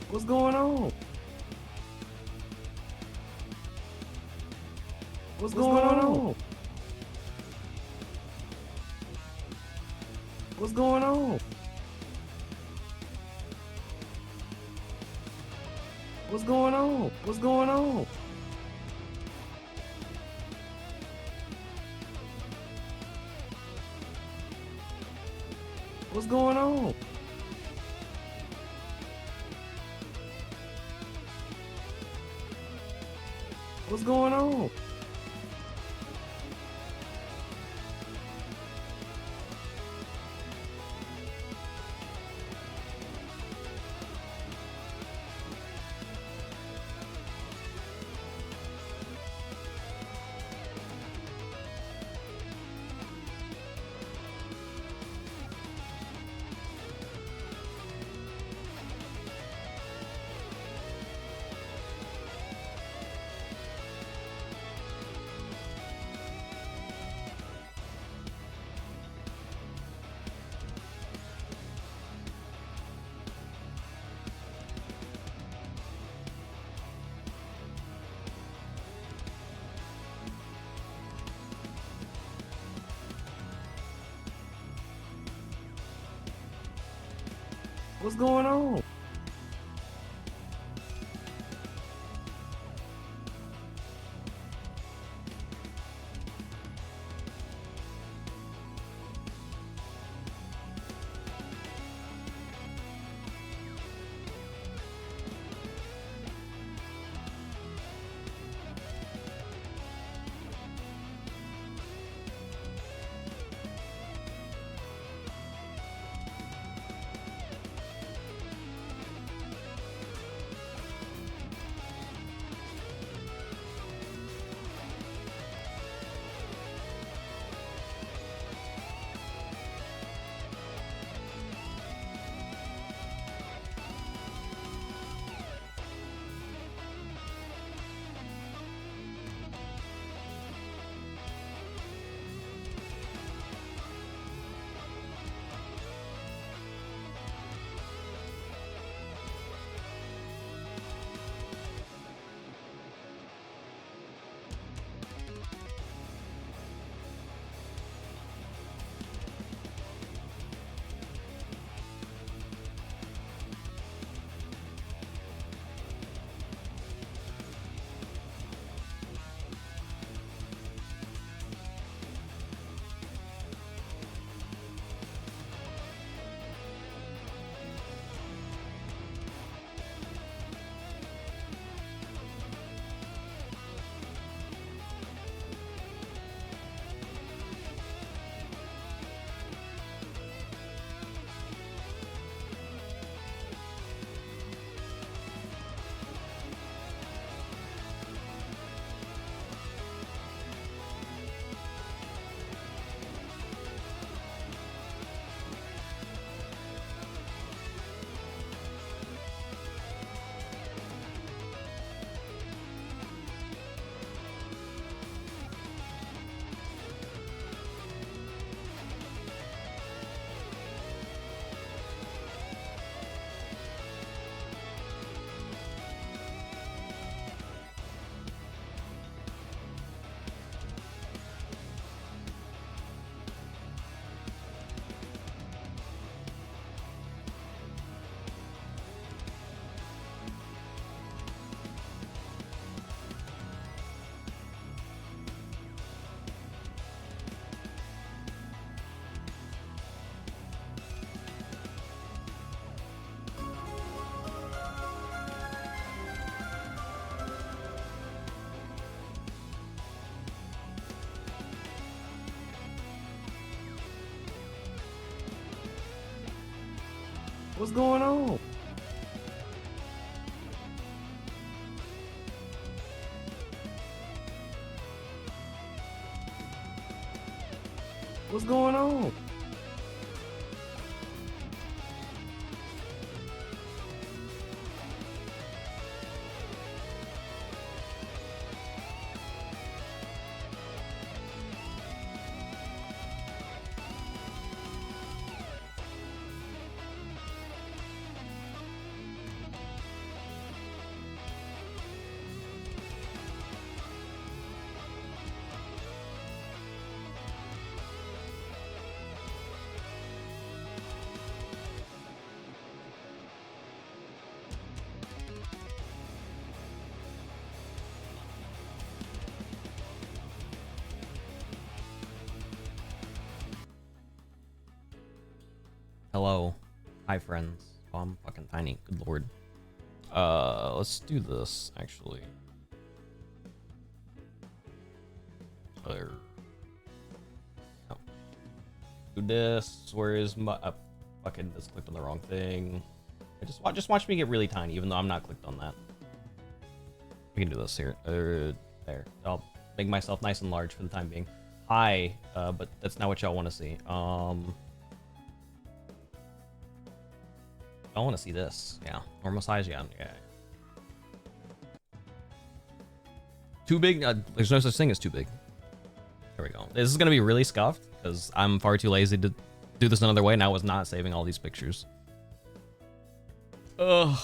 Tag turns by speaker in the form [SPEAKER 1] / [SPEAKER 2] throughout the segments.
[SPEAKER 1] What's going on? What's going on? What's going on? What's going on? What's going on? What's going on? What's going on? What's going on? What's going on? What's going on?
[SPEAKER 2] Hello. Hi, friends. Oh, I'm fucking tiny. Good lord. Let's do this, actually. No. Do this. Where is my... fucking just clicked on the wrong thing. Just watch me get really tiny, even though I'm not clicked on that. We can do this here. There. I'll make myself nice and large for the time being. Hi, but that's not what y'all want to see. I want to see this. Yeah, normal size. Yeah. Too big? There's no such thing as too big. There we go. This is gonna be really scuffed because I'm far too lazy to do this another way, and I was not saving all these pictures. Ugh.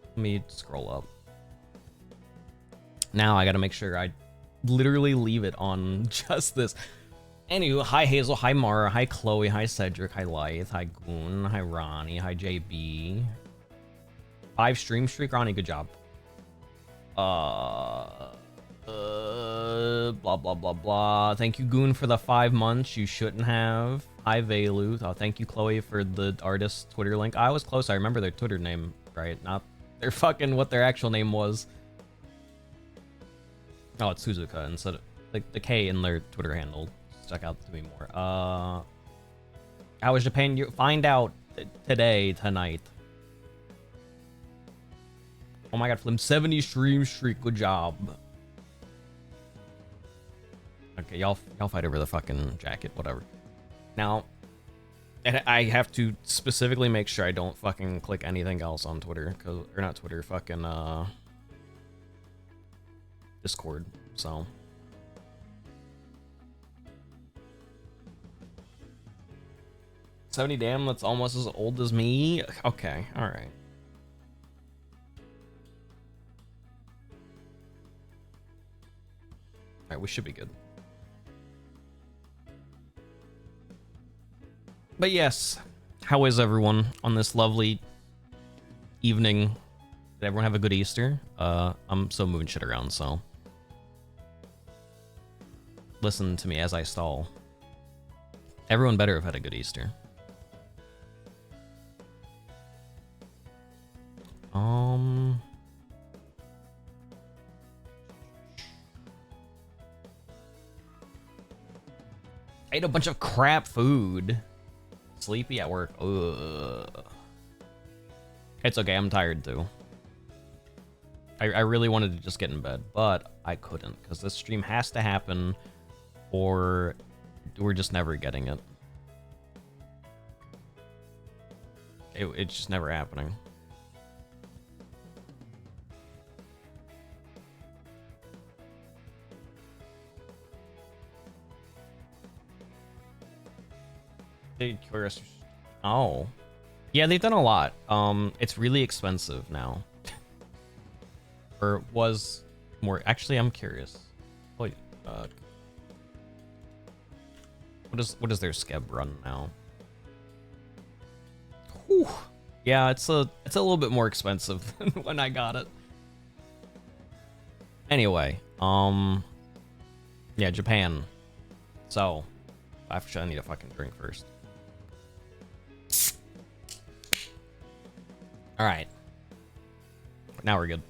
[SPEAKER 2] Let me scroll up. Now I gotta make sure I literally leave it on just this. Anywho, hi Hazel, hi Mara, hi Chloe, hi Cedric, hi Lyth, hi Goon, hi Ronnie, hi JB. 5 stream streak, Ronnie, good job. Blah blah blah blah. Thank you, Goon, for the 5 months. You shouldn't have. Hi Velu. Oh, thank you, Chloe, for the artist Twitter link. I was close. I remember their Twitter name, right? Not their fucking what their actual name was. Oh, it's Suzuka instead of the K in their Twitter handle. Stuck out to me more. How was Japan? You find out tonight. Oh my god, Flim, 70 stream streak. Good job. Okay, y'all fight over the fucking jacket, whatever. Now, I have to specifically make sure I don't fucking click anything else on Twitter, or not Twitter, fucking Discord. So. $70, damn, that's almost as old as me. Okay, all right. All right, we should be good. But yes, how is everyone on this lovely evening? Did everyone have a good Easter? I'm still moving shit around, so listen to me as I stall. Everyone better have had a good Easter. I ate a bunch of crap food. Sleepy at work. Ugh. It's okay, I'm tired too. I really wanted to just get in bed, but I couldn't because this stream has to happen or we're just never getting it. It's just never happening. Curious. Oh. Yeah, they've done a lot. It's really expensive now. Or was more. Actually, I'm curious. Wait, what is their scab run now? Whew. Yeah, it's a little bit more expensive than when I got it. Anyway, yeah, Japan. So, actually, I need a fucking drink first. All right. Now we're good.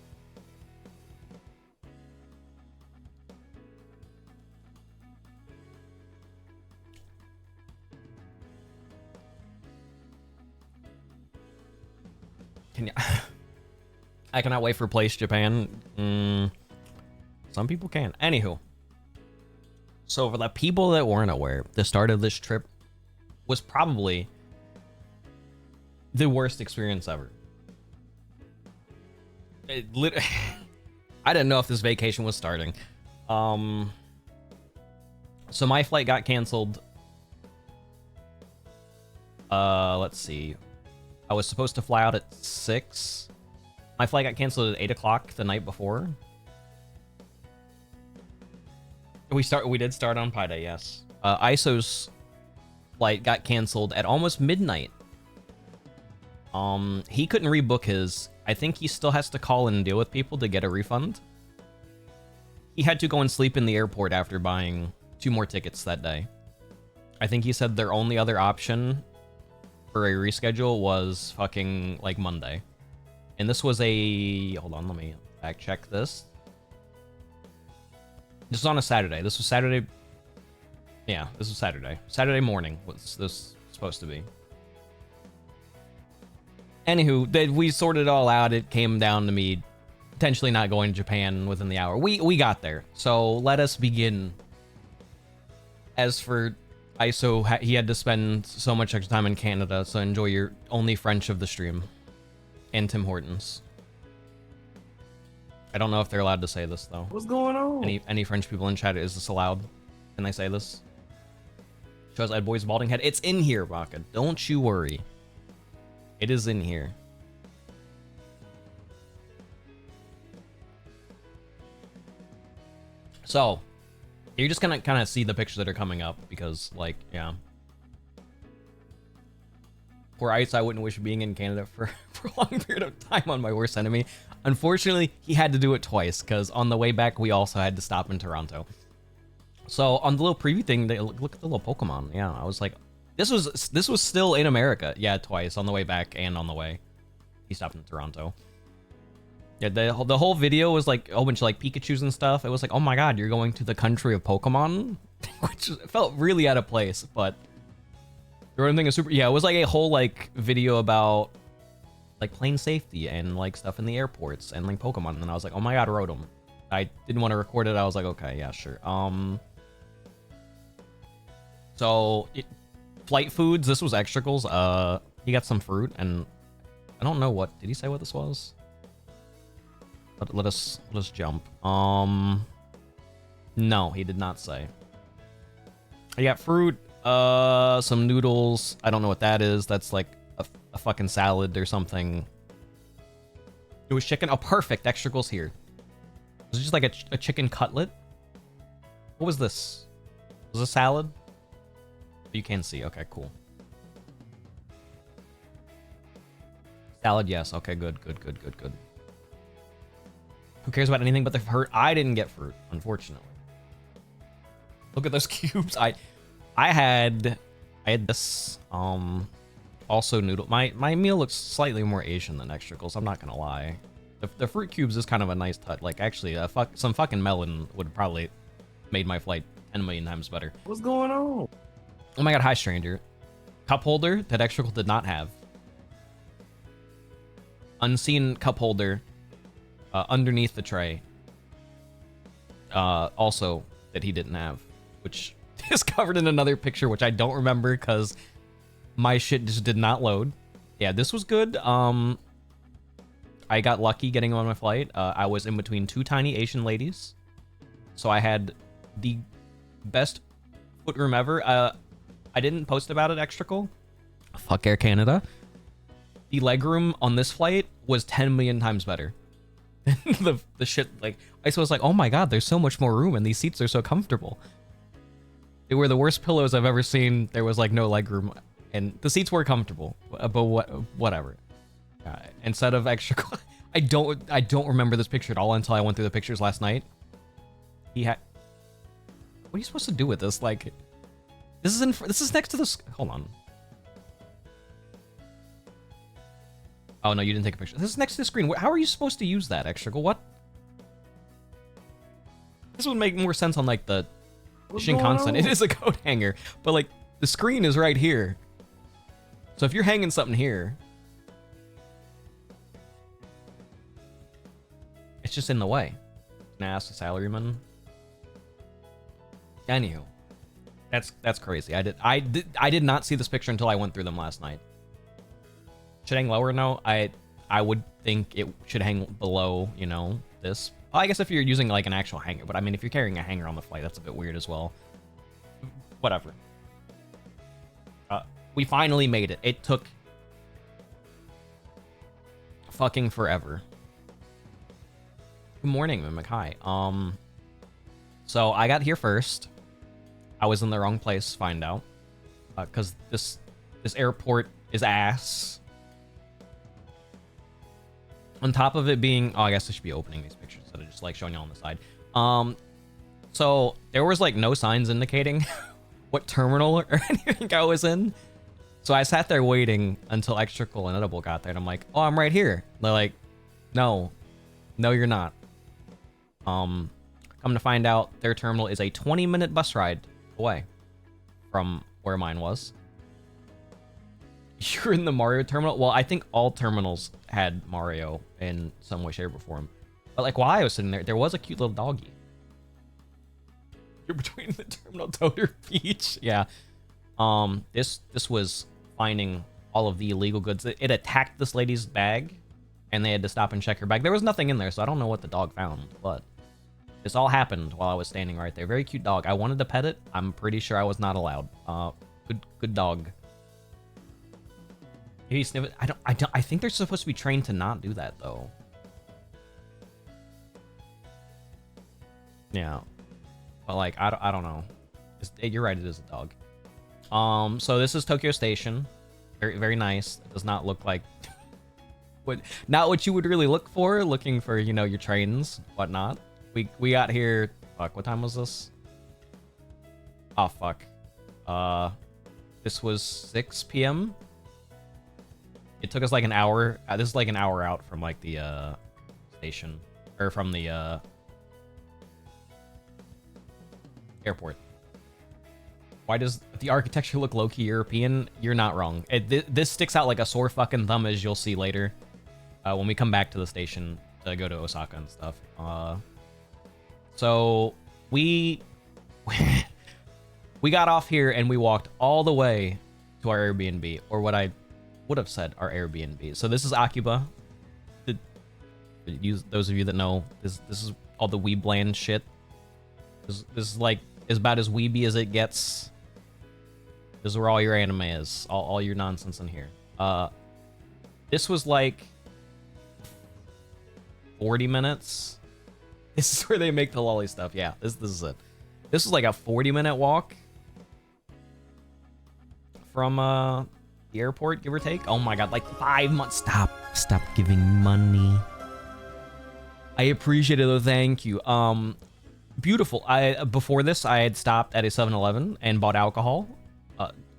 [SPEAKER 2] Can you? I cannot wait for Place Japan. Some people can. Anywho. So for the people that weren't aware, the start of this trip was probably the worst experience ever. I didn't know if this vacation was starting. So my flight got canceled. Let's see. I was supposed to fly out at 6. My flight got canceled at 8 o'clock the night before. We did start on Pi Day, yes. ISO's flight got canceled at almost midnight. He couldn't rebook his. I think he still has to call and deal with people to get a refund. He had to go and sleep in the airport after buying 2 more tickets that day. I think he said their only other option for a reschedule was fucking like Monday. And this was a, hold on, let me fact check this. This was on a Saturday. This was Saturday. Yeah, this was Saturday. Saturday morning was this supposed to be. Anywho, we sorted it all out. It came down to me potentially not going to Japan within the hour. We got there. So let us begin. As for ISO, he had to spend so much extra time in Canada, so enjoy your only French of the stream. And Tim Hortons. I don't know if they're allowed to say this, though.
[SPEAKER 1] What's going on?
[SPEAKER 2] Any French people in chat, is this allowed? Can they say this? Shows Ed Boy's balding head. It's in here, Baka. Don't you worry. It is in here. So, you're just gonna kind of see the pictures that are coming up because, like, yeah. Poor Ice, I wouldn't wish being in Canada for a long period of time on my worst enemy. Unfortunately, he had to do it twice because on the way back, we also had to stop in Toronto. So on the little preview thing, look at the little Pokemon. Yeah, I was like, this was still in America. Yeah, twice on the way back and on the way. He stopped in Toronto. Yeah, the whole video was like a whole bunch of like Pikachus and stuff. It was like, oh my god, you're going to the country of Pokemon, which felt really out of place. But the only thing is super. Yeah, it was like a whole like video about like plane safety and like stuff in the airports and like Pokemon. And I was like, oh my god, Rotom. I didn't want to record it. I was like, okay, yeah, sure. So flight foods. This was Extricles. He got some fruit and I don't know what. Did he say what this was? Let us jump. No, he did not say. I got fruit, some noodles. I don't know what that is. That's like a fucking salad or something. It was chicken. Oh, perfect. Extricles here. Was it just like a chicken cutlet? What was this? Was it a salad? You can see. Okay, cool. Salad, yes. Okay, good. Who cares about anything but the fruit? I didn't get fruit, unfortunately. Look at those cubes. I had this. Also noodle. My meal looks slightly more Asian than Extricles. I'm not gonna lie. The fruit cubes is kind of a nice touch. Like actually, some fucking melon would probably made my flight 10 million times better.
[SPEAKER 1] What's going on?
[SPEAKER 2] Oh my god, hi stranger. Cup holder that Extricle did not have. Unseen cup holder. Underneath the tray, also that he didn't have, which is covered in another picture, which I don't remember because my shit just did not load. Yeah, this was good. I got lucky getting on my flight. I was in between two tiny Asian ladies, so I had the best footroom ever. I didn't post about it, Extricle. Fuck Air Canada. The legroom on this flight was 10 million times better. the shit, like, I was like, oh my god, there's so much more room and these seats are so comfortable. They were the worst pillows I've ever seen. There was like no leg room and the seats were comfortable, but whatever. Instead of extra, I don't remember this picture at all until I went through the pictures last night. He had, what are you supposed to do with this? Like, this is next to this, hold on. Oh, no, you didn't take a picture. This is next to the screen. How are you supposed to use that, Extricle? What? This would make more sense on, like, the Shinkansen. It is a coat hanger, but, like, the screen is right here. So if you're hanging something here, it's just in the way. Can I ask a salaryman? Anywho, that's crazy. I did not see this picture until I went through them last night. Should hang lower? No, I would think it should hang below, you know, this. Well, I guess if you're using like an actual hanger, but I mean, if you're carrying a hanger on the flight, that's a bit weird as well. Whatever. We finally made it. It took fucking forever. Good morning, Mimic. Hi. So I got here first. I was in the wrong place, find out. Because this airport is ass. On top of it being, oh, I guess I should be opening these pictures instead of just like showing you on the side. So there was like no signs indicating what terminal or anything I was in. So I sat there waiting until Extra Cool and Edible got there, and I'm like, oh, I'm right here. They're like, no, you're not. Come to find out, their terminal is a 20-minute bus ride away from where mine was. You're in the Mario terminal? Well, I think all terminals had Mario in some way, shape, or form. But like while I was sitting there, there was a cute little doggy. You're between the terminal Toad or Peach. Yeah. This was finding all of the illegal goods. It attacked this lady's bag, and they had to stop and check her bag. There was nothing in there, so I don't know what the dog found, but this all happened while I was standing right there. Very cute dog. I wanted to pet it. I'm pretty sure I was not allowed. Good dog. Maybe sniff it. I think they're supposed to be trained to not do that though. Yeah. But like I don't know. You're right, it is a dog. So this is Tokyo Station. Very, very nice. It does not look like not what you would really look for, looking for, you know, your trains, whatnot. We got here, fuck, what time was this? Oh fuck. This was 6 p.m. It took us like an hour. This is like an hour out from like the station, or from the airport. Why does the architecture look low-key European? You're not wrong. This sticks out like a sore fucking thumb, as you'll see later when we come back to the station to go to Osaka and stuff. So we got off here and we walked all the way to our Airbnb, or what I would have said our Airbnb. So this is Akiba. Those of you that know, this is all the Weebland shit. This is like as about as weeby as it gets. This is where all your anime is. All your nonsense in here. This was like 40 minutes. This is where they make the lolly stuff. Yeah, this is it. This is like a 40-minute walk from the airport, give or take. Oh my god, like 5 months. Stop giving money. I appreciate it though, thank you. Beautiful. Before this, I had stopped at a 7-Eleven and bought alcohol.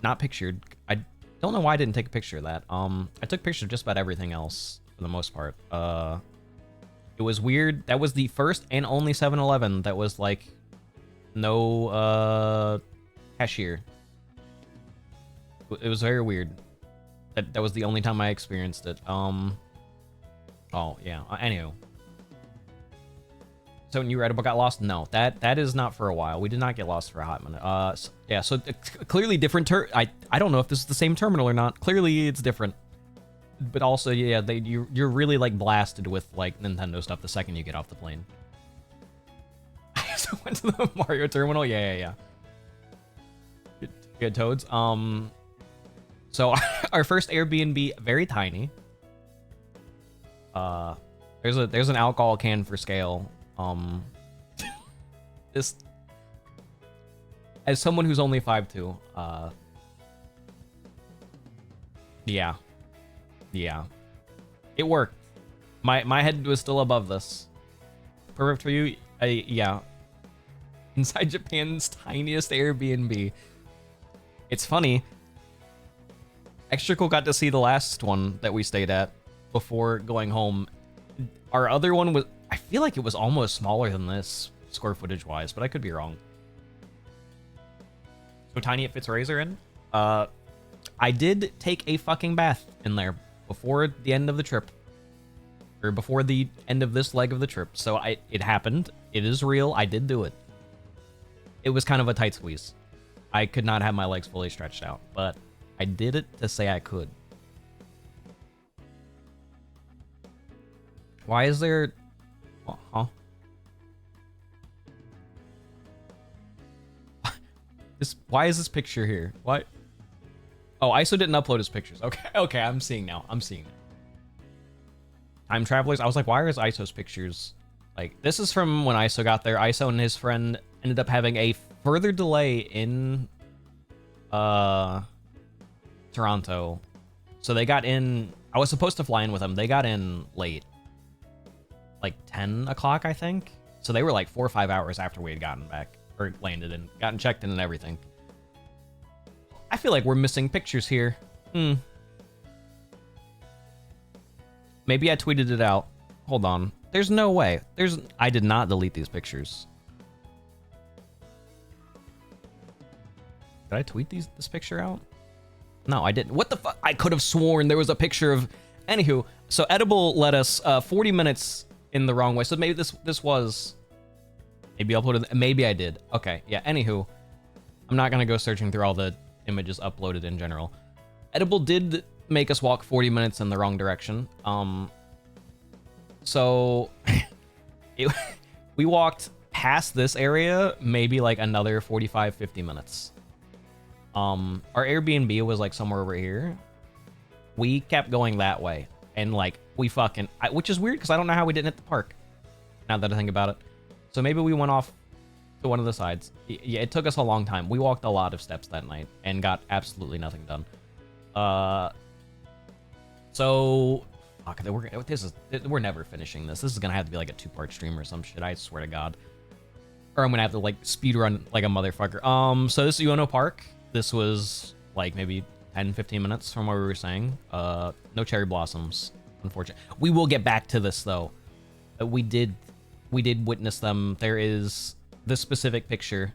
[SPEAKER 2] Not pictured. I don't know why I didn't take a picture of that. I took pictures of just about everything else for the most part. It was weird. That was the first and only 7-Eleven that was like no cashier. It was very weird. That was the only time I experienced it. Oh yeah. Anywho. So when you read about got lost? No, that is not for a while. We did not get lost for a hot minute. Yeah, so clearly different I don't know if this is the same terminal or not. Clearly it's different. But also, yeah, you're really like blasted with like Nintendo stuff the second you get off the plane. I also went to the Mario terminal. Yeah. Good Toads. So our first Airbnb, very tiny. There's an alcohol can for scale. This, as someone who's only 5'2", yeah, it worked. My head was still above this. Perfect for you. Yeah. Inside Japan's tiniest Airbnb. It's funny. Extra Cool got to see the last one that we stayed at before going home. Our other one was, I feel like it was almost smaller than this, square footage wise, but I could be wrong. So tiny it fits Razor in. I did take a fucking bath in there before the end of the trip, or before the end of this leg of the trip. So it happened. It is real. I did do it. It was kind of a tight squeeze. I could not have my legs fully stretched out, but I did it to say I could. Why is there... Huh? Why is this picture here? What? Oh, ISO didn't upload his pictures. Okay, I'm seeing now. Time Travelers. I was like, why are his ISO's pictures? Like, this is from when ISO got there. ISO and his friend ended up having a further delay in Toronto. So they got in... I was supposed to fly in with them. They got in late. Like 10 o'clock, I think. So they were like 4 or 5 hours after we had gotten back. Or landed and gotten checked in and everything. I feel like we're missing pictures here. Hmm. Maybe I tweeted it out. Hold on. There's no way. I did not delete these pictures. Did I tweet this picture out? No, I didn't. What the fuck? I could have sworn there was a picture of... Anywho, so Edible led us 40 minutes in the wrong way. So maybe this was... Maybe I uploaded... Maybe I did. Okay, yeah, anywho. I'm not gonna go searching through all the images uploaded in general. Edible did make us walk 40 minutes in the wrong direction. So... we walked past this area maybe like another 45, 50 minutes. Our Airbnb was like somewhere over here. We kept going that way, and like we fucking, which is weird because I don't know how we didn't hit the park. Now that I think about it, so maybe we went off to one of the sides. Yeah, it took us a long time. We walked a lot of steps that night and got absolutely nothing done. So fuck, we're never finishing this. This is gonna have to be like a 2-part stream or some shit. I swear to God. Or I'm gonna have to like speed run like a motherfucker. So this is UNO Park. This was like maybe 10, 15 minutes from where we were saying. No cherry blossoms, unfortunately. We will get back to this though. We did witness them. There is this specific picture.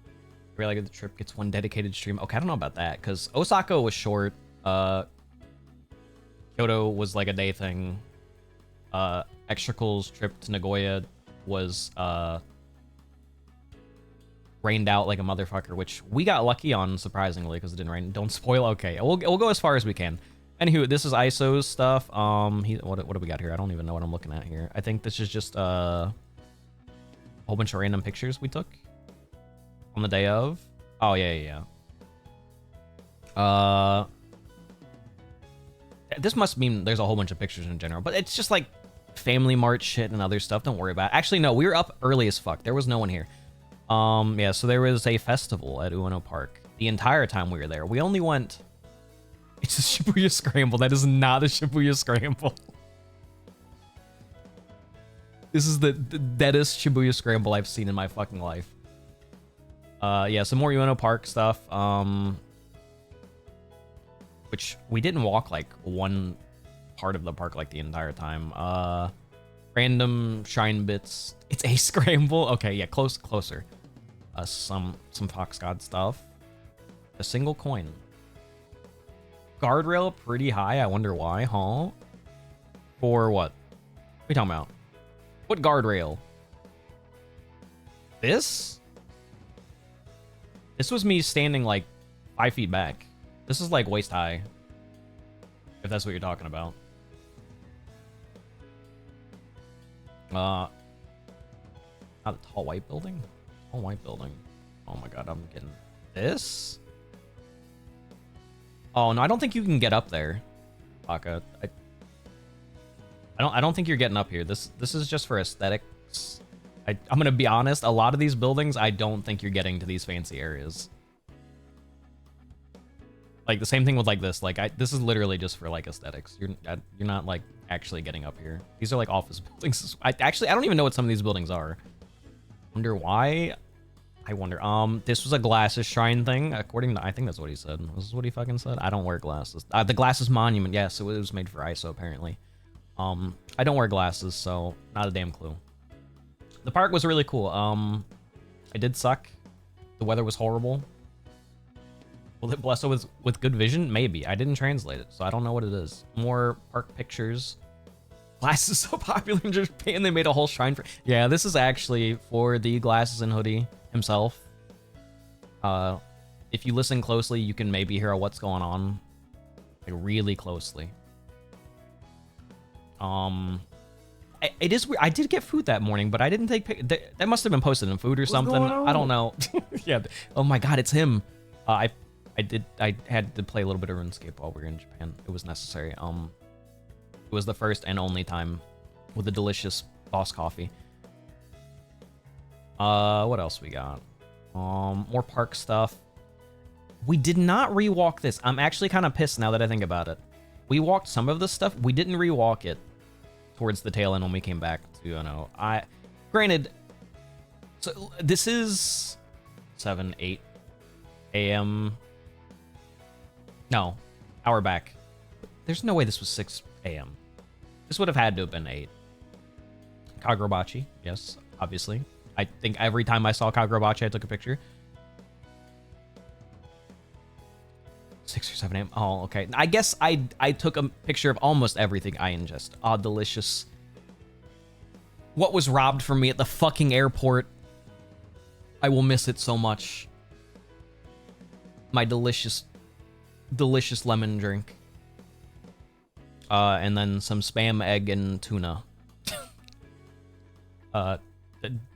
[SPEAKER 2] I really like the trip gets one dedicated stream. Okay, I don't know about that because Osaka was short. Kyoto was like a day thing. Extracles trip to Nagoya was rained out like a motherfucker, which we got lucky on, surprisingly, because it didn't rain. Don't spoil. Okay, we'll go as far as we can. Anywho, this is ISO's stuff. What do we got here? I don't even know what I'm looking at here. I think this is just a whole bunch of random pictures we took on the day of. Oh yeah. This must mean there's a whole bunch of pictures in general, but it's just like Family Mart shit and other stuff. Don't worry about it. Actually, no, we were up early as fuck. There was no one here. Yeah, so there was a festival at Ueno Park the entire time we were there. We only went... It's a Shibuya Scramble. That is not a Shibuya Scramble. This is the deadest Shibuya Scramble I've seen in my fucking life. Yeah, some more Ueno Park stuff. Which we didn't walk like one part of the park like the entire time. Random shrine bits. It's a scramble. Okay, yeah, closer. Some Fox God stuff. A single coin. Guardrail pretty high. I wonder why, huh? For what? What are you talking about? What guardrail? This? This was me standing like 5 feet back. This is like waist high. If that's what you're talking about. Not a tall white building? Tall white building. Oh my god, I'm getting this? Oh no, I don't think you can get up there, Baka. I don't think you're getting up here. This is just for aesthetics. I'm gonna be honest, a lot of these buildings, I don't think you're getting to these fancy areas. Like the same thing with like this. Like this is literally just for like aesthetics. You're not like actually getting up here. These are like office buildings. I don't even know what some of these buildings are. Wonder why? I wonder. This was a glasses shrine thing, according to, I think that's what he said. This is what he fucking said. I don't wear glasses. The glasses monument. Yes, it was made for ISO apparently. I don't wear glasses, so not a damn clue. The park was really cool. It did suck. The weather was horrible. Will it bless us with good vision? Maybe. I didn't translate it, so I don't know what it is. More park pictures. Glasses so popular in Japan, they made a whole shrine for... Yeah, this is actually for the glasses and hoodie himself. If you listen closely, you can maybe hear what's going on. Like, really closely. It is weird. I did get food that morning, but I didn't take... That must have been posted in food or something. I don't know. Yeah. Oh my god, it's him. I had to play a little bit of RuneScape while we were in Japan. It was necessary. It was the first and only time with a delicious boss coffee. What else we got? More park stuff. We did not rewalk this. I'm actually kind of pissed now that I think about it. We walked some of this stuff. We didn't rewalk it towards the tail end when we came back to, you know, granted, so this is 7, 8 a.m. No, Hour back. There's no way this was 6 a.m. This would have had to have been 8. Kagrobachi, yes, obviously. I think every time I saw Kagrobachi, I took a picture. 6 or 7 a.m. Oh, okay. I guess I took a picture of almost everything I ingest. Ah, delicious. What was robbed from me at the fucking airport? I will miss it so much. My delicious, delicious lemon drink. And then some Spam egg and tuna. The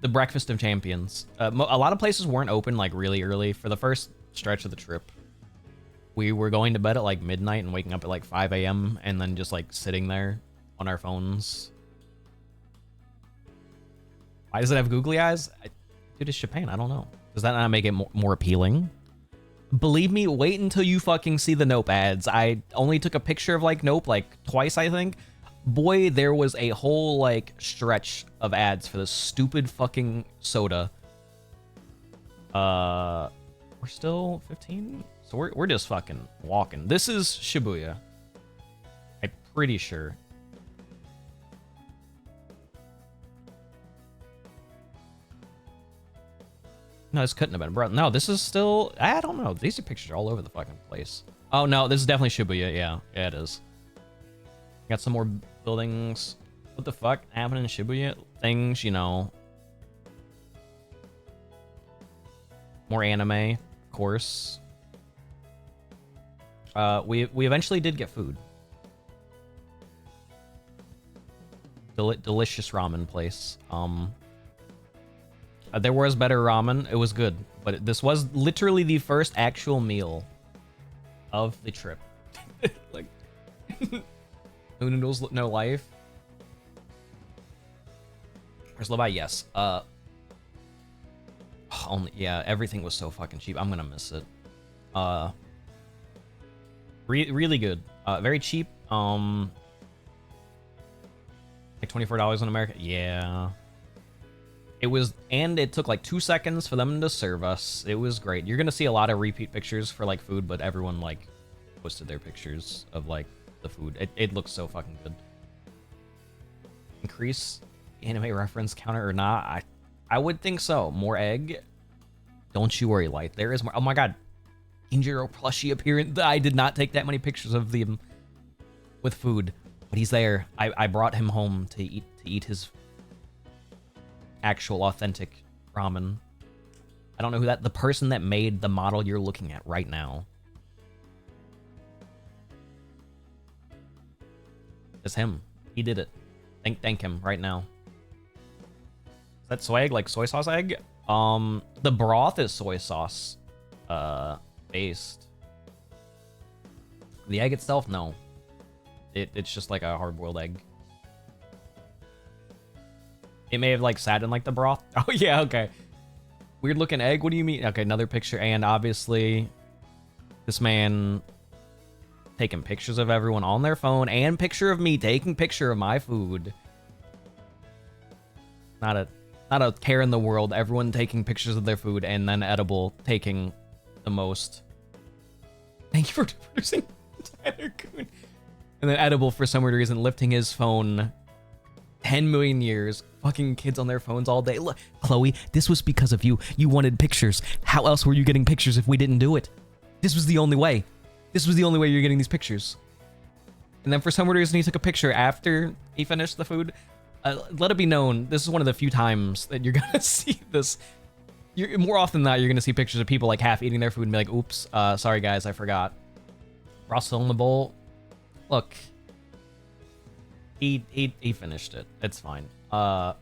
[SPEAKER 2] breakfast of champions. A lot of places weren't open like really early for the first stretch of the trip. We were going to bed at like midnight and waking up at like 5 a.m. and then just like sitting there on our phones. Why does it have googly eyes? Dude, it's Japan. I don't know. Does that not make it more appealing? Believe me, wait until you fucking see the Nope ads. I only took a picture of like Nope like twice, I think. Boy, there was a whole like stretch of ads for this stupid fucking soda. We're still 15? So we're just fucking walking. This is Shibuya. I'm pretty sure. No, this couldn't have been, bro. No, this is still... I don't know. These pictures are all over the fucking place. Oh, no, this is definitely Shibuya. Yeah, it is. Got some more buildings. What the fuck happened in Shibuya? Things, you know. More anime, of course. We eventually did get food. Delicious ramen place. There was better ramen. It was good. But this was literally the first actual meal of the trip. Like, no noodles, no life. Where's Labai? Yes. Only, yeah, everything was so fucking cheap. I'm gonna miss it. Really good. Very cheap. Like $24 in America. Yeah. It was, and it took like 2 seconds for them to serve us. It was great. You're gonna see a lot of repeat pictures for like food, but everyone like posted their pictures of like the food. It looks so fucking good. Increase anime reference counter or not? I would think so. More egg. Don't you worry, Light. There is more. Oh my god. Injiro plushie appearance. I did not take that many pictures of them with food, but he's there. I brought him home to eat his actual authentic ramen. I don't know who the person that made the model you're looking at right now. It's him. He did it. Thank him right now. Is that soy egg, like soy sauce egg? The broth is soy sauce based. The egg itself, no. It's just like a hard-boiled egg. It may have like sat in like the broth. Oh yeah, okay. Weird looking egg. What do you mean? Okay, another picture, and obviously this man taking pictures of everyone on their phone, and picture of me taking picture of my food. Not a care in the world. Everyone taking pictures of their food, and then Edible taking the most. Thank you for producing Tyler Coon. And then Edible, for some weird reason, lifting his phone 10 million years. Fucking kids on their phones all day. Look, Chloe, this was because of you. You wanted pictures. How else were you getting pictures if we didn't do it? This was the only way. This was the only way you're getting these pictures. And then for some weird reason, he took a picture after he finished the food. Let it be known, this is one of the few times that you're gonna see this. More often than not, you're gonna see pictures of people like half eating their food and be like, oops, sorry guys, I forgot. Ross still in the bowl. Look. He finished it. It's fine. So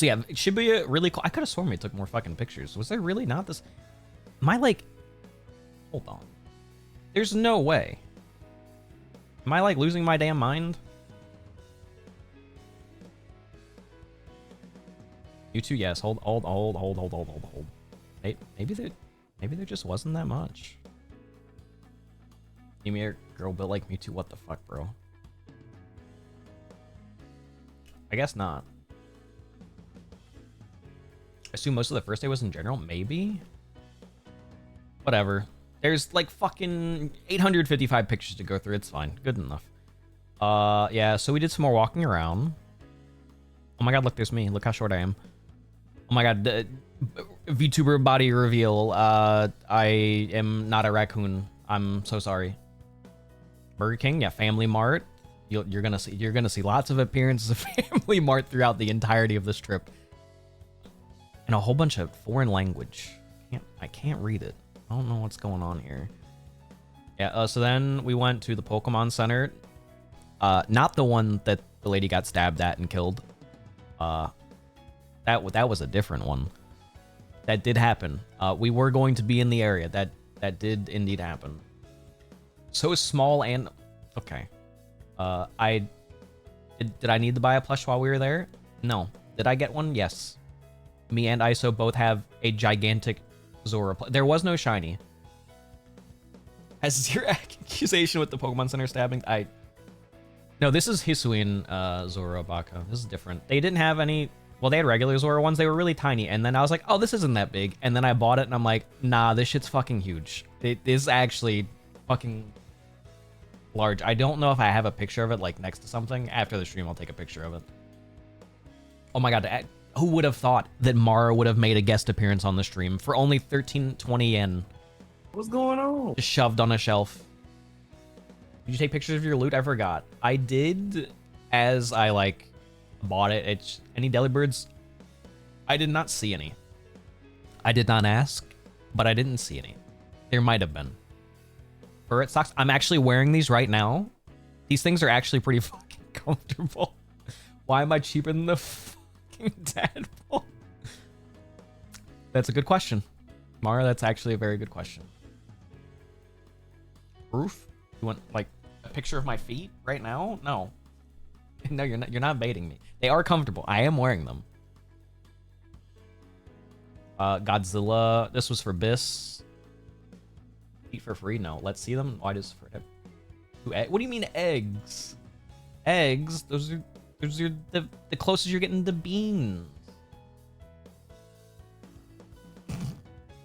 [SPEAKER 2] yeah, Shibuya really cool. I could have sworn we took more fucking pictures. Was there really not this? Am I like, hold on. There's no way. Am I like losing my damn mind? You two, yes. Hold. Maybe there just wasn't that much. Ymir, girl built like Mewtwo. What the fuck, bro? I guess not. I assume most of the first day was in general. Maybe. Whatever. There's like fucking 855 pictures to go through. It's fine. Good enough. Yeah, so we did some more walking around. Oh my god, look, there's me. Look how short I am. Oh my god, VTuber body reveal. I am not a raccoon. I'm so sorry. Burger King, yeah, Family Mart. You're gonna see lots of appearances of Family Mart throughout the entirety of this trip. And a whole bunch of foreign language. I can't read it. I don't know what's going on here. Yeah, so then we went to the Pokemon Center. Not the one that the lady got stabbed at and killed. That was a different one. That did happen. We were going to be in the area. That did indeed happen. So small and... Okay. Did I need to buy a plush while we were there? No. Did I get one? Yes. Me and ISO both have a gigantic Zora. There was no shiny. Has zero accusation with the Pokemon Center stabbing? No, this is Hisuian Zora Baka. This is different. They didn't have any... Well, they had regular Zora ones. They were really tiny. And then I was like, oh, this isn't that big. And then I bought it and I'm like, nah, this shit's fucking huge. It is actually fucking large. I don't know if I have a picture of it like next to something. After the stream, I'll take a picture of it. Oh my god, who would have thought that Mara would have made a guest appearance on the stream for only 1320 yen?
[SPEAKER 1] What's going on?
[SPEAKER 2] Just shoved on a shelf. Did you take pictures of your loot? I forgot. I did as I like bought it. It's any Delibirds? I did not see any. I did not ask, but I didn't see any. There might have been. Burret socks. I'm actually wearing these right now. These things are actually pretty fucking comfortable. Why am I cheaper than the fucking tadpole? That's a good question. Mara, that's actually a very good question. Proof? You want like a picture of my feet right now? No. No, you're not baiting me. They are comfortable. I am wearing them. Godzilla. This was for Biss. Eat for free? No. Let's see them. Why does for what do you mean eggs? Eggs? Those are the closest you're getting to beans.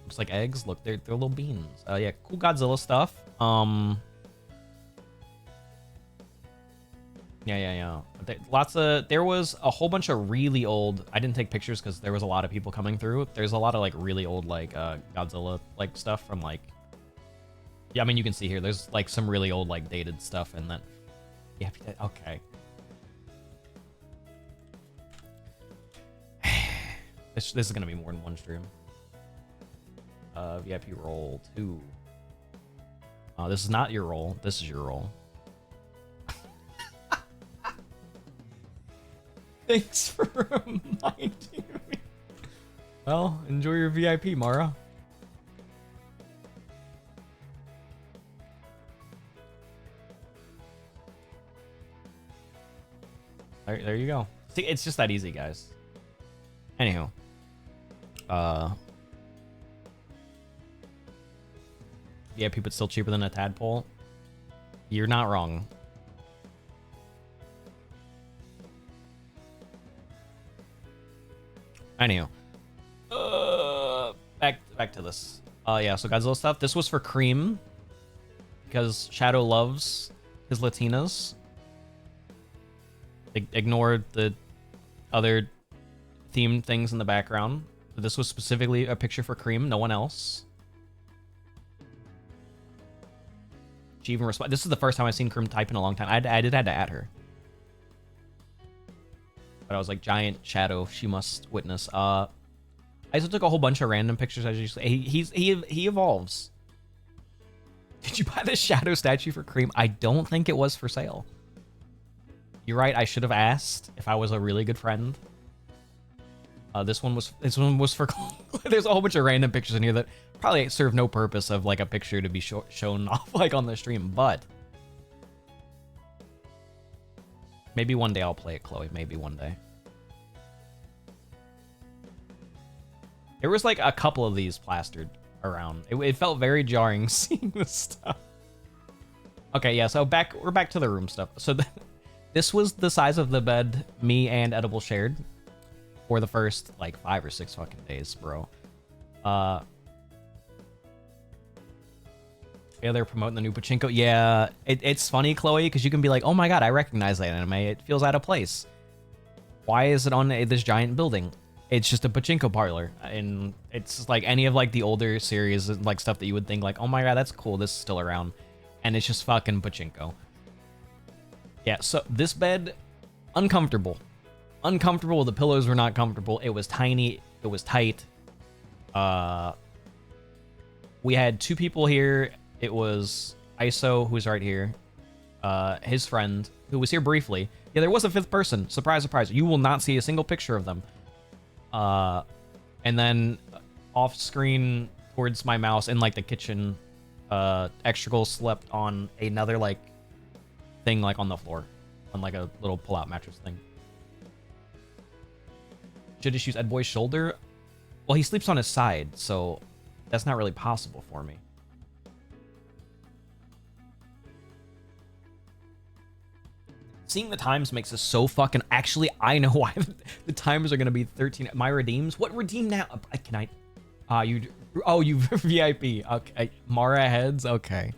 [SPEAKER 2] Looks like eggs. Look, they're little beans. Yeah, cool Godzilla stuff. Yeah. There was a whole bunch of really old. I didn't take pictures because there was a lot of people coming through. There's a lot of like really old like Godzilla like stuff from like. Yeah, I mean you can see here. There's like some really old like dated stuff and then. Yeah. Okay. This is gonna be more than one stream. VIP roll 2. This is not your roll. This is your roll. Thanks for reminding me. Well, enjoy your VIP, Mara. There you go. See, it's just that easy, guys. Anywho. VIP, but still cheaper than a tadpole. You're not wrong. Anywho, back to this. Yeah, so Godzilla stuff. This was for Cream because Shadow loves his Latinas. Ignore the other themed things in the background. But this was specifically a picture for Cream, no one else. She even responded. This is the first time I've seen Cream type in a long time. I did had to add her. But I was like, giant shadow, she must witness. I also took a whole bunch of random pictures as you say. He evolves. Did you buy this shadow statue for Cream? I don't think it was for sale. You're right, I should have asked if I was a really good friend. This one was for there's a whole bunch of random pictures in here that probably serve no purpose of like a picture to be shown off like on the stream, but maybe one day I'll play it, Chloe. Maybe one day. There was like a couple of these plastered around. It felt very jarring seeing this stuff. Okay, yeah, so we're back to the room stuff. So this was the size of the bed me and Edible shared for the first like 5 or 6 fucking days, bro. Yeah, they're promoting the new pachinko. Yeah, it's funny, Chloe, because you can be like, oh my god, I recognize that anime. It feels out of place. Why is it on this giant building? It's just a pachinko parlor, and it's like any of like the older series, like stuff that you would think like, oh my god, that's cool, this is still around, and it's just fucking pachinko. Yeah, so this bed, uncomfortable. Uncomfortable, the pillows were not comfortable, it was tiny, it was tight. We had 2 people here. It was ISO, who's right here, his friend, who was here briefly. Yeah, there was a 5th person. Surprise, surprise. You will not see a single picture of them. And then off screen towards my mouse in like the kitchen, Extrical slept on another like thing like on the floor, on like a little pull-out mattress thing. Should just use Ed Boy's shoulder. Well, he sleeps on his side, so that's not really possible for me. Seeing the times makes this so fucking... Actually, I know why the timers are going to be 13. My redeems? What redeem now? Can I... you... Oh, you VIP. Okay. Mara heads? Okay.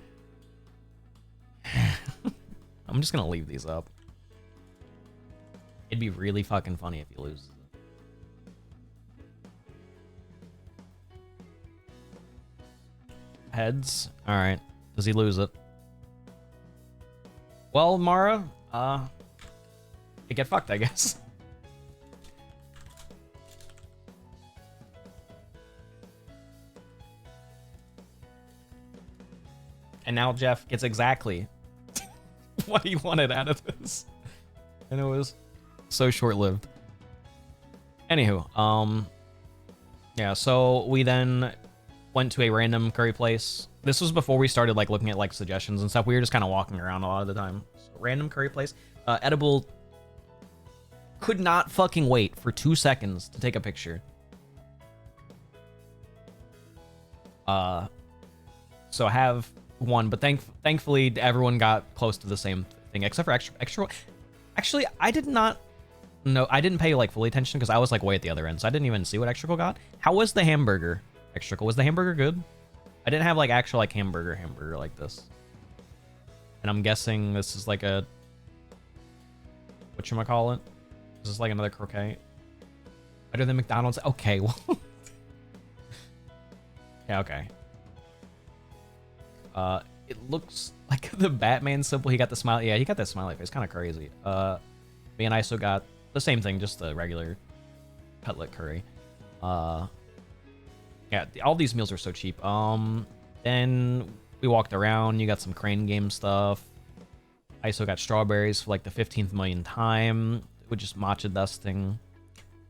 [SPEAKER 2] I'm just going to leave these up. It'd be really fucking funny if he loses. Heads. All right. Does he lose it? Well, Mara, you get fucked, I guess. And now Jeff gets exactly what he wanted out of this. And it was so short-lived. Anywho, yeah, so we then went to a random curry place. This was before we started like looking at like suggestions and stuff. We were just kind of walking around a lot of the time. So, random curry place. Edible could not fucking wait for 2 seconds to take a picture. So I have one, but thankfully everyone got close to the same thing except for extra. Actually, I did not know. I didn't pay like fully attention because I was like way at the other end, so I didn't even see what Extrical got. How was the hamburger? Extrical, was the hamburger good? I didn't have like actual like hamburger like this. And I'm guessing this is like a whatchamacallit? This is like another croquet. Better than McDonald's? Okay, well. Yeah, okay. It looks like the Batman symbol. He got the smile. Yeah, he got that smiley face. Kind of crazy. Me and ISO got the same thing, just the regular cutlet curry. Yeah, all these meals are so cheap. Then we walked around. You got some Crane Game stuff. ISO got strawberries for like the 15th millionth time. With just matcha dusting.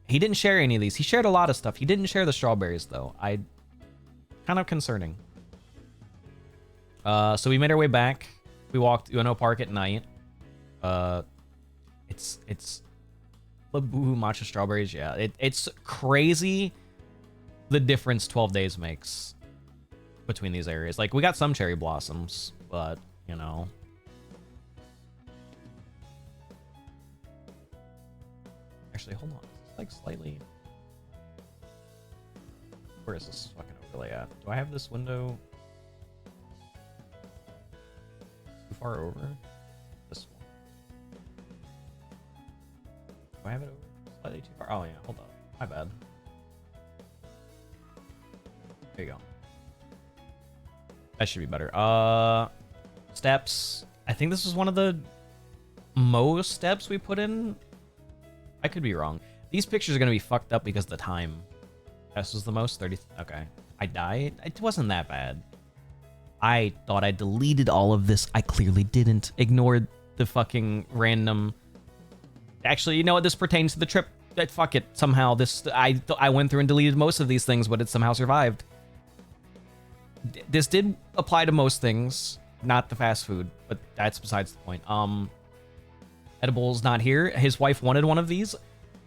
[SPEAKER 2] He didn't share any of these. He shared a lot of stuff. He didn't share the strawberries though. Kind of concerning. So we made our way back. We walked Ueno Park at night. It's Labubu matcha strawberries. Yeah, it's crazy the difference 12 days makes between these areas. Like we got some cherry blossoms, but you know. Actually, hold on. It's like slightly. Where is this fucking overlay at? Do I have this window too far over? This one. Do I have it over slightly too far? Oh yeah, hold on. My bad. There you go. That should be better. Steps. I think this is one of the most steps we put in. I could be wrong. These pictures are going to be fucked up because of the time. This was the most 30. Okay. I died. It wasn't that bad. I thought I deleted all of this. I clearly didn't. Ignored the fucking random. Actually, you know what? This pertains to the trip. Fuck it. Somehow this. I went through and deleted most of these things, but it somehow survived. This did apply to most things, not the fast food, but that's besides the point. Edible's not here. His wife wanted one of these.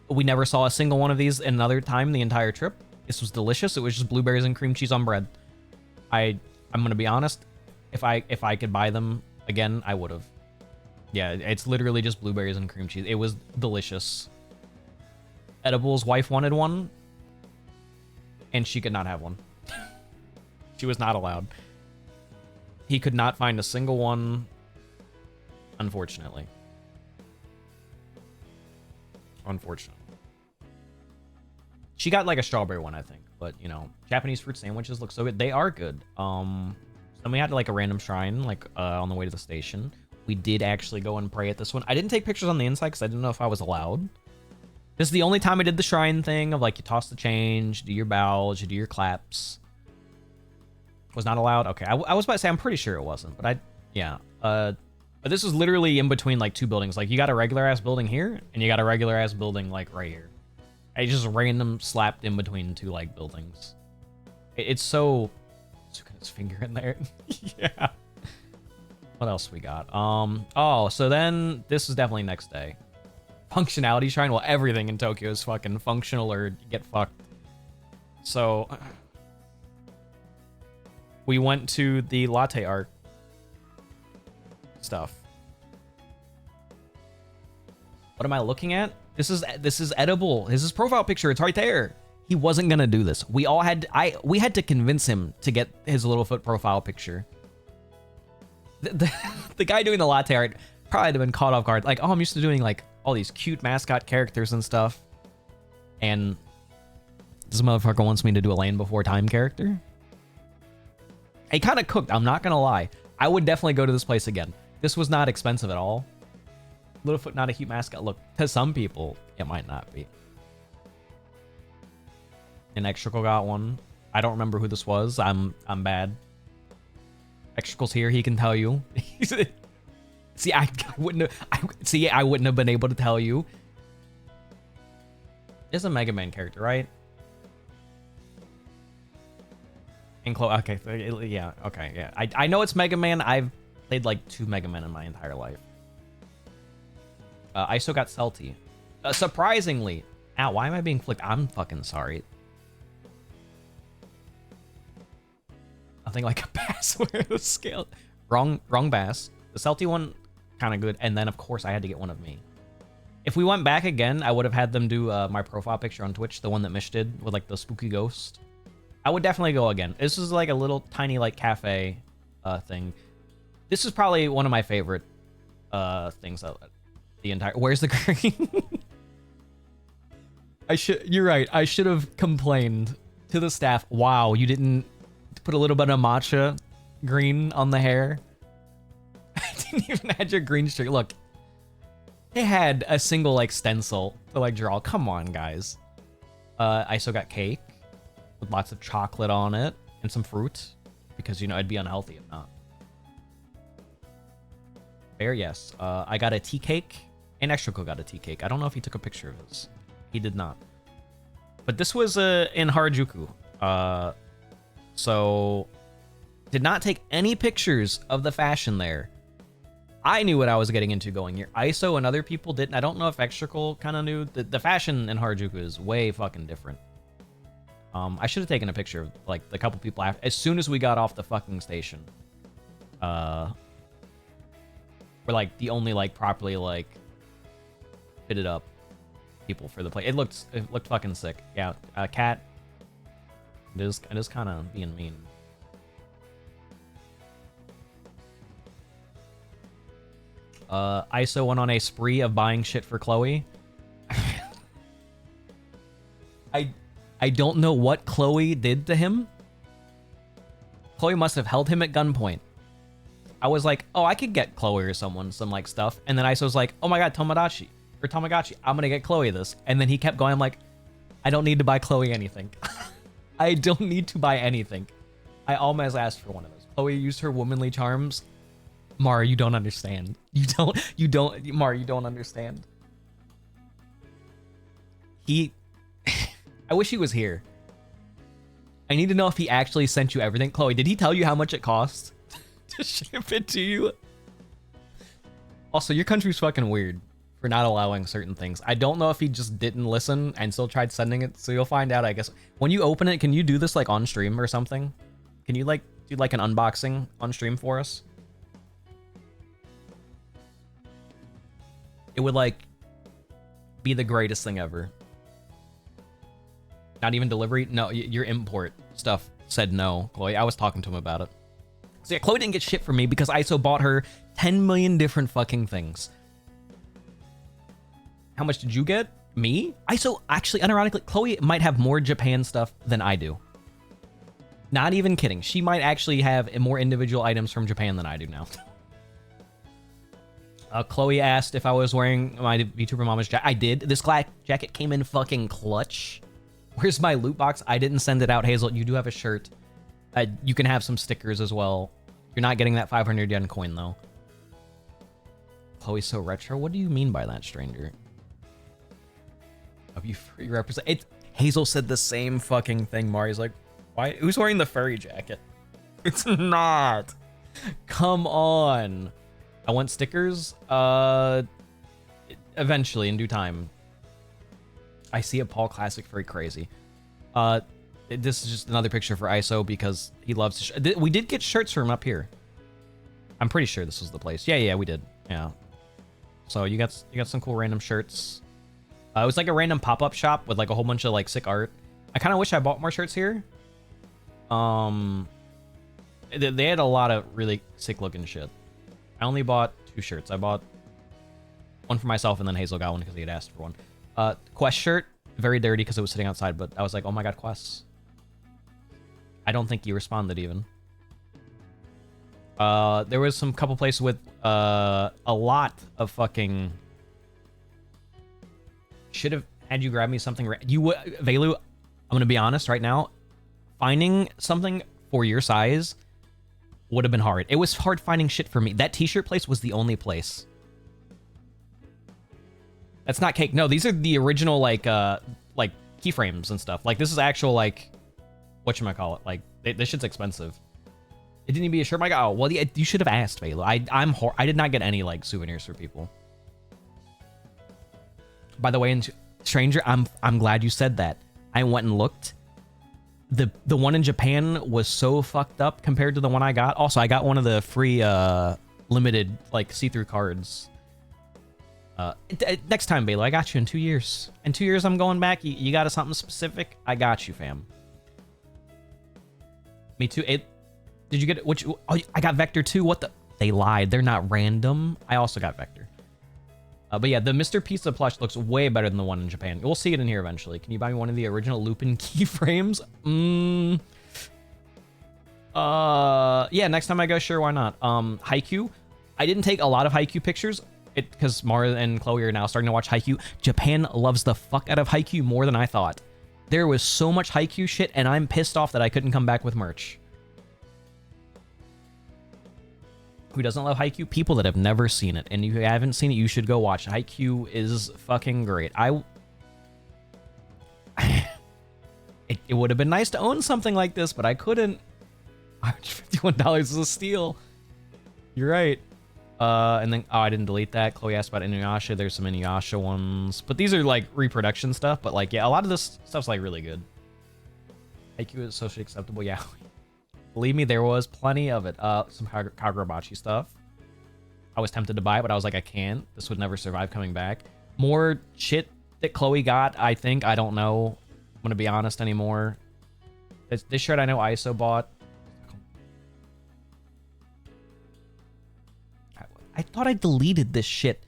[SPEAKER 2] We never saw a single one of these another time the entire trip. This was delicious. It was just blueberries and cream cheese on bread. I'm gonna be honest. If I could buy them again, I would have. Yeah, it's literally just blueberries and cream cheese. It was delicious. Edible's wife wanted one, and she could not have one. She was not allowed. He could not find a single one, unfortunately. Unfortunately. She got like a strawberry one, I think. But, you know, Japanese fruit sandwiches look so good. They are good. Then we had like a random shrine, like on the way to the station. We did actually go and pray at this one. I didn't take pictures on the inside because I didn't know if I was allowed. This is the only time I did the shrine thing of like you toss the change, do your bows, you do your claps. Was not allowed? Okay, I was about to say I'm pretty sure it wasn't, but yeah. But this was literally in between like two buildings. Like you got a regular ass building here, and you got a regular ass building like right here. I just random slapped in between two like buildings. It's so. Let's look at his finger in there. Yeah. What else we got? Oh, so then this is definitely next day. Functionality shrine. Well, everything in Tokyo is fucking functional or get fucked. So we went to the latte art stuff. What am I looking at? This is edible. His profile picture, it's right there. He wasn't gonna do this. We had to convince him to get his little foot profile picture. The guy doing the latte art probably had been caught off guard. Like, oh, I'm used to doing like all these cute mascot characters and stuff. And this motherfucker wants me to do a Land Before Time character. He kind of cooked, I'm not gonna lie. I would definitely go to this place again. This was not expensive at all. Littlefoot, not a cute mascot. Look, to some people, it might not be. And Extrical got one. I don't remember who this was. I'm bad. Extrical's here. He can tell you. See, I wouldn't have been able to tell you. It's a Mega Man character, right? And okay, yeah, okay, yeah. I know it's Mega Man. I've played like 2 Mega Men in my entire life. ISO got salty. Surprisingly. Ow, why am I being flicked? I'm fucking sorry. Nothing like a bass where the scale. Wrong bass. The salty one, kind of good. And then, of course, I had to get one of me. If we went back again, I would have had them do my profile picture on Twitch, the one that Mish did with like the spooky ghost. I would definitely go again. This is like a little tiny like cafe thing. This is probably one of my favorite things. The entire. Where's the green? You're right. I should have complained to the staff. Wow, you didn't put a little bit of matcha green on the hair. I didn't even add your green streak. Look, they had a single like stencil to like draw. Come on, guys. I still got cake with lots of chocolate on it and some fruit because you know it'd be unhealthy if not. Fair, yes. I got a tea cake. And Extrical got a tea cake. I don't know if he took a picture of this. He did not. But this was in Harajuku. So did not take any pictures of the fashion there. I knew what I was getting into going here. ISO and other people didn't. I don't know if Extrical kind of knew. The fashion in Harajuku is way fucking different. I should have taken a picture of like the couple people after. As soon as we got off the fucking station. We're like the only like properly like fitted up people for the play. It looked fucking sick. Yeah, Cat. It is kind of being mean. ISO went on a spree of buying shit for Chloe. I don't know what Chloe did to him. Chloe must have held him at gunpoint. I was like, oh, I could get Chloe or someone some like stuff. And then ISO was like, oh my god, Tamagotchi. I'm gonna get Chloe this. And then he kept going. I'm like, I don't need to buy Chloe anything. I don't need to buy anything. I almost asked for one of those. Chloe used her womanly charms. Mara, you don't understand. Mara, you don't understand. I wish he was here. I need to know if he actually sent you everything. Chloe, did he tell you how much it costs to ship it to you? Also, your country's fucking weird for not allowing certain things. I don't know if he just didn't listen and still tried sending it, so you'll find out, I guess. When you open it, can you do this like on stream or something? Can you like do like an unboxing on stream for us? It would like be the greatest thing ever. Not even delivery? No, your import stuff said no, Chloe. I was talking to him about it. So yeah, Chloe didn't get shit from me because ISO bought her 10 million different fucking things. How much did you get? Me? ISO, actually, unironically, Chloe might have more Japan stuff than I do. Not even kidding. She might actually have more individual items from Japan than I do now. Chloe asked if I was wearing my VTuber Mama's jacket. I did. This jacket came in fucking clutch. Where's my loot box? I didn't send it out, Hazel. You do have a shirt. You can have some stickers as well. You're not getting that 500 yen coin, though. Chloe's so retro. What do you mean by that, stranger? Of you furry represent... Hazel said the same fucking thing. Mari's like, why? Who's wearing the furry jacket? It's not. Come on. I want stickers. Eventually, in due time. I see a Paul Classic furry crazy. This is just another picture for ISO because he loves to we did get shirts from up here. I'm pretty sure this was the place. Yeah, we did. Yeah. So you got some cool random shirts. It was like a random pop-up shop with like a whole bunch of like sick art. I kind of wish I bought more shirts here. They had a lot of really sick looking shit. I only bought 2 shirts. I bought one for myself and then Hazel got one because he had asked for one. Quest shirt, very dirty because it was sitting outside, but I was like, oh my god, Quest. I don't think you responded even. There was some couple places with a lot of fucking... Should have had you grab me something. You would, Velu, I'm gonna be honest right now. Finding something for your size would have been hard. It was hard finding shit for me. That t-shirt place was the only place. That's not cake. No, these are the original like keyframes and stuff. Like this is actual like whatchamacallit. Like this shit's expensive. It didn't even be a shirt. My god. Oh, well, yeah, you should have asked, Velu. I did not get any like souvenirs for people. By the way, stranger, I'm glad you said that. I went and looked. The one in Japan was so fucked up compared to the one I got. Also, I got one of the free limited like see-through cards. Next time, Balo, I got you in 2 years. In 2 years, I'm going back. You got something specific? I got you, fam. Me too. Did you get it? Which? Oh, I got Vector too. What the? They lied. They're not random. I also got Vector. But yeah, the Mr. Pizza plush looks way better than the one in Japan. We'll see it in here eventually. Can you buy me one of the original Lupin keyframes? Yeah, next time I go, sure, why not? Haikyuu. I didn't take a lot of Haikyuu pictures because Mara and Chloe are now starting to watch Haikyuu. Japan loves the fuck out of Haikyuu more than I thought. There was so much Haikyuu shit, and I'm pissed off that I couldn't come back with merch. Who doesn't love Haikyuu? People that have never seen it, and if you haven't seen it, you should go watch it. Haikyuu is fucking great. It would have been nice to own something like this, but I couldn't. $151 is a steal. You're right. And then, oh, I didn't delete that. Chloe asked about Inuyasha. There's some Inuyasha ones, but these are like reproduction stuff. But like, yeah, a lot of this stuff's like really good. Haikyuu is socially acceptable. Yeah. Believe me, there was plenty of it. Some Kagurabachi stuff. I was tempted to buy it, but I was like, I can't. This would never survive coming back. More shit that Chloe got, I think. I don't know. I'm going to be honest anymore. This shirt I know ISO bought. I thought I deleted this shit.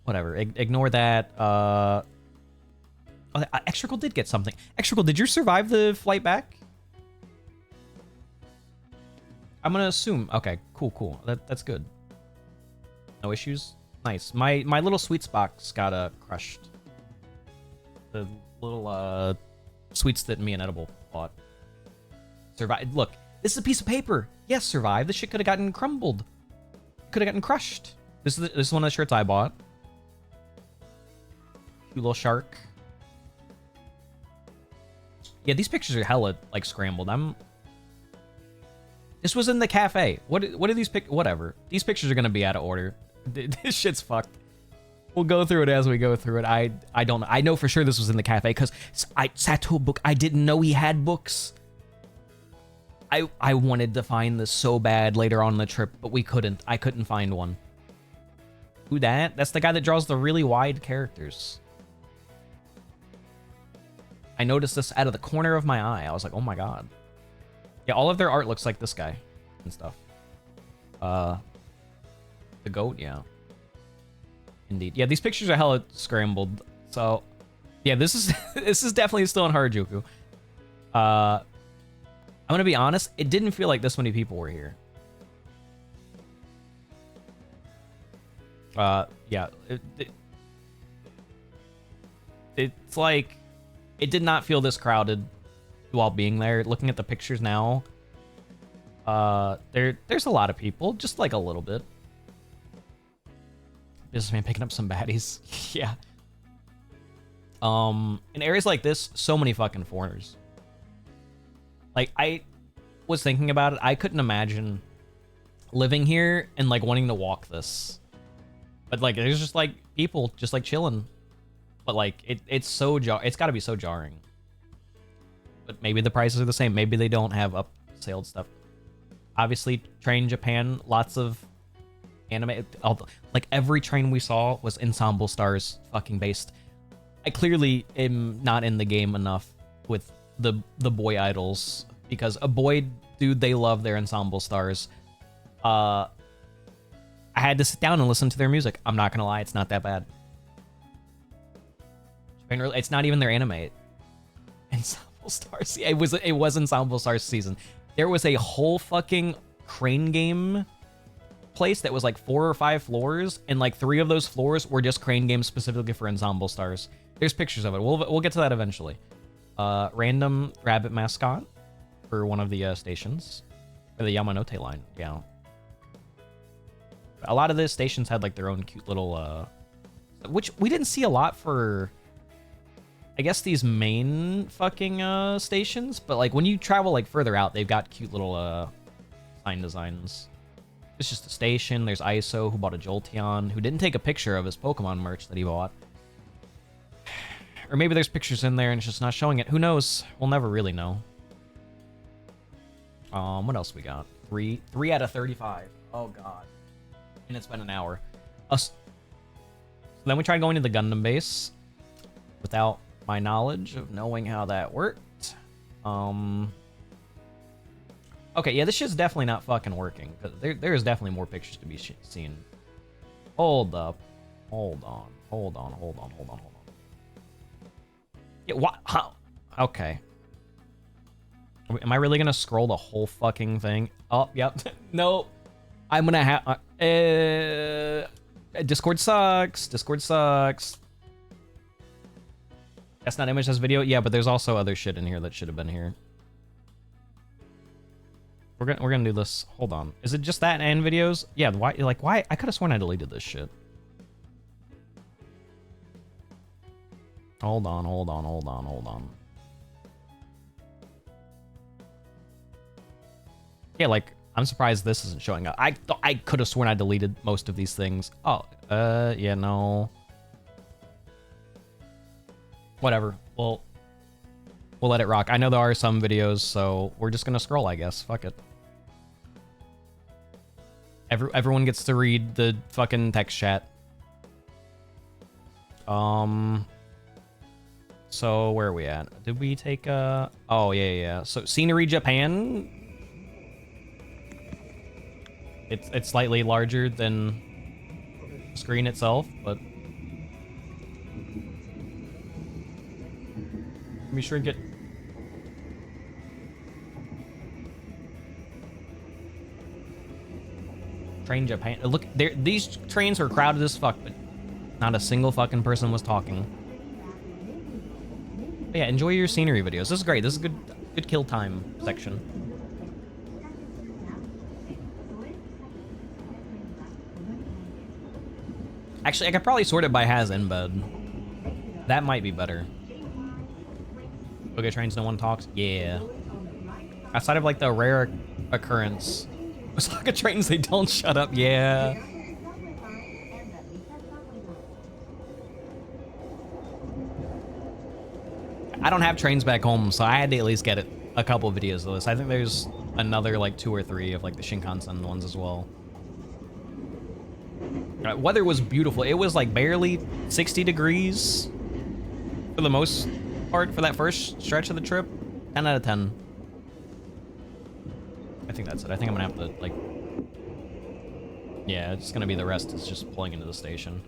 [SPEAKER 2] Whatever. Ignore that. Oh, Extrical did get something. Extrical, did you survive the flight back? I'm gonna assume. Okay, cool. That's good. No issues. Nice. My little sweets box got crushed. The little sweets that me and Edible bought. Survive. Look, this is a piece of paper. Yes, survive. This shit could have gotten crumbled. Could have gotten crushed. This is one of the shirts I bought. Cute little shark. Yeah, these pictures are hella like scrambled. This was in the cafe. What are these whatever. These pictures are gonna be out of order. This shit's fucked. We'll go through it as we go through it. I don't know. I know for sure this was in the cafe because I sat to a book. I didn't know he had books. I wanted to find this so bad later on in the trip, but we couldn't. I couldn't find one. Who that? That's the guy that draws the really wide characters. I noticed this out of the corner of my eye. I was like, oh my god. Yeah, all of their art looks like this guy and stuff. Uh, the goat, yeah. Indeed. Yeah, these pictures are hella scrambled. So, yeah, this is this is definitely still in Harajuku. I'm gonna be honest, it didn't feel like this many people were here. Yeah, it's like it did not feel this crowded while being there. Looking at the pictures now, there's a lot of people, just like a little bit. Businessman picking up some baddies. Yeah. In areas like this, so many fucking foreigners. Like, I was thinking about it. I couldn't imagine living here and, like, wanting to walk this. But, like, there's just, like, people just, like, chilling. But, like, it's so it's gotta be so jarring. But maybe the prices are the same. Maybe they don't have upscaled stuff. Obviously, Train Japan, lots of anime. Like, every train we saw was Ensemble Stars fucking based. I clearly am not in the game enough with the boy idols, because a boy, dude, they love their Ensemble Stars. I had to sit down and listen to their music. I'm not gonna lie, it's not that bad. It's not even their anime. Ensemble Stars. Yeah, it was Ensemble Stars season. There was a whole fucking crane game place that was like 4 or 5 floors, and like 3 of those floors were just crane games specifically for Ensemble Stars. There's pictures of it. We'll get to that eventually. Random rabbit mascot for one of the stations. For the Yamanote line, yeah. A lot of the stations had like their own cute little which we didn't see a lot for, I guess, these main fucking stations, but like when you travel like further out, they've got cute little sign designs. It's just a station. There's ISO, who bought a Jolteon, who didn't take a picture of his Pokemon merch that he bought. Or maybe there's pictures in there and it's just not showing it. Who knows? We'll never really know. What else we got? 3 out of 35. Oh god. And it's been an hour. So then we tried going to the Gundam base without my knowledge of knowing how that worked. Okay, yeah, this shit's definitely not fucking working. There's definitely more pictures to be seen. Hold up. Hold on. Yeah, what? How? Okay. Am I really gonna scroll the whole fucking thing? Oh, yep. No. I'm gonna have... Discord sucks. Discord sucks. That's not image, that's video. Yeah, but there's also other shit in here that should have been here. We're gonna do this. Hold on. Is it just that and videos? Yeah, why? Like, why? I could have sworn I deleted this shit. Hold on. Yeah, like, I'm surprised this isn't showing up. I could have sworn I deleted most of these things. Oh, yeah, no. Whatever. We'll let it rock. I know there are some videos, so we're just gonna scroll, I guess. Fuck it. Everyone gets to read the fucking text chat. So where are we at? Did we take oh yeah. So Scenery Japan. It's slightly larger than the screen itself, but let me shrink it. Train Japan. Look, these trains were crowded as fuck, but not a single fucking person was talking. But yeah, enjoy your scenery videos. This is great. This is good kill time section. Actually, I could probably sort it by has embed. That might be better. Okay, trains, no one talks. Yeah. Outside of like the rare occurrence, Osaka trains, they don't shut up. Yeah. I don't have trains back home, so I had to at least get a couple of videos of this. I think there's another like 2 or 3 of like the Shinkansen ones as well. Weather was beautiful. It was like barely 60 degrees for the most part for that first stretch of the trip. 10 out of 10. I think that's it. I think I'm gonna have to like Yeah, it's gonna be the rest is just pulling into the station.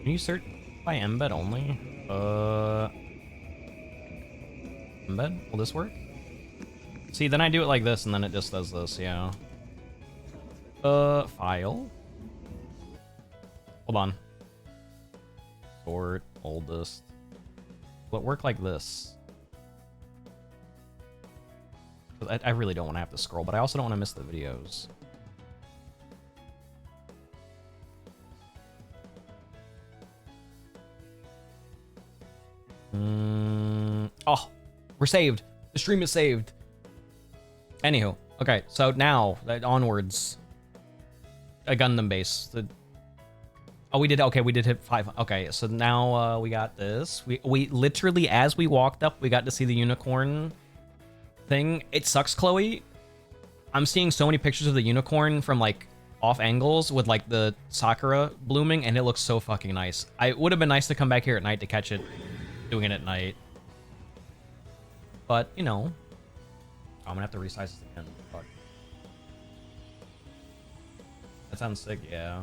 [SPEAKER 2] Can you search by embed only? Embed? Will this work? See, then I do it like this, and then it just does this, yeah. File. Hold on. Sort, oldest. Will it work like this? I really don't want to have to scroll, but I also don't want to miss the videos. Oh, we're saved. The stream is saved. Anywho, okay, so now onwards. A Gundam base. Oh, we did. Okay, we did hit 5. Okay, so now we got this. We literally, as we walked up, we got to see the unicorn thing. It sucks, Chloe. I'm seeing so many pictures of the unicorn from like off angles with like the sakura blooming, and it looks so fucking nice. It would have been nice to come back here at night to catch it, doing it at night. But you know, I'm gonna have to resize this again. Fuck. That sounds sick. Yeah.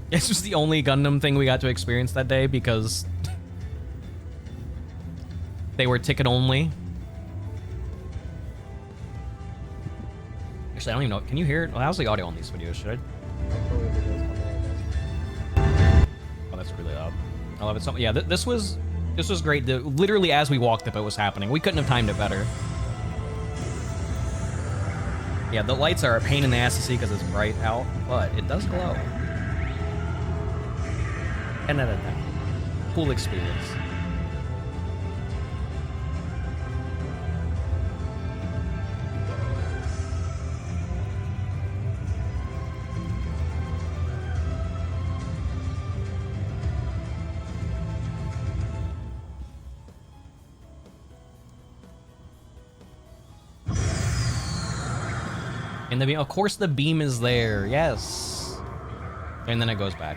[SPEAKER 2] This was the only Gundam thing we got to experience that day because they were ticket only. Actually, I don't even know. Can you hear it? Well, how's the audio on these videos? Should I? Oh, that's really loud. I love it. So, yeah, this was great. Literally, as we walked up, it was happening. We couldn't have timed it better. Yeah, the lights are a pain in the ass to see because it's bright out, but it does glow. 10 out of 10. Cool experience. And the beam, of course the beam is there, yes. And then it goes back.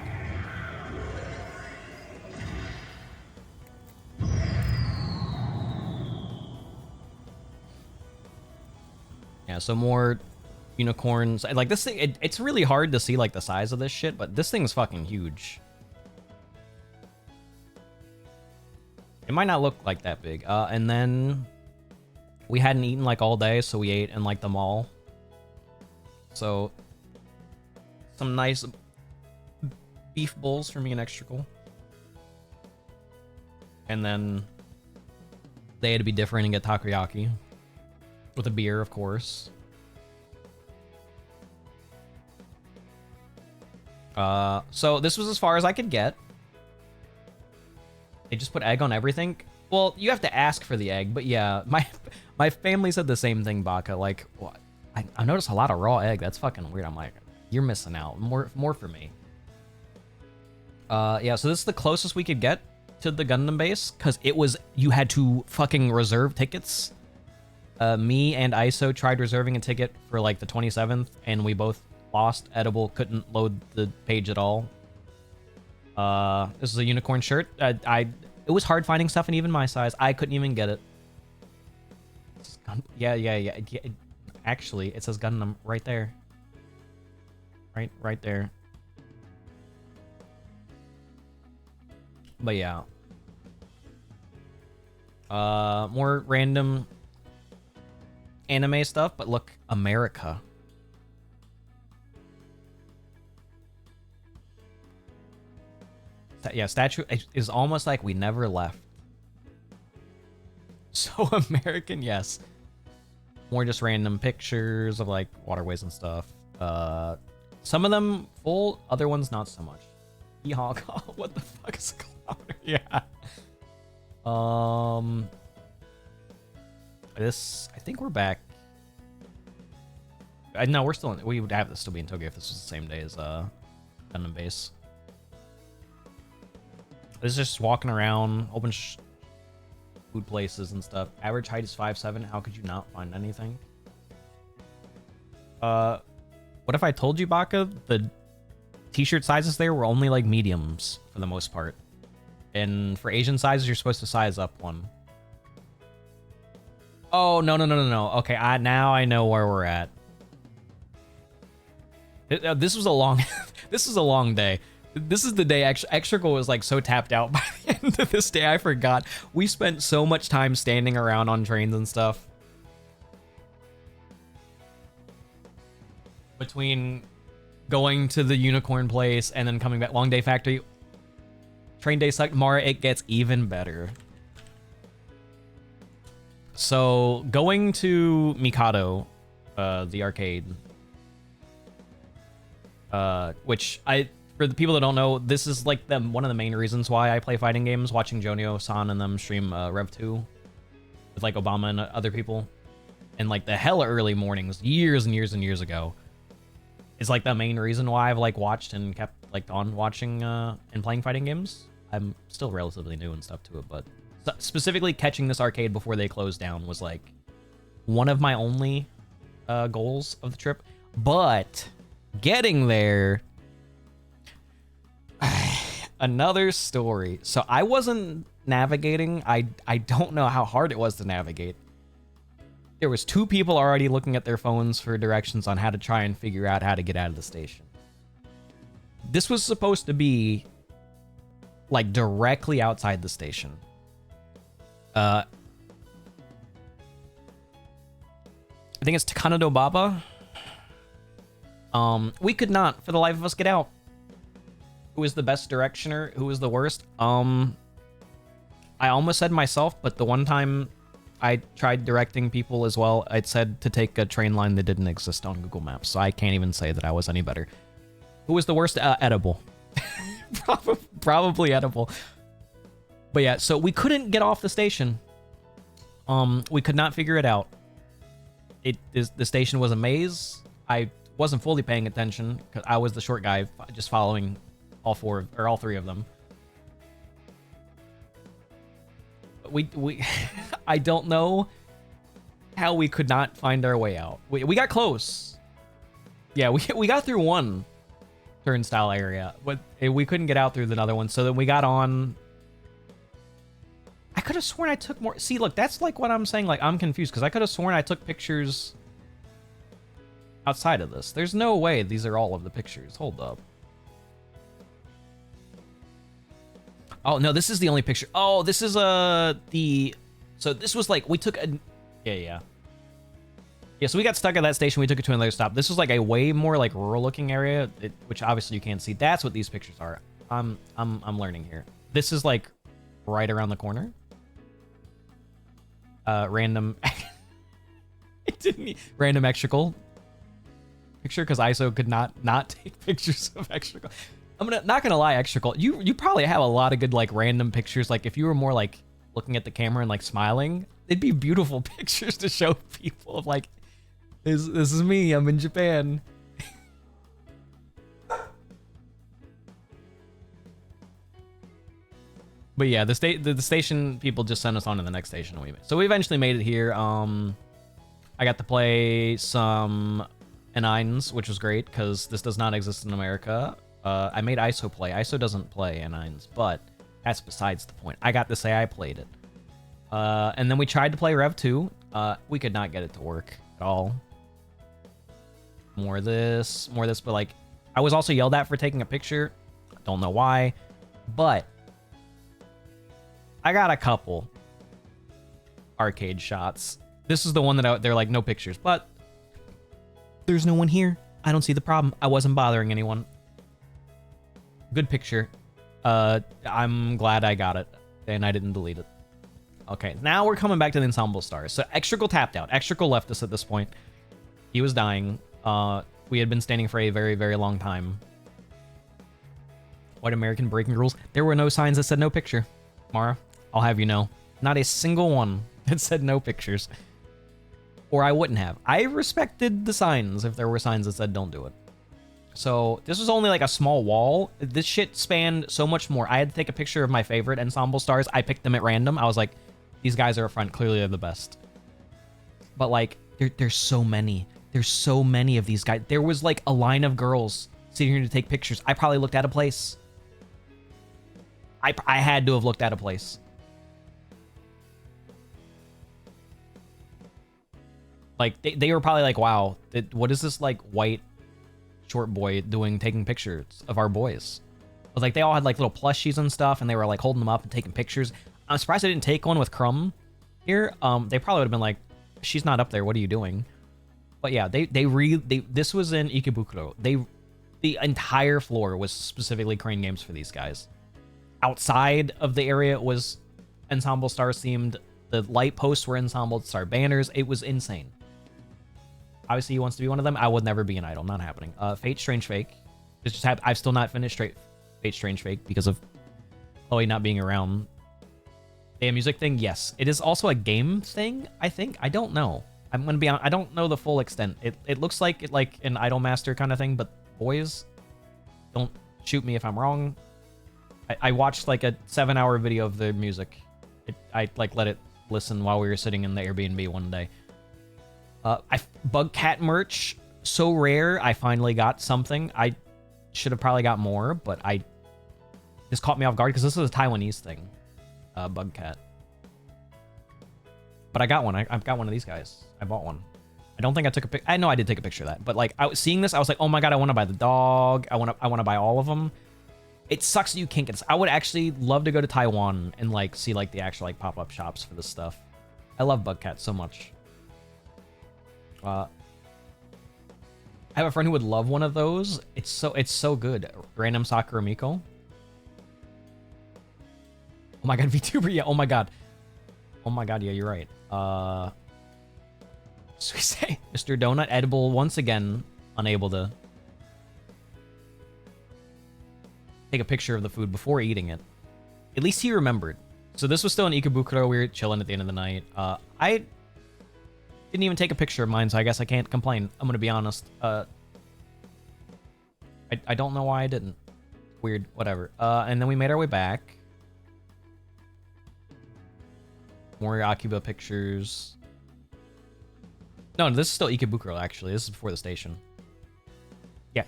[SPEAKER 2] Yeah, so more unicorns. Like this thing, it's really hard to see like the size of this shit, but this thing's fucking huge. It might not look like that big. And then we hadn't eaten like all day, so we ate in like the mall. So some nice beef bowls for me and Extra Cool. And then they had to be different and get takoyaki. With a beer, of course. So this was as far as I could get. They just put egg on everything. Well, you have to ask for the egg, but yeah, my family said the same thing, Baka. Like, what? I noticed a lot of raw egg. That's fucking weird. I'm like, you're missing out. More for me. Yeah, so this is the closest we could get to the Gundam base, because it was, you had to fucking reserve tickets. Me and ISO tried reserving a ticket for like the 27th, and we both lost. Edible couldn't load the page at all. This is a unicorn shirt. It was hard finding stuff in even my size. I couldn't even get it. Yeah. Actually, it says Gundam right there. Right there. But yeah. More random anime stuff, but look, America. Yeah, statue is almost like we never left. So American, yes. More just random pictures of like waterways and stuff. Some of them full, other ones not so much. Yeehaw! What the fuck is a kilometer? Yeah. This, I think we're back. No, we're still in, we would have this still be in Tokyo if this was the same day as Gundam base. This is just walking around, a whole bunch of food places and stuff. Average height is 5'7". How could you not find anything? What if I told you, Baka, the t-shirt sizes there were only like mediums for the most part. And for Asian sizes, you're supposed to size up one. Oh, no. Okay, now I know where we're at. This was a long this was a long day. This is the day Extrical was like so tapped out by the end of this day. I forgot. We spent so much time standing around on trains and stuff. Between going to the unicorn place and then coming back. Long day factory. Train day sucked. Mara, it gets even better. So going to Mikado, the arcade, which for the people that don't know, this is like one of the main reasons why I play fighting games, watching Jonio-san and them stream Rev 2 with like Obama and other people. And like the hella early mornings, years and years and years ago, is like the main reason why I've like watched and kept like on watching and playing fighting games. I'm still relatively new and stuff to it, but specifically catching this arcade before they closed down was like one of my only goals of the trip. But getting there, another story. So I wasn't navigating. I don't know how hard it was to navigate. There was 2 people already looking at their phones for directions on how to try and figure out how to get out of the station. This was supposed to be like directly outside the station. I think it's Takanado Baba. We could not, for the life of us, get out. Who is the best directioner? Who is the worst? I almost said myself, but the one time I tried directing people as well, it said to take a train line that didn't exist on Google Maps, so I can't even say that I was any better. Who was the worst? Edible. Probably Edible. But yeah, so we couldn't get off the station. We could not figure it out. The station was a maze. I wasn't fully paying attention because I was the short guy, just following all 3 of them. We I don't know how we could not find our way out. We got close. Yeah, we got through one turnstile area, but we couldn't get out through the other one. So then we got on. I could have sworn I took more. See, look, that's like what I'm saying. Like, I'm confused because I could have sworn I took pictures outside of this. There's no way these are all of the pictures. Hold up. Oh, no, this is the only picture. Oh, this is so this was like, we took a, yeah, so we got stuck at that station. We took it to another stop. This was like a way more like rural looking area, which obviously you can't see. That's what these pictures are. I'm learning here. This is like right around the corner. Random, random Extrical picture because ISO could not take pictures of Extrical. Not gonna lie, Extrical, you probably have a lot of good like random pictures. Like if you were more like looking at the camera and like smiling, it'd be beautiful pictures to show people of like, this is me, I'm in Japan. But yeah, the station people just sent us on to the next station. So we eventually made it here. I got to play some N9s, which was great because this does not exist in America. I made ISO play. ISO doesn't play N9s, but that's besides the point. I got to say I played it. And then we tried to play Rev 2. We could not get it to work at all. More of this, but like, I was also yelled at for taking a picture. Don't know why, but I got a couple arcade shots. This is the one that they're like, no pictures, but there's no one here. I don't see the problem. I wasn't bothering anyone. Good picture. I'm glad I got it and I didn't delete it. Okay, now we're coming back to the ensemble stars. So Extrical tapped out. Extrical left us at this point. He was dying. We had been standing for a very, very long time. White American breaking rules. There were no signs that said no picture. Mara, I'll have you know. Not a single one that said no pictures. Or I wouldn't have. I respected the signs if there were signs that said don't do it. So this was only like a small wall. This shit spanned so much more. I had to take a picture of my favorite ensemble stars. I picked them at random. I was like, these guys are up front. Clearly they're the best. But like, there's so many. There's so many of these guys. There was like a line of girls sitting here to take pictures. I probably looked at a place. I had to have looked at a place. Like, they were probably like, wow, what is this, like, white short boy doing taking pictures of our boys? I was like, they all had, like, little plushies and stuff, and they were, like, holding them up and taking pictures. I'm surprised I didn't take one with Crumb here. They probably would have been like, she's not up there, what are you doing? But yeah, this was in Ikebukuro. The entire floor was specifically Crane Games for these guys. Outside of the area was Ensemble Stars themed. The light posts were Ensemble Star banners. It was insane. Obviously, he wants to be one of them. I would never be an idol. Not happening. Fate Strange Fake. It's just I've still not finished Fate Strange Fake because of Chloe not being around. A music thing? Yes. It is also a game thing, I think. I don't know. I'm going to be honest. I don't know the full extent. It looks like an Idol Master kind of thing, but boys, don't shoot me if I'm wrong. I watched like a 7-hour video of the music. I like let it listen while we were sitting in the Airbnb one day. Bug Cat merch, so rare. I finally got something. I should have probably got more, but this caught me off guard because this is a Taiwanese thing. Bug Cat. But I got one. I've got one of these guys. I bought one. I don't think I took a pic. I know I did take a picture of that, but like I was seeing this, I was like, oh my god, I want to buy the dog. I want to buy all of them. It sucks that you can't get this. I would actually love to go to Taiwan and like see like the actual like pop-up shops for this stuff. I love Bug Cat so much. I have a friend who would love one of those. It's so good. Random Sakura Miko. Oh my god, VTuber, yeah, oh my god. Oh my god, yeah, you're right. So we say Mr. Donut edible once again, unable to take a picture of the food before eating it. At least he remembered. So this was still in Ikebukuro. We were chilling at the end of the night. I didn't even take a picture of mine, so I guess I can't complain. I'm gonna be honest. I don't know why I didn't. Weird, whatever. And then we made our way back. More Akiba pictures. No, this is still Ikebukuro, actually. This is before the station. Yeah,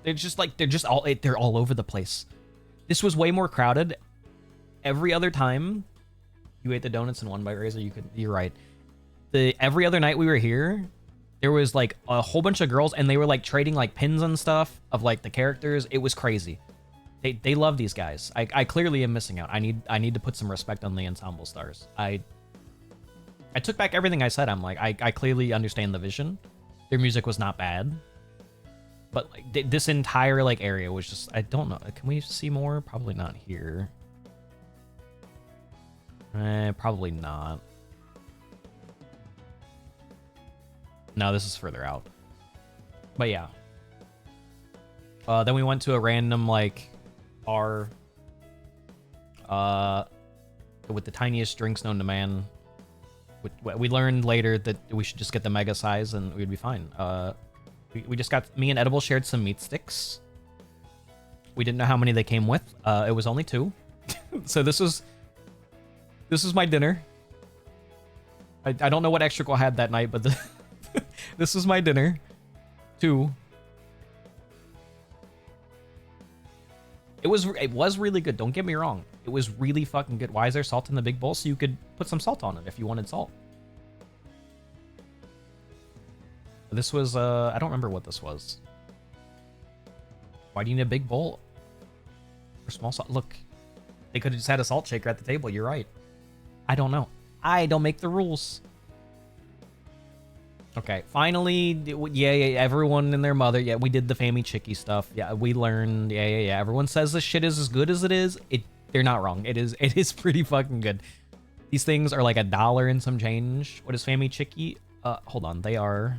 [SPEAKER 2] they're just like, they're all over the place. This was way more crowded. Every other time you ate the donuts in one bite, Razor, you're right. Every other night we were here, there was like a whole bunch of girls and they were like trading like pins and stuff of like the characters. It was crazy. They love these guys. I clearly am missing out. I need to put some respect on the Ensemble Stars. I took back everything I said. I'm like, I clearly understand the vision. Their music was not bad. But like this entire like area was just, I don't know. Can we see more? Probably not here. Probably not. No, this is further out. But yeah. Then we went to a random like bar with the tiniest drinks known to man. We learned later that we should just get the mega size and we'd be fine. We just got, me and Edible shared some meat sticks. We didn't know how many they came with. It was only 2. So this was my dinner. I don't know what extra I had that night, but this was my dinner. 2. It was really good. Don't get me wrong. It was really fucking good. Why is there salt in the big bowl? So you could put some salt on it if you wanted salt. This was, I don't remember what this was. Why do you need a big bowl for small salt? Look, they could have just had a salt shaker at the table. You're right. I don't know. I don't make the rules. Okay, finally, yeah, everyone and their mother, yeah, we did the Fammy Chicky stuff. Yeah, we learned, yeah. Everyone says this shit is as good as it is. They're not wrong. It is pretty fucking good. These things are like $1 and some change. What is Fammy Chicky? Hold on, they are...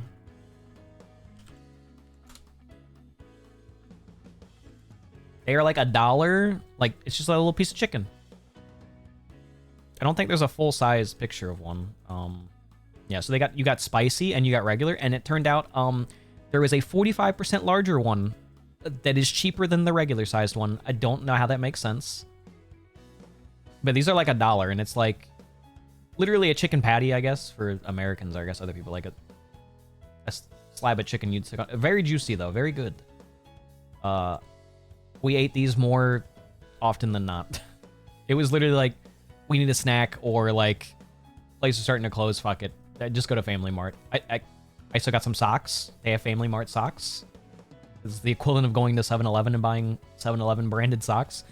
[SPEAKER 2] They are like $1. Like, it's just a little piece of chicken. I don't think there's a full-size picture of one. Yeah, so you got spicy and you got regular, and it turned out there was a 45% larger one that is cheaper than the regular sized one. I don't know how that makes sense. But these are like $1, and it's like literally a chicken patty, I guess, for Americans, or I guess other people like it. A slab of chicken you'd stick on. Very juicy though, very good. We ate these more often than not. It was literally like, we need a snack, or like, place is starting to close, fuck it. Just go to Family Mart. I still got some socks. They have Family Mart socks. It's the equivalent of going to 7-Eleven and buying 7-Eleven branded socks.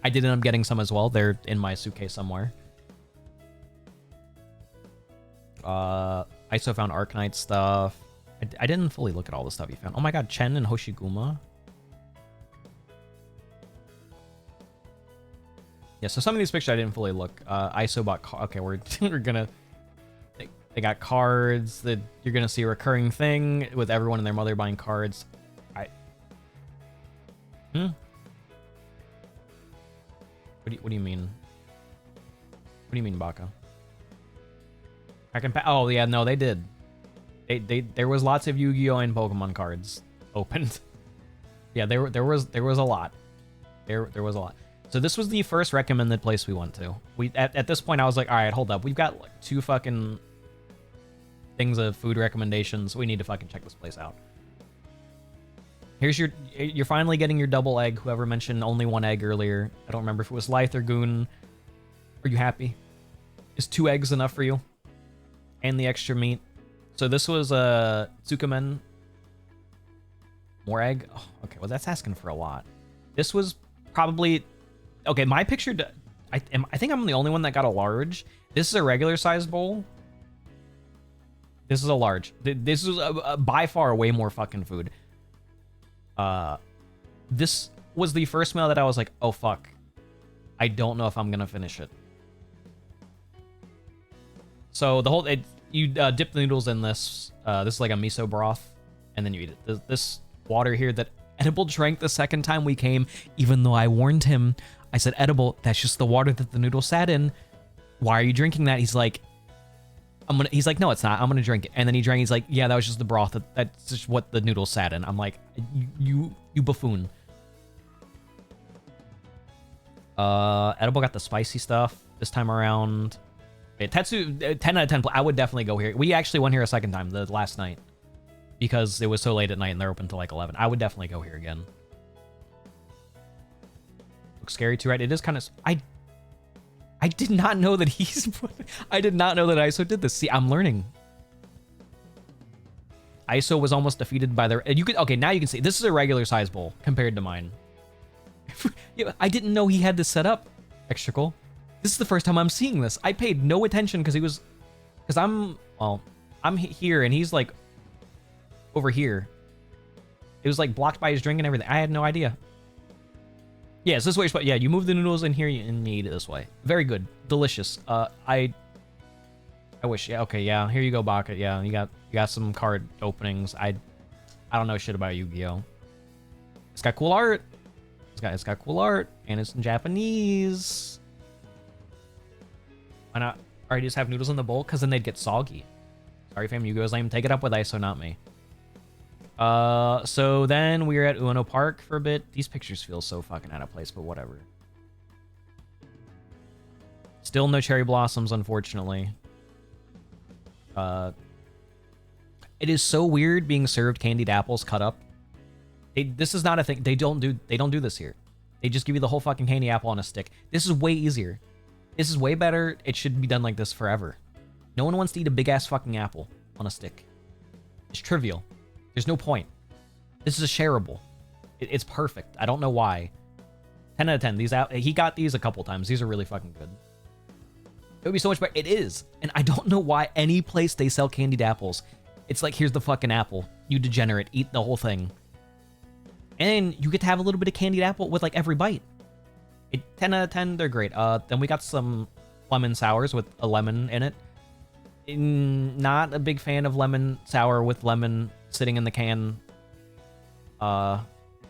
[SPEAKER 2] I did end up getting some as well. They're in my suitcase somewhere. I also found Arcanite stuff. I didn't fully look at all the stuff you found. Oh my god, Chen and Hoshiguma. Yeah, so some of these pictures I didn't fully look. ISO bought... Okay, we're gonna... They got cards. That you're gonna see a recurring thing with everyone and their mother buying cards. What do you mean? What do you mean, Baka? Oh yeah, no, they did. There was lots of Yu-Gi-Oh and Pokemon cards opened. Yeah, there was a lot. There was a lot. So this was the first recommended place we went to. At this point I was like, all right, hold up. We've got like 2 fucking things of food recommendations. We need to fucking check this place out. Here's you're finally getting your double egg. Whoever mentioned only 1 egg earlier. I don't remember if it was Lyth or Goon. Are you happy? Is 2 eggs enough for you? And the extra meat. So this was Tsukumen. More egg? Oh, okay, well that's asking for a lot. This was probably... Okay, my picture... I think I'm the only one that got a large. This is a regular size bowl. This is a large. This is by far way more fucking food. This was the first meal that I was like, oh fuck. I don't know if I'm gonna finish it. So the whole... you dip the noodles in this. This is like a miso broth. And then you eat it. This water here that Edible drank the second time we came, even though I warned him. I said, Edible, that's just the water that the noodle sat in. Why are you drinking that? He's like, he's like, no, it's not. I'm gonna drink it. And then he drank. He's like, yeah, that was just the broth. That's just what the noodle sat in. I'm like, you buffoon. Edible got the spicy stuff this time around. Okay, Tetsu, 10 out of 10. I would definitely go here. We actually went here a second time the last night because it was so late at night and they're open till like 11. I would definitely go here again. Looks scary too, right? It is kind of... I did not know that he's... I did not know that ISO did this. See, I'm learning. ISO was almost defeated by their... You could... Okay, now you can see. This is a regular size bowl compared to mine. Yeah, I didn't know he had this set up. Extra cool. This is the first time I'm seeing this. I paid no attention because he was... Because I'm... Well, I'm here and he's like... Over here. It was like blocked by his drink and everything. I had no idea. Yes, this way. Yeah, you move the noodles in here and you eat it this way. Very good. Delicious. I wish... Yeah, okay, yeah. Here you go, Baka. Yeah, you got some card openings. I don't know shit about Yu-Gi-Oh! It's got cool art. It's got cool art. And it's in Japanese. Why not? Alright, just have noodles in the bowl, because then they'd get soggy. Sorry, fam, Yu-Gi-Oh's lame. Take it up with ISO, not me. So then we were at Ueno Park for a bit. These pictures feel so fucking out of place, but whatever. Still no cherry blossoms, unfortunately. It is so weird being served candied apples cut up. This is not a thing. They don't do this here. They just give you the whole fucking candy apple on a stick. This is way easier. This is way better. It should be done like this forever. No one wants to eat a big-ass fucking apple on a stick. It's trivial. There's no point. This is a shareable. It's perfect. I don't know why. 10 out of 10. He got these a couple times. These are really fucking good. It would be so much better. It is. And I don't know why any place they sell candied apples, it's like, here's the fucking apple. You degenerate. Eat the whole thing. And you get to have a little bit of candied apple with like every bite. 10 out of 10, they're great. Then we got some lemon sours with a lemon in it. Not a big fan of lemon sour with lemon sitting in the can.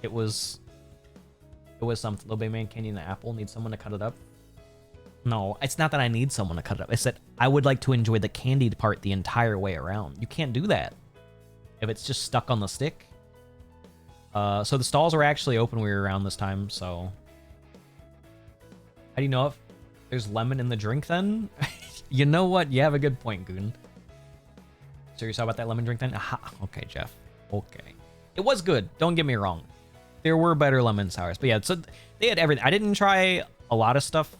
[SPEAKER 2] It was something. Little baby man candy and the apple. Need someone to cut it up. No, it's not that I need someone to cut it up. It's that I would like to enjoy the candied part the entire way around. You can't do that if it's just stuck on the stick. So the stalls were actually open when we were around this time, so... How do you know if there's lemon in the drink then? You know what? You have a good point, Goon. Serious about that lemon drink then? Aha. Okay, Jeff. Okay. It was good. Don't get me wrong. There were better lemon sours, but yeah, so they had everything. I didn't try a lot of stuff,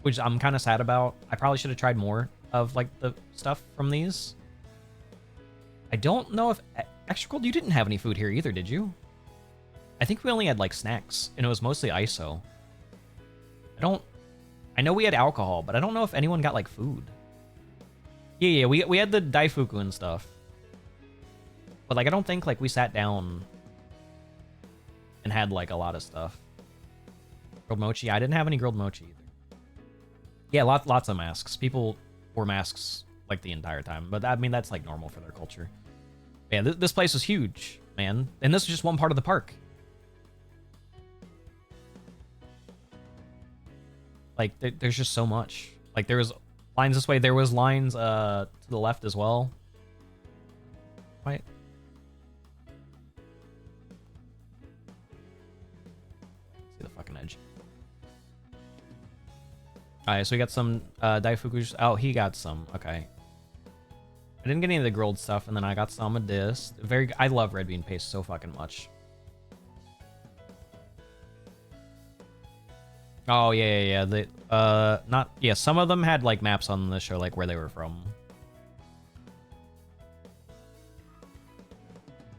[SPEAKER 2] which I'm kind of sad about. I probably should have tried more of like the stuff from these. I don't know if Extra Cold, you didn't have any food here either, did you? I think we only had like snacks, and it was mostly ISO. I know we had alcohol, but I don't know if anyone got like food. Yeah, we had the daifuku and stuff. But like I don't think like we sat down and had like a lot of stuff. Grilled mochi. I didn't have any grilled mochi either. Yeah, lots of masks. People wore masks like the entire time, but I mean that's like normal for their culture. Yeah, this place was huge, man, and this is just one part of the park. Like there's just so much. Like there was lines this way. There was lines to the left as well. Right. See the fucking edge. Alright, so we got some daifuku. Oh, he got some. Okay. I didn't get any of the grilled stuff, and then I got some of this. I love red bean paste so fucking much. Oh yeah. Some of them had like maps on the show, like where they were from.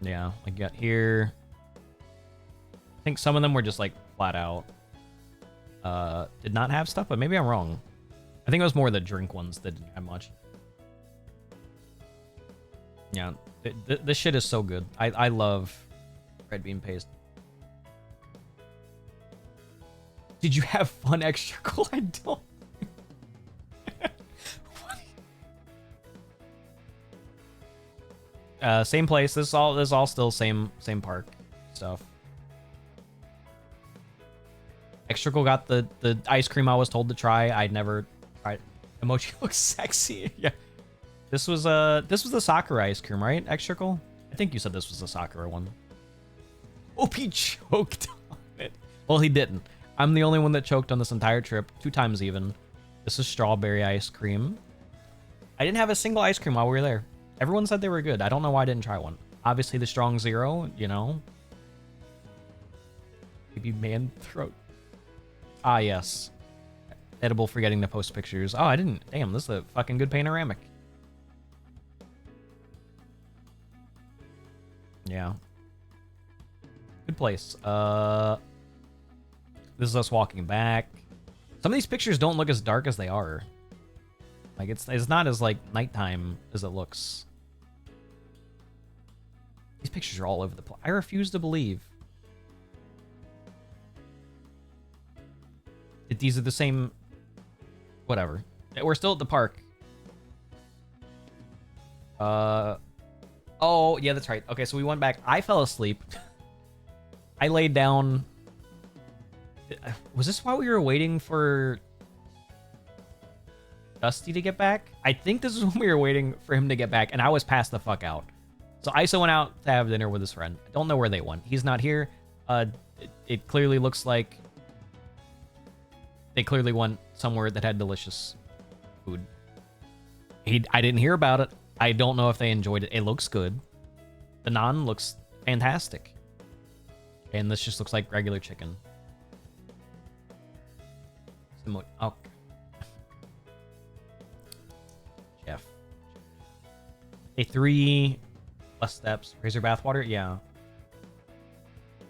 [SPEAKER 2] Yeah, like got here. I think some of them were just like flat out. Did not have stuff, but maybe I'm wrong. I think it was more the drink ones that didn't have much. Yeah, this shit is so good. I love red bean paste. Did you have fun, Extra Cool? I don't. Same place. This is all still same park stuff. Extra Cool got the ice cream I was told to try. I'd never tried. Emoji looks sexy. Yeah. This was the Sakura ice cream, right? Extra Cool? I think you said this was the Sakura one. Oh, he choked on it. Well, he didn't. I'm the only one that choked on this entire trip, 2 times even. This is strawberry ice cream. I didn't have a single ice cream while we were there. Everyone said they were good. I don't know why I didn't try one. Obviously the strong zero, you know. Maybe man throat. Ah, yes. Edible forgetting to post pictures. Oh, I didn't. Damn, this is a fucking good panoramic. Yeah. Good place. This is us walking back. Some of these pictures don't look as dark as they are. Like it's not as like nighttime as it looks. These pictures are all over the place. I refuse to believe that these are the same. Whatever. We're still at the park. Oh, yeah, that's right. Okay, so we went back. I fell asleep. I laid down. Was this while we were waiting for Dusty to get back? I think this is when we were waiting for him to get back, and I was passed the fuck out. So Iso went out to have dinner with his friend. I don't know where they went. He's not here. It clearly looks like they clearly went somewhere that had delicious food. I didn't hear about it. I don't know if they enjoyed it. It looks good. The naan looks fantastic. And this just looks like regular chicken. Oh. Jeff. Day 3. Less steps. Razor bathwater? Yeah.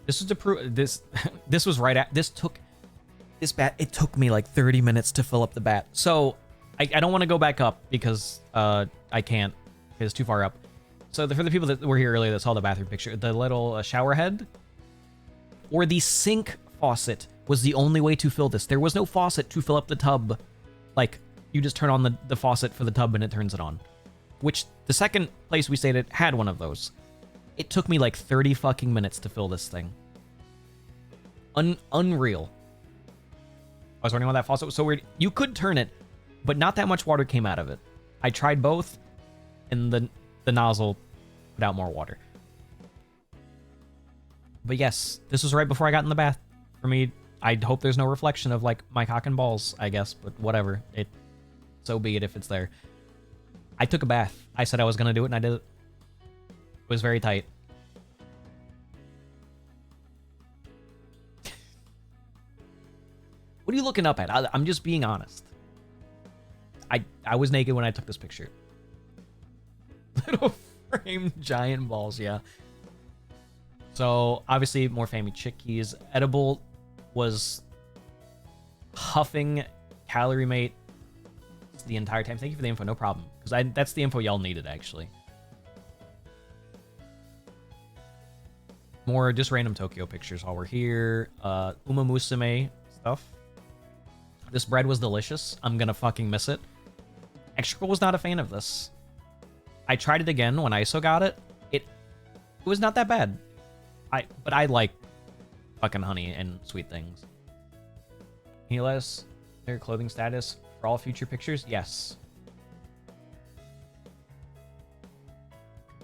[SPEAKER 2] This was to prove this. This was right at. It took me like 30 minutes to fill up the bat. So I don't want to go back up because I can't. It's too far up. So for the people that were here earlier that saw the bathroom picture, the little shower head or the sink faucet was the only way to fill this. There was no faucet to fill up the tub. Like, you just turn on the faucet for the tub and it turns it on. Which, the second place we stayed at had one of those. It took me like 30 fucking minutes to fill this thing. Unreal. I was wondering why that faucet was so weird. You could turn it, but not that much water came out of it. I tried both, and the nozzle put out more water. But yes, this was right before I got in the bath. For me, I hope there's no reflection of like my cock and balls, I guess, but whatever. So be it if it's there. I took a bath. I said I was gonna do it, and I did it. It was very tight. What are you looking up at? I'm just being honest. I was naked when I took this picture. Little framed giant balls, yeah. So, obviously, more family chickies. Edible was huffing calorie mate the entire time. Thank you for the info, no problem. Because that's the info y'all needed, actually. More just random Tokyo pictures while we're here. Uma Musume stuff. This bread was delicious. I'm gonna fucking miss it. Extra was not a fan of this. I tried it again when ISO got it. It was not that bad. But I like fucking honey and sweet things. Can you let us know your clothing status for all future pictures? Yes.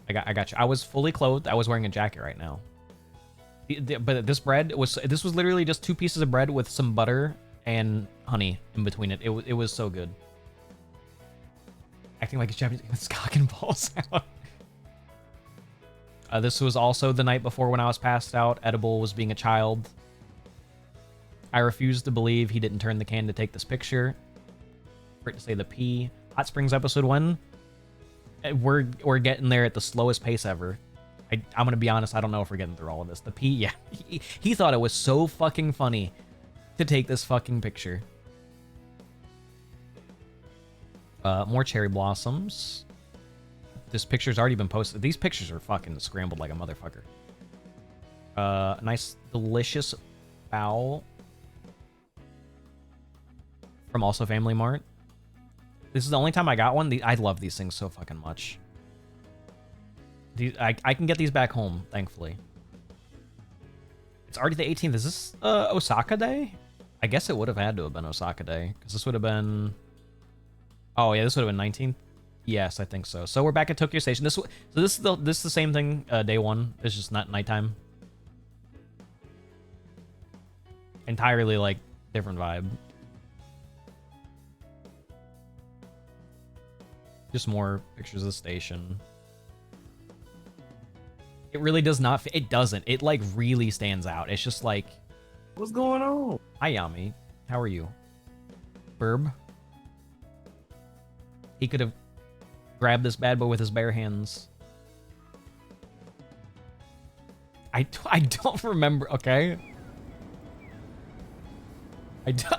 [SPEAKER 2] I got you. I was fully clothed. I was wearing a jacket right now. But this was literally just 2 pieces of bread with some butter and honey in between it. It was so good. Acting like a Japanese with cock and balls out. This was also the night before when I was passed out. Edible was being a child. I refused to believe he didn't turn the can to take this picture. For it to say the P. Hot Springs episode 1. We're getting there at the slowest pace ever. I'm gonna be honest, I don't know if we're getting through all of this. The P, yeah. He thought it was so fucking funny to take this fucking picture. More cherry blossoms. This picture's already been posted. These pictures are fucking scrambled like a motherfucker. Nice, delicious bowl from Also Family Mart. This is the only time I got one. I love these things so fucking much. I can get these back home, thankfully. It's already the 18th. Is this Osaka Day? I guess it would have had to have been Osaka Day, because this would have been... Oh, yeah, this would have been 19th? Yes, I think so. So we're back at Tokyo Station. This is the same thing, day 1. It's just not nighttime. Entirely, like, different vibe. Just more pictures of the station. It really does not... It doesn't. It, like, really stands out. It's just like...
[SPEAKER 1] What's going on?
[SPEAKER 2] Hi, Yami. How are you? Burb. He could have grabbed this bad boy with his bare hands. I don't remember... Okay.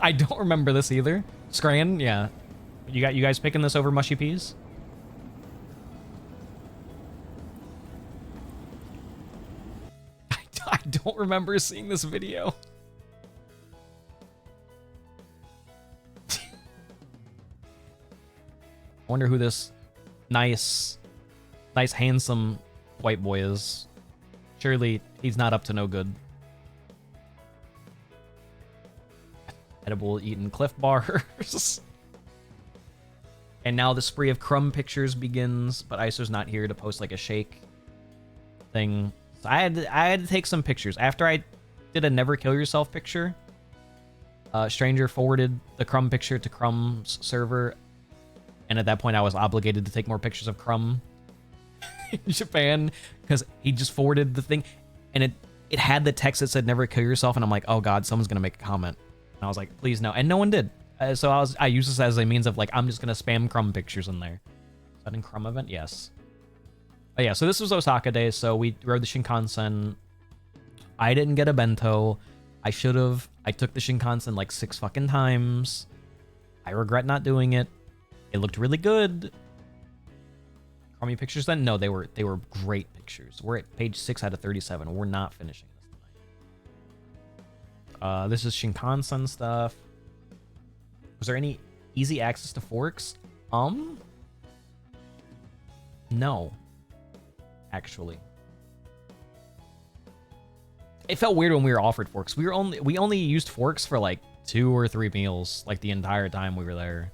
[SPEAKER 2] I don't remember this either. Scran, yeah. You guys picking this over mushy peas? I don't remember seeing this video. I wonder who this nice, handsome white boy is. Surely he's not up to no good. Edible eating Cliff Bars. And now the spree of crumb pictures begins, but Iso's not here to post like a shake thing. So I had to take some pictures. After I did a never kill yourself picture, Stranger forwarded the crumb picture to Crumb's server, and at that point I was obligated to take more pictures of Crumb in Japan, because he just forwarded the thing, and it had the text that said never kill yourself, and I'm like, oh god, someone's gonna make a comment. And I was like, please no, and no one did. So I used this as a means of like, I'm just gonna spam Crumb pictures in there. Is that in Crumb event? Yes. But yeah, so this was Osaka Day, so we rode the Shinkansen. I didn't get a bento. I should have. I took the Shinkansen like 6 fucking times. I regret not doing it. It looked really good. Crummy pictures then? No, they were great pictures. We're at page 6 out of 37. We're not finishing this tonight. This is Shinkansen stuff. Was there any easy access to forks? No. Actually. It felt weird when we were offered forks. We only used forks for like 2 or 3 meals, like the entire time we were there.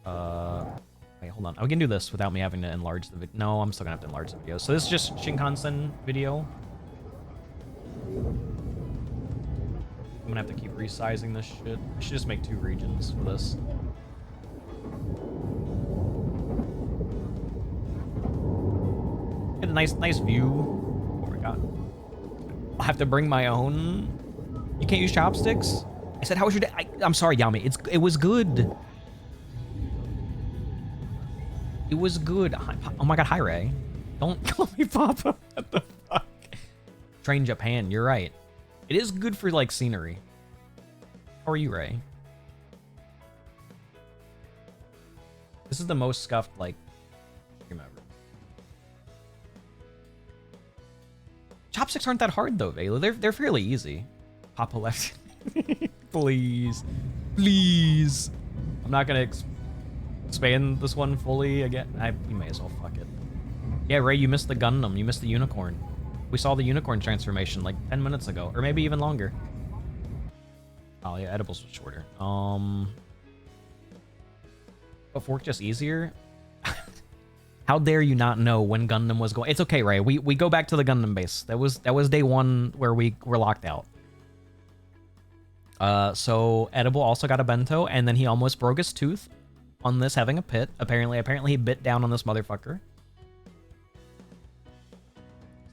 [SPEAKER 2] Wait, hold on. We can do this without me having to enlarge the video. No, I'm still gonna have to enlarge the video. So this is just Shinkansen video. I'm gonna have to keep resizing this shit. I should just make 2 regions for this. Get a nice view. Oh my god. I'll have to bring my own You can't use chopsticks? I said, how was your day? I'm sorry, Yami. It was good. It was good. Oh my god, hi, Ray. Don't call me Papa. What the fuck? Train Japan, you're right. It is good for, like, scenery. How are you, Ray? This is the most scuffed, like, stream ever. Chopsticks aren't that hard, though, Vela. They're fairly easy. Papa left. Please. Please. I'm not gonna expand this one fully again. You may as well, fuck it. Yeah, Ray, you missed the Gundam. You missed the unicorn. We saw the unicorn transformation like 10 minutes ago, or maybe even longer. Oh yeah, edibles was shorter. But fork just easier? How dare you not know when Gundam was going? It's okay, Ray. We go back to the Gundam base. That was day one where we were locked out. So Edible also got a bento, and then he almost broke his tooth on this having a pit. Apparently he bit down on this motherfucker.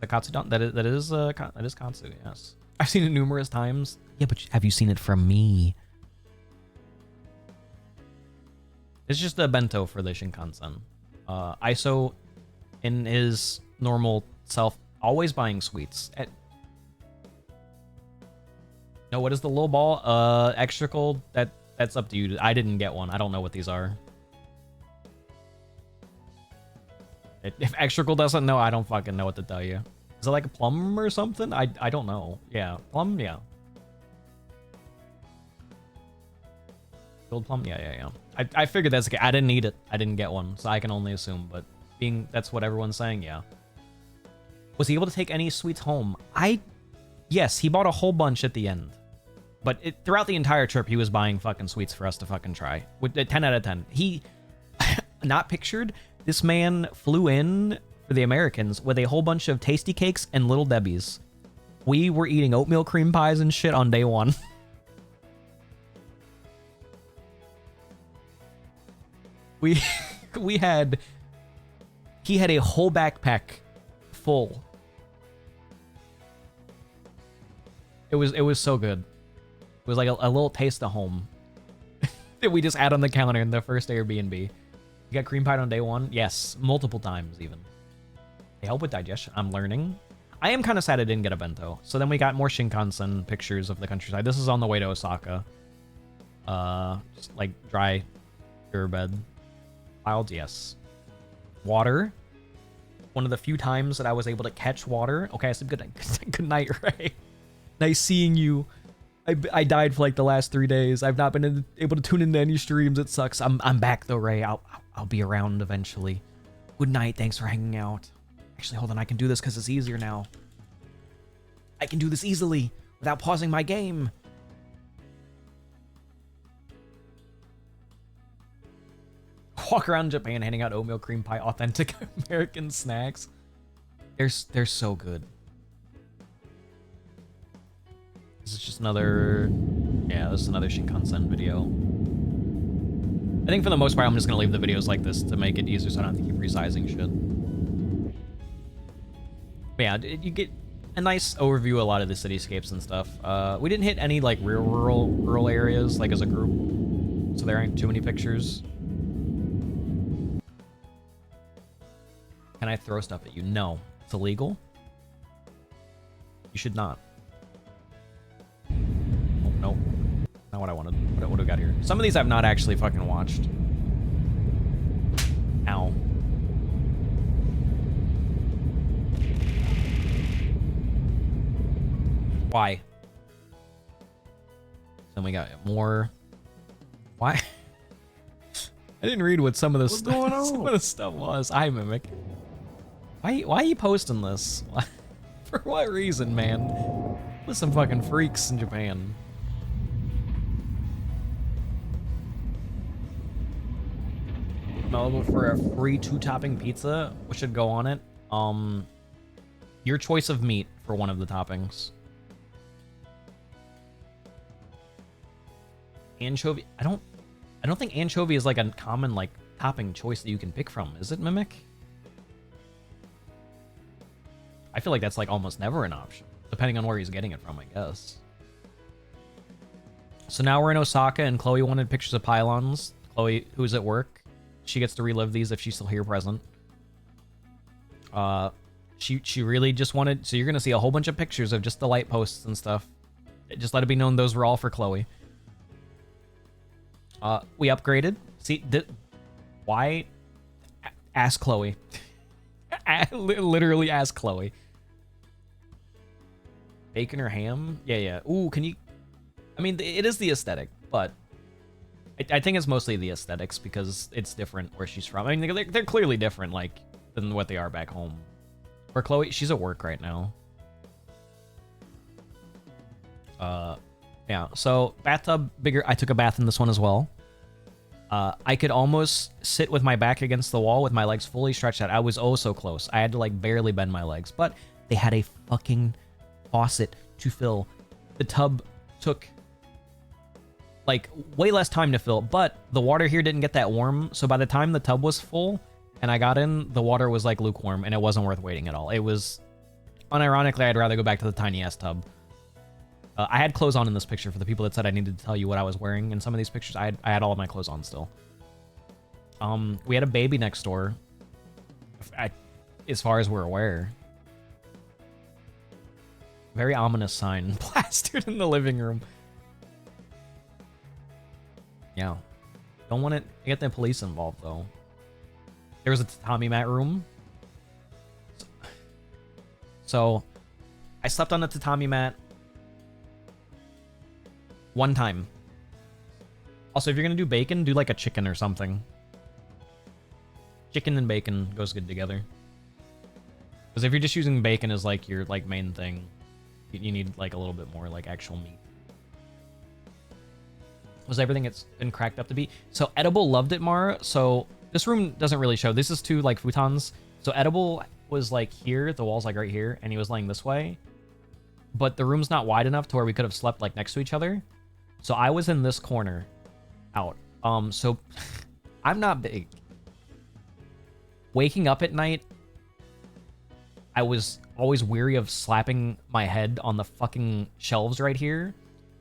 [SPEAKER 2] The Katsudon, that is Katsu, yes. I've seen it numerous times. Yeah, but have you seen it from me? It's just a bento for the Shinkansen. ISO, in his normal self, always buying sweets. No, what is the little ball? Extrical, that's up to you. I didn't get one. I don't know what these are. If Extrical doesn't know, I don't fucking know what to tell you. Is it like a plum or something? I don't know. Yeah, plum, yeah. Gold plum? Yeah. I figured that's okay. I didn't need it. I didn't get one, so I can only assume, but that's what everyone's saying, yeah. Was he able to take any sweets home? Yes, he bought a whole bunch at the end. But throughout the entire trip, he was buying fucking sweets for us to fucking try. With 10 out of 10. He, not pictured, this man flew in for the Americans with a whole bunch of tasty cakes and Little Debbie's. We were eating oatmeal cream pies and shit on day one. He had a whole backpack full. It was so good. It was like a little taste of home that we just had on the counter in the first Airbnb. You got cream pie on day one? Yes, multiple times even. They help with digestion. I'm learning. I am kind of sad I didn't get a bento. So then we got more Shinkansen pictures of the countryside. This is on the way to Osaka. Just like dry riverbed. Wild, yes. Water. One of the few times that I was able to catch water. Okay, I said good night, good night, Ray. Nice seeing you. I died for like the last 3 days. I've not been able to tune into any streams. It sucks. I'm back though, Ray. I'll be around eventually. Good night. Thanks for hanging out. Actually, hold on. I can do this because it's easier now. I can do this easily without pausing my game. Walk around Japan handing out oatmeal cream pie, authentic American snacks. They're so good. This is just another... Yeah, this is another Shinkansen video. I think for the most part, I'm just going to leave the videos like this to make it easier so I don't have to keep resizing shit. But yeah, you get a nice overview of a lot of the cityscapes and stuff. We didn't hit any like real rural areas like as a group, so there aren't too many pictures. Can I throw stuff at you? No. It's illegal. You should not. Oh, no. Not what I wanted. What do we got here? Some of these I've not actually fucking watched. Ow. Why? Then we got more. Why? I didn't read what some of this stuff, some of the stuff was. Hi, Mimic. Why are you posting this? For what reason, man? With some fucking freaks in Japan. Available for a free 2-topping pizza. What should go on it? Your choice of meat for one of the toppings. Anchovy. I don't think anchovy is like a common like topping choice that you can pick from. Is it, Mimic? I feel like that's like almost never an option, depending on where he's getting it from, I guess. So now we're in Osaka, and Chloe wanted pictures of pylons. Chloe, who's at work, she gets to relive these if she's still here present. She really just wanted... So you're going to see a whole bunch of pictures of just the light posts and stuff. Just let it be known those were all for Chloe. We upgraded. See, why? Ask Chloe. Literally ask Chloe. Bacon or ham? Yeah. Ooh, can you... I mean, it is the aesthetic, but I think it's mostly the aesthetics because it's different where she's from. I mean, they're clearly different, like, than what they are back home. For Chloe, she's at work right now. Yeah, so bathtub bigger. I took a bath in this one as well. I could almost sit with my back against the wall with my legs fully stretched out. I was oh so close. I had to like barely bend my legs, but they had a fucking faucet to fill. The tub took like way less time to fill, but the water here didn't get that warm. So by the time the tub was full and I got in, the water was like lukewarm and it wasn't worth waiting at all. It was, unironically, I'd rather go back to the tiny ass tub. I had clothes on in this picture for the people that said I needed to tell you what I was wearing. In some of these pictures, I had all of my clothes on still. We had a baby next door. As far as we're aware. Very ominous sign plastered in the living room. Yeah. Don't want to get the police involved, though. There was a tatami mat room. So, I slept on the tatami mat one time. Also, if you're gonna do bacon, do like a chicken or something. Chicken and bacon goes good together. Because if you're just using bacon as like your like main thing, you need like a little bit more like actual meat. Was everything it's been cracked up to be? So Edible loved it, Mara. So this room doesn't really show. This is two like futons. So Edible was like here, the wall's like right here, and he was laying this way. But the room's not wide enough to where we could have slept like next to each other. So I was in this corner out. So I'm not big. Waking up at night, I was always weary of slapping my head on the fucking shelves right here.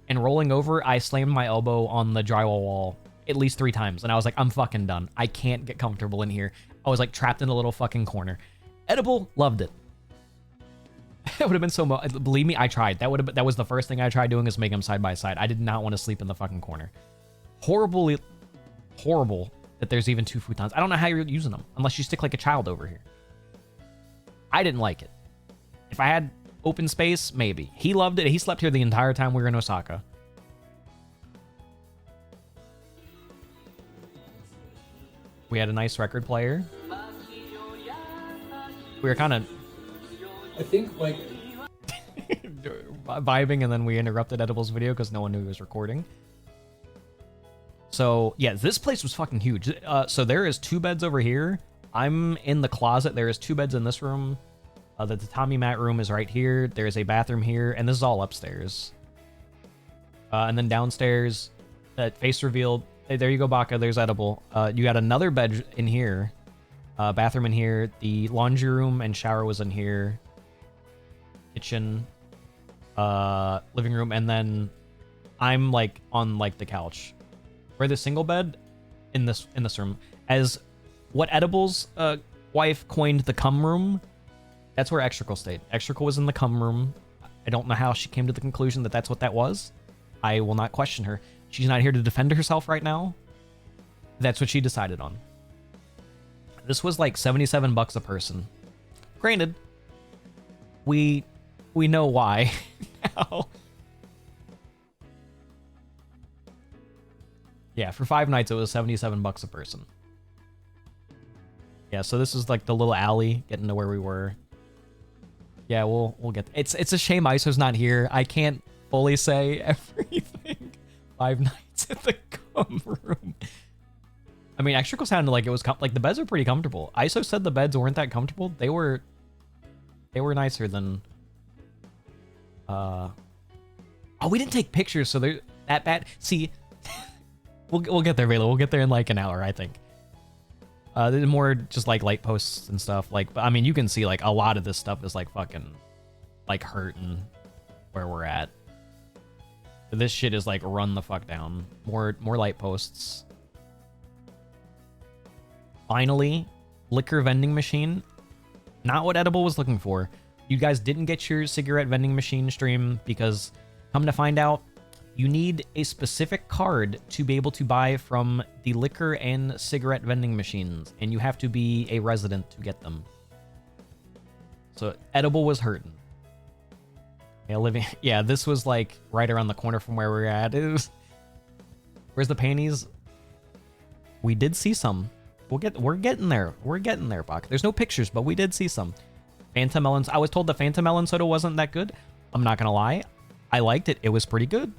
[SPEAKER 2] And rolling over, I slammed my elbow on the drywall wall at least 3 times. And I was like, I'm fucking done. I can't get comfortable in here. I was like trapped in a little fucking corner. Edible loved it. It would have been so much. Believe me, I tried. That was the first thing I tried doing is make them side by side. I did not want to sleep in the fucking corner. Horrible that there's even 2 futons. I don't know how you're using them unless you stick like a child over here. I didn't like it. If I had open space, maybe. He loved it. He slept here the entire time we were in Osaka. We had a nice record player. We were kind of...
[SPEAKER 1] I think, like...
[SPEAKER 2] vibing, and then we interrupted Edible's video because no one knew he was recording. So, yeah, this place was fucking huge. So there is 2 beds over here. I'm in the closet. There is 2 beds in this room. The tatami mat room is right here. There is a bathroom here, and this is all upstairs. And then downstairs, that face reveal. Hey, there you go, Baka. There's Edible. You got another bed in here. Bathroom in here. The laundry room and shower was in here. Kitchen. Living room, and then I'm like on like the couch. We're the single bed in this room. As what Edible's wife coined the cum room. That's where Extrical stayed. Extrical was in the cum room. I don't know how she came to the conclusion that that's what that was. I will not question her. She's not here to defend herself right now. That's what she decided on. This was like $77 a person. Granted, we know why now. Yeah, for 5 nights it was $77 a person. Yeah, so this is like the little alley getting to where we were. Yeah, we'll get... It's a shame ISO's not here. I can't fully say everything. 5 nights at the cum room. I mean, Extrical sounded like it was... like, the beds are pretty comfortable. ISO said the beds weren't that comfortable. They were nicer than... Oh, we didn't take pictures, so they're that bad. See, we'll get there, Vela. We'll get there in like an hour, I think. There's more just like light posts and stuff. Like, I mean, you can see like a lot of this stuff is like fucking like hurting where we're at. This shit is like run the fuck down. More light posts. Finally, liquor vending machine. Not what Edible was looking for. You guys didn't get your cigarette vending machine stream because, come to find out, you need a specific card to be able to buy from the liquor and cigarette vending machines, and you have to be a resident to get them. So Edible was hurting. Yeah, living. Yeah, this was like right around the corner from where we're at. It was, where's the panties? We did see some. We're getting there. We're getting there, Bach. There's no pictures, but we did see some. Fanta Melons. I was told the Fanta Melon soda wasn't that good. I'm not gonna lie. I liked it. It was pretty good.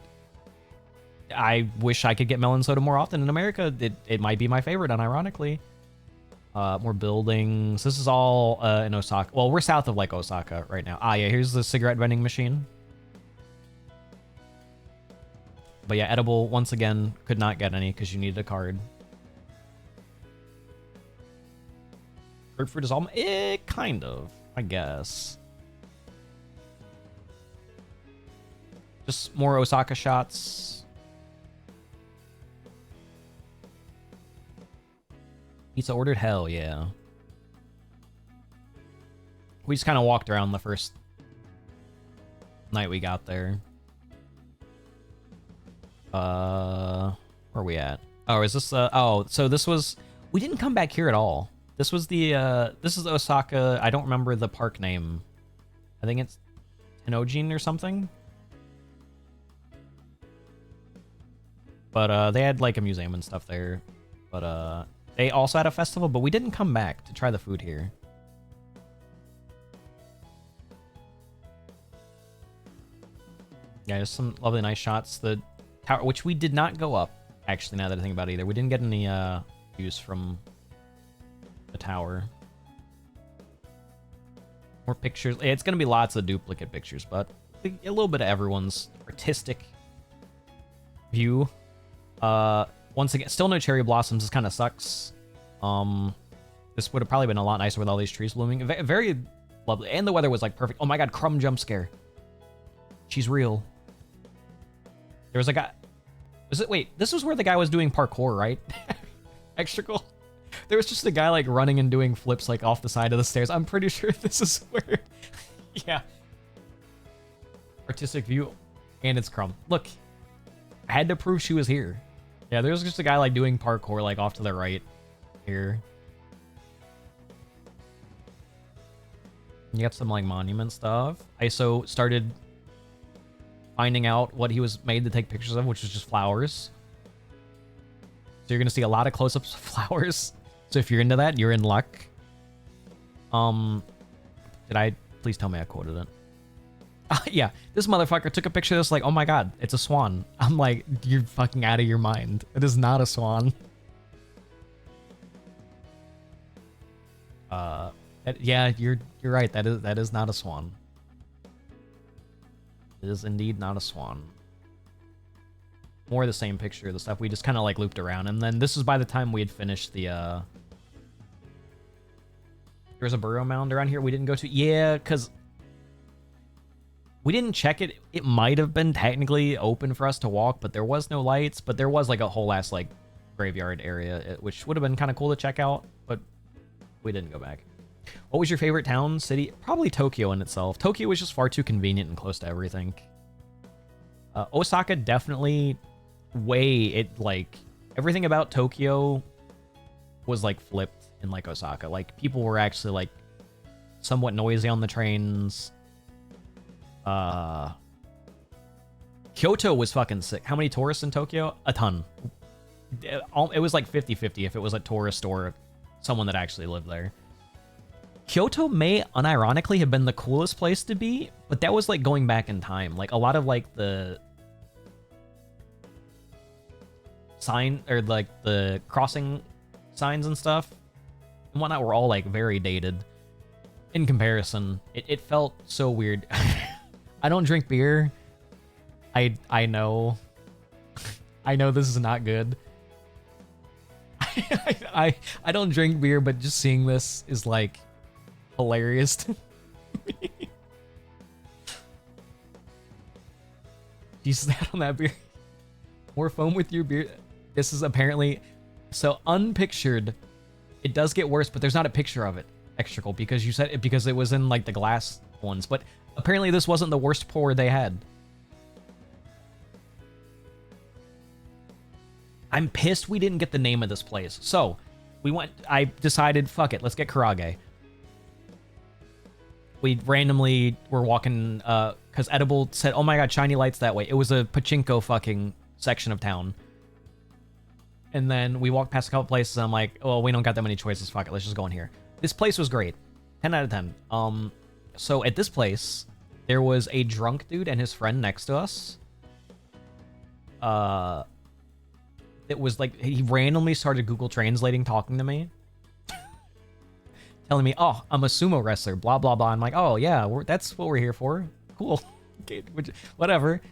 [SPEAKER 2] I wish I could get melon soda more often in America. It might be my favorite, unironically. More buildings. This is all in Osaka. Well, we're south of like Osaka right now. Ah, yeah, here's the cigarette vending machine. But yeah, Edible, once again, could not get any because you needed a card. Grapefruit is all... kind of, I guess. Just more Osaka shots. Pizza ordered? Hell yeah. We just kind of walked around the first night we got there. Where are we at? Oh, is this oh, so this was, we didn't come back here at all. This was the this is Osaka. I don't remember the park name. I think it's Tenojin or something. But they had like a museum and stuff there. But they also had a festival, but we didn't come back to try the food here. Yeah, there's some lovely nice shots. The tower, which we did not go up, actually, now that I think about it either. We didn't get any views from the tower. More pictures. It's going to be lots of duplicate pictures, but a little bit of everyone's artistic view. Once again, still no cherry blossoms. This kind of sucks. This would have probably been a lot nicer with all these trees blooming. Very lovely. And the weather was like perfect. Oh my god, Crumb jump scare. She's real. There was a guy. Was it? Wait, this was where the guy was doing parkour, right? Extra cool. There was just a guy like running and doing flips like off the side of the stairs. I'm pretty sure this is where. Yeah. Artistic view. And it's Crumb. Look. I had to prove she was here. Yeah, there's just a guy like doing parkour like off to the right here. You got some like monument stuff. ISO started finding out what he was made to take pictures of, which was just flowers. So you're gonna see a lot of close-ups of flowers. So if you're into that, you're in luck. Did I? Please tell me I quoted it. Yeah, this motherfucker took a picture of this like, oh my god, it's a swan. I'm like, you're fucking out of your mind. It is not a swan. Yeah, you're right. That is not a swan. It is indeed not a swan. More of the same picture, the stuff we just kind of like looped around, and then this is by the time we had finished the there was a burial mound around here we didn't go to. Yeah, because we didn't check it. It might have been technically open for us to walk, but there was no lights. But there was like a whole ass like graveyard area, which would have been kind of cool to check out, but we didn't go back. What was your favorite town, city? Probably Tokyo in itself. Tokyo was just far too convenient and close to everything. Osaka definitely like everything about Tokyo was like flipped in like Osaka. Like people were actually like somewhat noisy on the trains. Kyoto was fucking sick. How many tourists in Tokyo? A ton. It was like 50-50 if it was a tourist or someone that actually lived there. Kyoto may unironically have been the coolest place to be, but that was like going back in time. Like a lot of like the sign or like the crossing signs and stuff and whatnot were all like very dated in comparison. It felt so weird. I don't drink beer. I know. I know this is not good. I don't drink beer, but just seeing this is like hilarious to me. You sat on that beer. More foam with your beer. This is apparently so unpictured. It does get worse, but there's not a picture of it, Extrical, because you said it because it was in like the glass ones. But apparently this wasn't the worst pour they had. I'm pissed we didn't get the name of this place. So we went. I decided, fuck it, let's get Karage. We randomly were walking because Edible said, "Oh my god, shiny lights that way." It was a pachinko fucking section of town. And then we walked past a couple places, and I'm like, "Oh, we don't got that many choices. Fuck it, let's just go in here." This place was great, 10 out of 10. So at this place, there was a drunk dude and his friend next to us. It was like he randomly started Google Translating, talking to me, telling me, "Oh, I'm a sumo wrestler." Blah blah blah. I'm like, "Oh yeah, that's what we're here for. Cool, okay, whatever."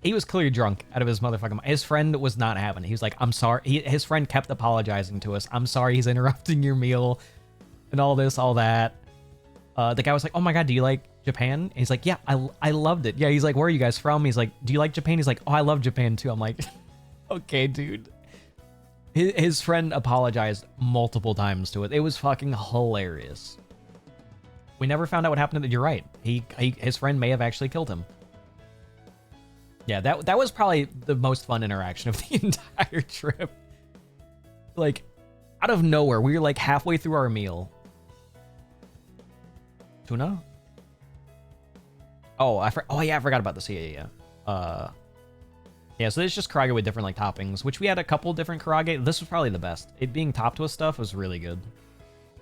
[SPEAKER 2] He was clearly drunk out of his motherfucking mind. His friend was not having it. He was like, "I'm sorry." His friend kept apologizing to us. "I'm sorry he's interrupting your meal," and all this, all that. The guy was like, "Oh my god, do you like Japan?" And he's like, "Yeah, I loved it." Yeah, he's like, "Where are you guys from?" He's like, "Do you like Japan?" He's like, "Oh, I love Japan too." I'm like, okay, dude. His friend apologized multiple times to it. It was fucking hilarious. We never found out what happened to. You're right. His friend may have actually killed him. Yeah, that was probably the most fun interaction of the entire trip. Like, out of nowhere, we were like halfway through our meal. Tuna? Oh, yeah, I forgot about this. Yeah. Yeah, so it's just Karage with different like toppings, which we had a couple different Karage. This was probably the best. It being topped with stuff was really good.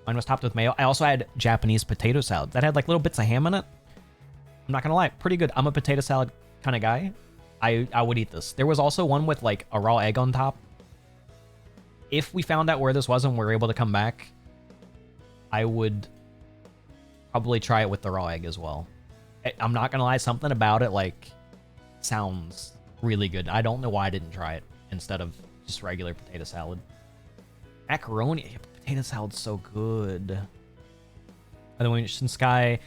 [SPEAKER 2] Mine was topped with mayo. I also had Japanese potato salad that had like little bits of ham in it. I'm not gonna lie, pretty good. I'm a potato salad kind of guy. I would eat this. There was also one with like a raw egg on top. If we found out where this was and we were able to come back, I would probably try it with the raw egg as well. I'm not gonna lie, something about it like sounds really good. I don't know why I didn't try it instead of just regular potato salad. Macaroni, potato salad's so good. By the way, Sky,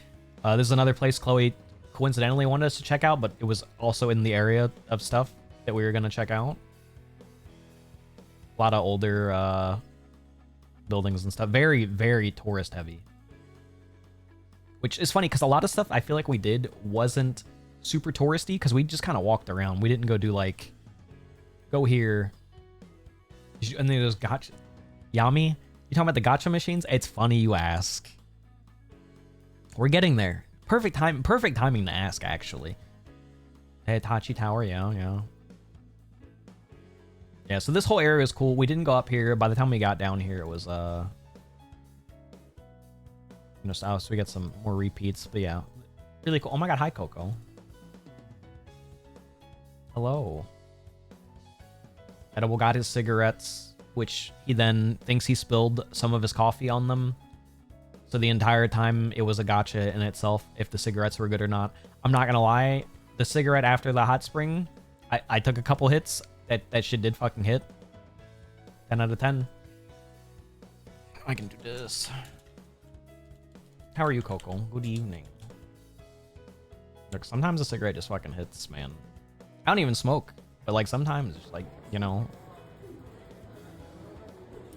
[SPEAKER 2] this is another place Chloe coincidentally wanted us to check out, but it was also in the area of stuff that we were gonna check out. A lot of older buildings and stuff. Very, very tourist heavy. Which is funny because a lot of stuff I feel like we did wasn't super touristy because we just kind of walked around. We didn't go do like, go here. And then there's gotcha. Yami? You talking about the gotcha machines? It's funny you ask. We're getting there. Perfect timing to ask, actually. Hitachi Tower, yeah. Yeah, so this whole area is cool. We didn't go up here. By the time we got down here, it was so we got some more repeats, but yeah, really cool. Oh my god, hi Coco. Hello. Edible got his cigarettes, which he then thinks he spilled some of his coffee on them. So the entire time it was a gotcha in itself if the cigarettes were good or not. I'm not gonna lie, the cigarette after the hot spring, I took a couple hits. That shit did fucking hit. 10 out of 10. I can do this. How are you, Coco? Good evening. Look, sometimes a cigarette just fucking hits, man. I don't even smoke, but like sometimes, like, you know,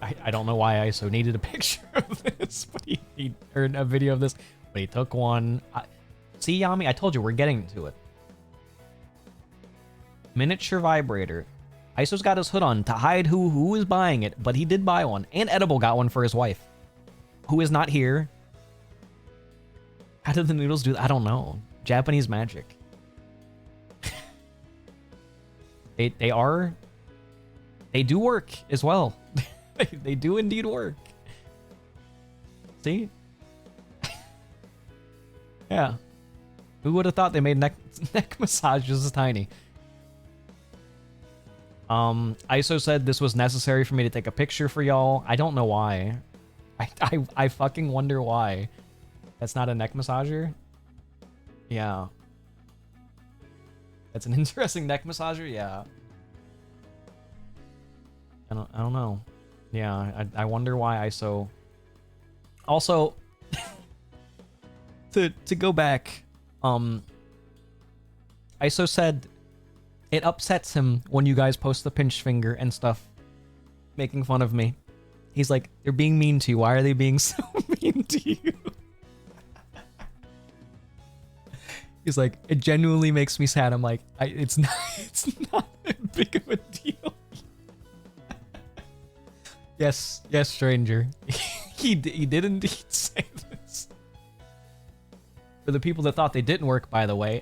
[SPEAKER 2] I don't know why ISO needed a picture of this, but he heard a video of this, but he took one. See, Yami, I told you we're getting to it. Miniature vibrator. ISO's got his hood on to hide who is buying it, but he did buy one, and Edible got one for his wife, who is not here. How did the noodles do that? I don't know. Japanese magic. They do work as well. They do indeed work. See? Yeah. Who would have thought they made neck massages tiny? ISO said this was necessary for me to take a picture for y'all. I don't know why. I fucking wonder why. That's not a neck massager? Yeah. That's an interesting neck massager? Yeah. I don't know. Yeah, I wonder why ISO... Also, to go back, ISO said It upsets him when you guys post the pinch finger and stuff, making fun of me. He's like, they're being mean to you. Why are they being so mean to you? He's like, it genuinely makes me sad. I'm like, it's not that big of a deal. Yes, stranger. he did indeed say this. For the people that thought they didn't work, by the way,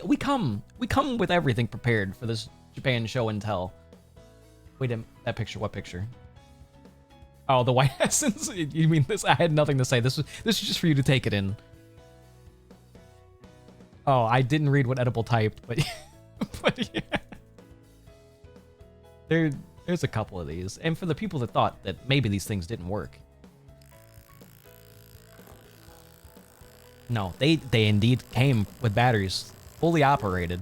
[SPEAKER 2] we come with everything prepared for this Japan show and tell. Wait, that picture. What picture? Oh, the white essence. You mean this? I had nothing to say. This is just for you to take it in. Oh, I didn't read what edible typed, but but yeah. There's a couple of these, and for the people that thought that maybe these things didn't work. No, they indeed came with batteries, fully operated.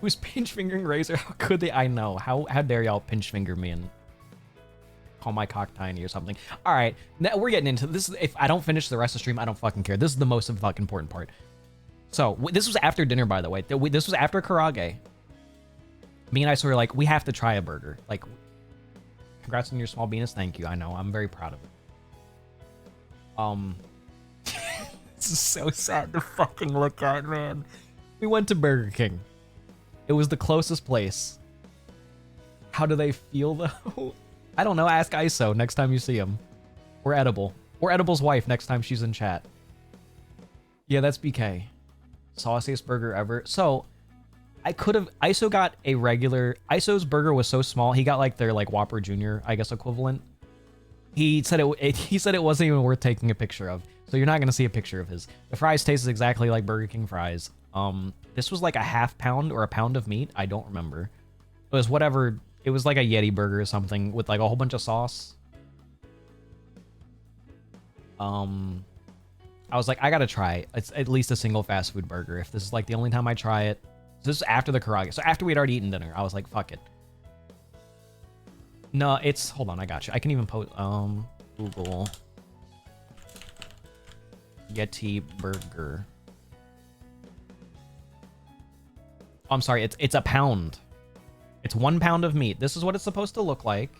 [SPEAKER 2] Who's pinch fingering Razor? How could they? I know. How dare y'all pinch finger me and call my cock tiny or something? All right, now we're getting into this. If I don't finish the rest of the stream, I don't fucking care. This is the most fucking important part. So this was after dinner, by the way. This was after karage. Me and I were like, we have to try a burger. Like, congrats on your small penis. Thank you. I know. I'm very proud of it. This is so sad to fucking look at, man. We went to Burger King. It was the closest place. How do they feel, though? I don't know. Ask ISO next time you see him. Or Edible. Or Edible's wife next time she's in chat. Yeah, that's BK. Sauciest burger ever. So, I could have... ISO got a regular... ISO's burger was so small, he got like their like Whopper Jr., I guess, equivalent. He said it wasn't even worth taking a picture of. So you're not going to see a picture of his. The fries tastes exactly like Burger King fries. This was like a half pound or a pound of meat. I don't remember. It was whatever. It was like a Yeti burger or something with like a whole bunch of sauce. I was like, I gotta try. It's at least a single fast food burger. If this is like the only time I try it. This is after the karage. So after we'd already eaten dinner, I was like, fuck it. No, it's... Hold on, I got you. I can even post... Google... Yeti burger. Oh, I'm sorry, it's a pound. It's 1 pound of meat. This is what it's supposed to look like.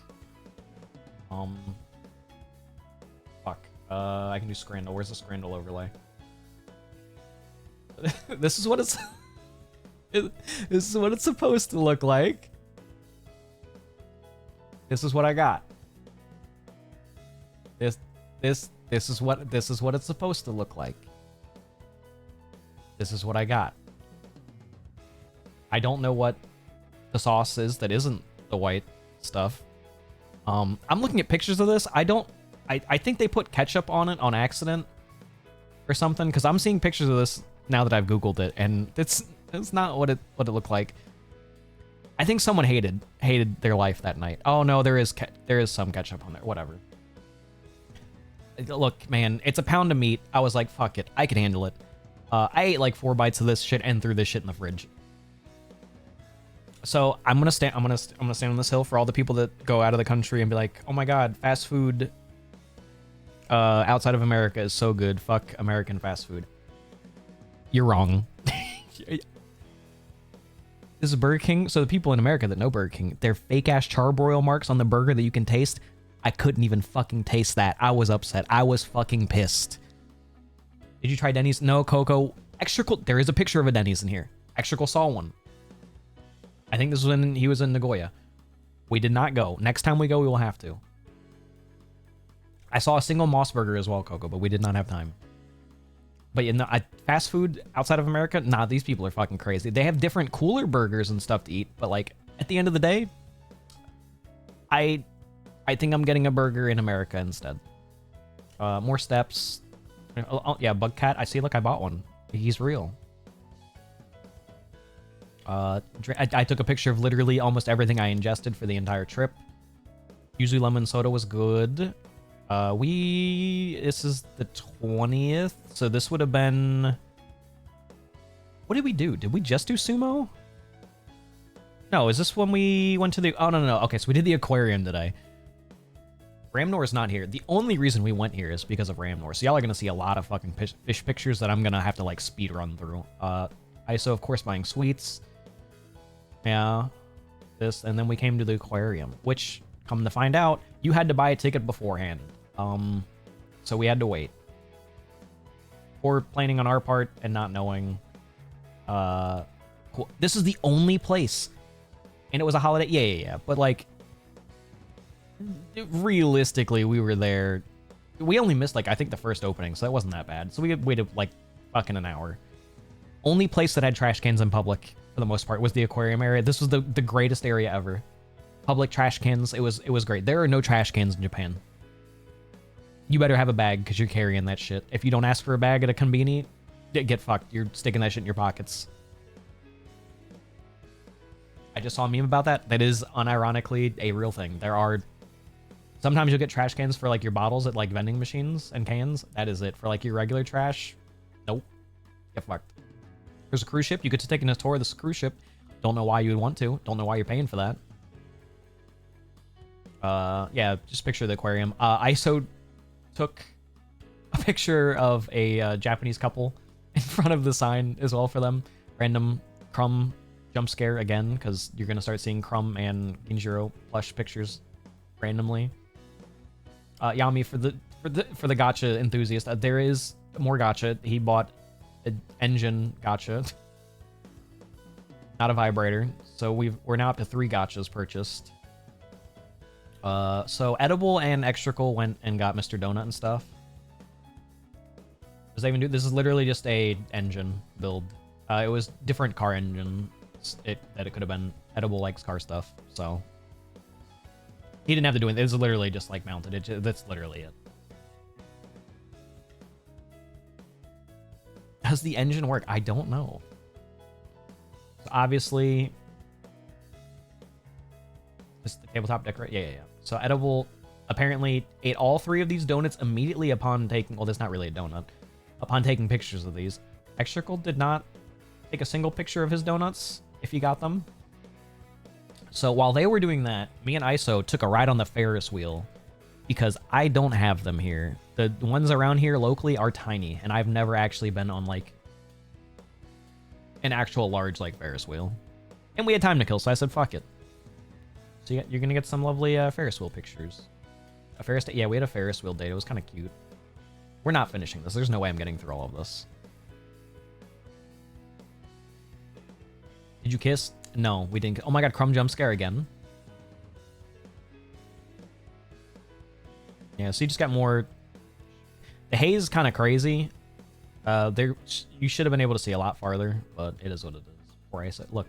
[SPEAKER 2] Fuck. I can do Scrandle. Where's the Scrandle overlay? This is what it's... This is what it's supposed to look like. This is what I got. This is what it's supposed to look like. This is what I got. I don't know what the sauce is that isn't the white stuff. I'm looking at pictures of this. I think they put ketchup on it on accident or something, because I'm seeing pictures of this now that I've Googled it, and it's not what it looked like. I think someone hated their life that night. Oh no, there is some ketchup on there. Whatever. Look, man, it's a pound of meat. I was like, fuck it, I can handle it. I ate like 4 bites of this shit and threw this shit in the fridge. So I'm gonna stand on this hill for all the people that go out of the country and be like, oh my god, fast food outside of America is so good. Fuck American fast food. You're wrong. This is Burger King. So the people in America that know Burger King, they're fake ass charbroil marks on the burger that you can taste. I couldn't even fucking taste that. I was upset. I was fucking pissed. Did you try Denny's? No, Coco. Extra cool. There is a picture of a Denny's in here. Extra cool saw one. I think this was when he was in Nagoya. We did not go. Next time we go, we will have to. I saw a single Moss burger as well, Coco, but we did not have time. But you know, fast food outside of America, nah, these people are fucking crazy. They have different cooler burgers and stuff to eat, but like at the end of the day, I think I'm getting a burger in America instead. More steps. Oh, yeah, Bug Cat. I see. Look, I bought one. He's real. I took a picture of literally almost everything I ingested for the entire trip. Usually lemon soda was good. This is the 20th, so this would have been... What did we do? Did we just do sumo? No, is this when we went to the... Oh, no. Okay, so we did the aquarium today. Ramnor is not here. The only reason we went here is because of Ramnor. So y'all are gonna see a lot of fucking fish pictures that I'm gonna have to like speed run through. ISO, of course, buying sweets. Yeah, this, and then we came to the aquarium, which, come to find out, you had to buy a ticket beforehand. So we had to wait. Poor planning on our part and not knowing. Cool. This is the only place, and it was a holiday. Yeah. But like, realistically, we were there. We only missed like I think the first opening, so that wasn't that bad. So we waited like fucking an hour. Only place that had trash cans in public for the most part was the aquarium area. This was the greatest area ever. Public trash cans. It was great. There are no trash cans in Japan. You better have a bag because you're carrying that shit. If you don't ask for a bag at a convenience, get fucked. You're sticking that shit in your pockets. I just saw a meme about that. That is unironically a real thing. There are... Sometimes you'll get trash cans for like your bottles at like vending machines and cans. That is it. For like your regular trash, nope. Get fucked. There's a cruise ship. You get to take a tour of this cruise ship. Don't know why you would want to. Don't know why you're paying for that. Yeah, just picture the aquarium. ISO took a picture of a Japanese couple in front of the sign as well for them. Random Crumb jump scare again, because you're gonna start seeing Crumb and Ginjiro plush pictures randomly. Yami, for the gacha enthusiast, there is more gacha. He bought an engine gacha, not a vibrator. So we're now up to 3 gachas purchased. So Edible and Extrical went and got Mr. Donut and stuff. Does that even do? This is literally just a engine build. It was different car engine that it could have been. Edible likes car stuff, so he didn't have to do it. It was literally just like mounted. That's literally it. Does the engine work? I don't know. Obviously, this is the tabletop decorate. Yeah. So Edible apparently ate all 3 of these donuts immediately upon taking. Well, that's not really a donut. Upon taking pictures of these, Extrical did not take a single picture of his donuts if he got them. So while they were doing that, me and ISO took a ride on the Ferris wheel because I don't have them here. The ones around here locally are tiny, and I've never actually been on like an actual large like Ferris wheel. And we had time to kill, so I said fuck it. So you're gonna get some lovely Ferris wheel pictures. A Ferris day? Yeah, we had a Ferris wheel date. It was kind of cute. We're not finishing this. There's no way I'm getting through all of this. Did you kiss? No, we didn't. Oh my god, Crumb jump scare again. Yeah, so you just got more. The haze is kind of crazy. There, you should have been able to see a lot farther, but it is what it is. Before I said, look.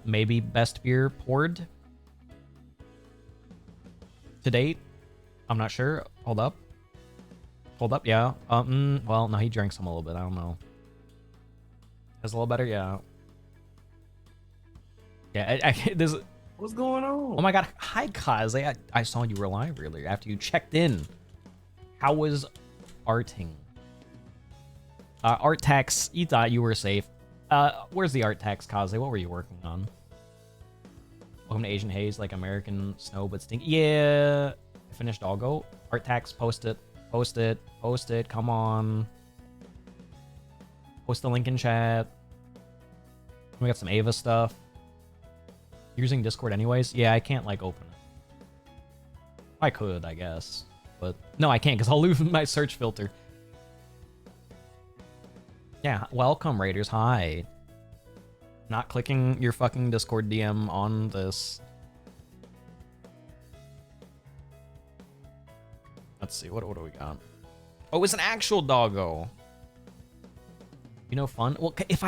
[SPEAKER 2] Maybe best beer poured to date. I'm not sure. Hold up. Yeah. Well, no, he drank some a little bit. I don't know. That's a little better. Yeah. Yeah. There's.
[SPEAKER 3] What's going on?
[SPEAKER 2] Oh my god. Hi, Kaze. I saw you were live earlier after you checked in. How was arting? Art tax. You thought you were safe. Where's the art tax, Kaze? What were you working on? Welcome to Asian Haze, like American snow, but stink. Yeah. I finished Doggo. Art tax, post it. Post it. Come on. Post the link in chat. We got some Ava stuff. Using Discord anyways? Yeah, I can't like open it. I could, I guess. But no, I can't because I'll lose my search filter. Yeah, welcome Raiders. Hi. Not clicking your fucking Discord DM on this. Let's see, what do we got? Oh, it's an actual doggo. You know, fun. Well, if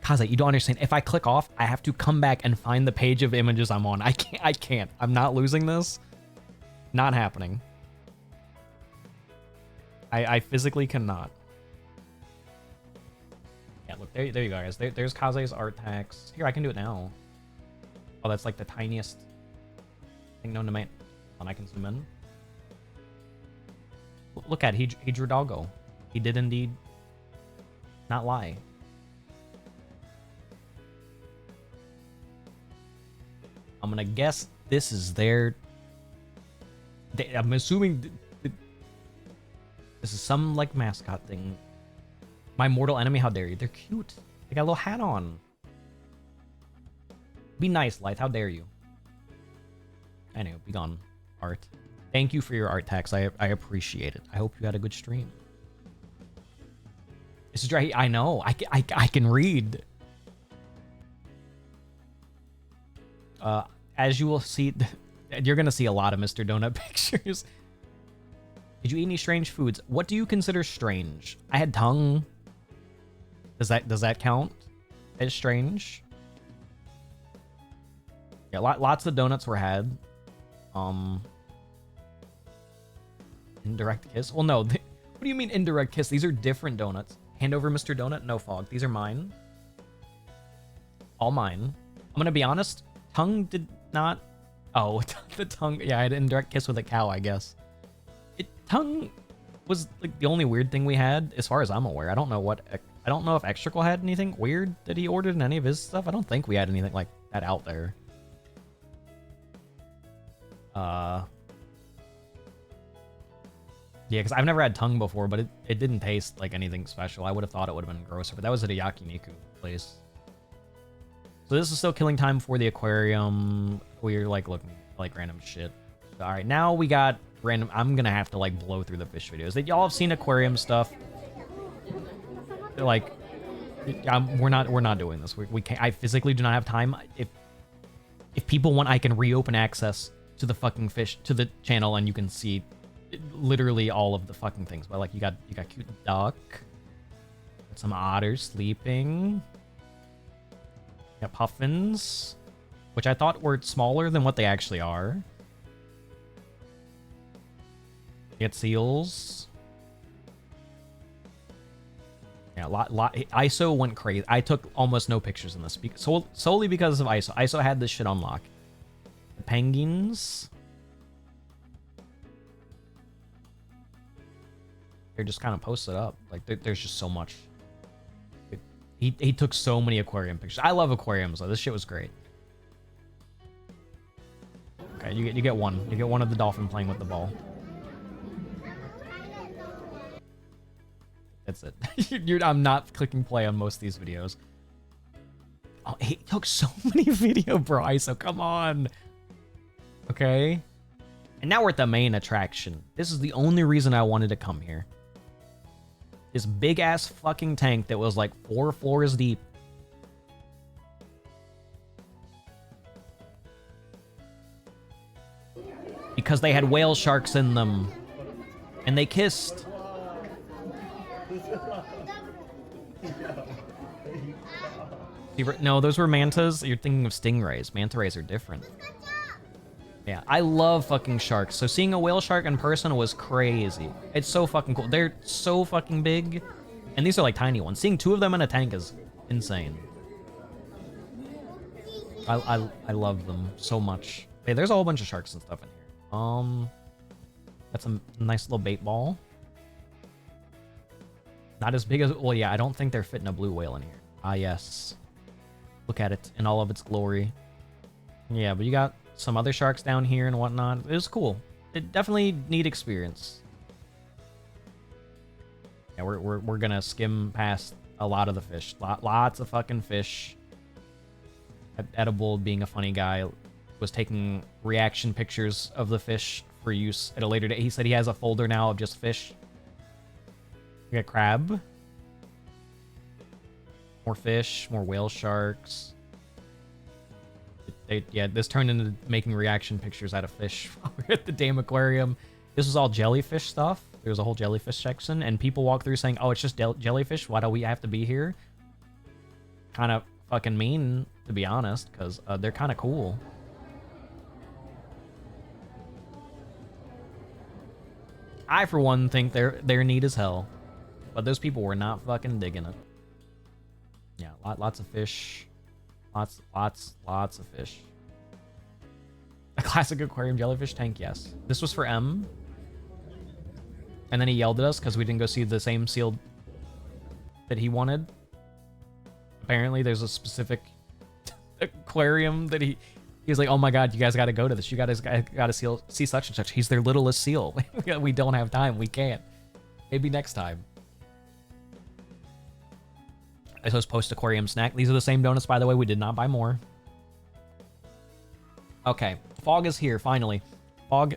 [SPEAKER 2] Kaze, you don't understand. If I click off, I have to come back and find the page of images I'm on. I can't. I'm not losing this. Not happening. I physically cannot. Yeah, look, there you go, guys. There's Kaze's art tax. Here, I can do it now. Oh, that's like the tiniest thing known to man. And I can zoom in. Look at it. He drew doggo. He did indeed not lie. I'm gonna guess this is their I'm assuming this is some like mascot thing. My mortal enemy, how dare you? They're cute. They got a little hat on. Be nice, Lyth. How dare you? Anyway, be gone, art. Thank you for your art tax. I appreciate it. I hope you had a good stream. This is right. I know. I can read. As you will see, you're gonna see a lot of Mr. Donut pictures. Did you eat any strange foods? What do you consider strange? I had tongue. Does that count as strange? Yeah, lots of donuts were had. Indirect kiss? Well, no. What do you mean indirect kiss? These are different donuts. Hand over Mr. Donut? No, Fog. These are mine. All mine. I'm gonna be honest. Tongue did not... Oh, the tongue... Yeah, I had an indirect kiss with a cow, I guess. Tongue was like the only weird thing we had, as far as I'm aware. I don't know if Extrical had anything weird that he ordered in any of his stuff. I don't think we had anything like that out there. Yeah, because I've never had tongue before, but it didn't taste like anything special. I would have thought it would have been grosser, but that was at a yakiniku place. So this is still killing time for the aquarium. We're like looking like random shit. So, all right, now we got random. I'm gonna have to like blow through the fish videos. That y'all have seen aquarium stuff. They're like, we're not doing this. We can't. I physically do not have time. If people want, I can reopen access to the fucking fish to the channel, and you can see literally all of the fucking things. But like, you got cute duck, got some otters sleeping. You got puffins, which I thought were smaller than what they actually are. You get seals. Yeah, lot. ISO went crazy. I took almost no pictures in this solely because of ISO. ISO had this shit on lock. The penguins. They're just kind of posted up. Like there's just so much. He took so many aquarium pictures. I love aquariums though. This shit was great. Okay, you get one. You get one of the dolphin playing with the ball. That's it. I'm not clicking play on most of these videos. Oh, he took so many video, bro. ISO, come on. Okay. And now we're at the main attraction. This is the only reason I wanted to come here. This big ass fucking tank that was like 4 floors deep. Because they had whale sharks in them. And they kissed. No, those were mantas. You're thinking of stingrays. Manta rays are different. Yeah, I love fucking sharks. So seeing a whale shark in person was crazy. It's so fucking cool. They're so fucking big. And these are like tiny ones. Seeing 2 of them in a tank is insane. I love them so much. Hey, there's a whole bunch of sharks and stuff in here. That's a nice little bait ball. Not as big as... Well, yeah, I don't think they're fitting a blue whale in here. Ah, yes. Look at it in all of its glory. Yeah, but you got some other sharks down here and whatnot. It was cool. It definitely neat experience. Yeah, we're gonna skim past a lot of the fish. Lots of fucking fish. Edible, being a funny guy, was taking reaction pictures of the fish for use at a later date. He said he has a folder now of just fish. We got crab. More fish, more whale sharks. Yeah, this turned into making reaction pictures out of fish at the damn aquarium. This was all jellyfish stuff. There was a whole jellyfish section, and people walk through saying, oh, it's just jellyfish. Why do we have to be here? Kind of fucking mean, to be honest, because they're kind of cool. I, for one, think they're neat as hell. But those people were not fucking digging it. Yeah, lots of fish. Lots of fish. A classic aquarium jellyfish tank, yes. This was for M. And then he yelled at us because we didn't go see the same sealed that he wanted. Apparently there's a specific aquarium that He was like, oh my god, you guys gotta go to this. You gotta see such and such. He's their littlest seal. We don't have time. We can't. Maybe next time. I suppose post-aquarium snack. These are the same donuts, by the way. We did not buy more. Okay. Fog is here, finally. Fog,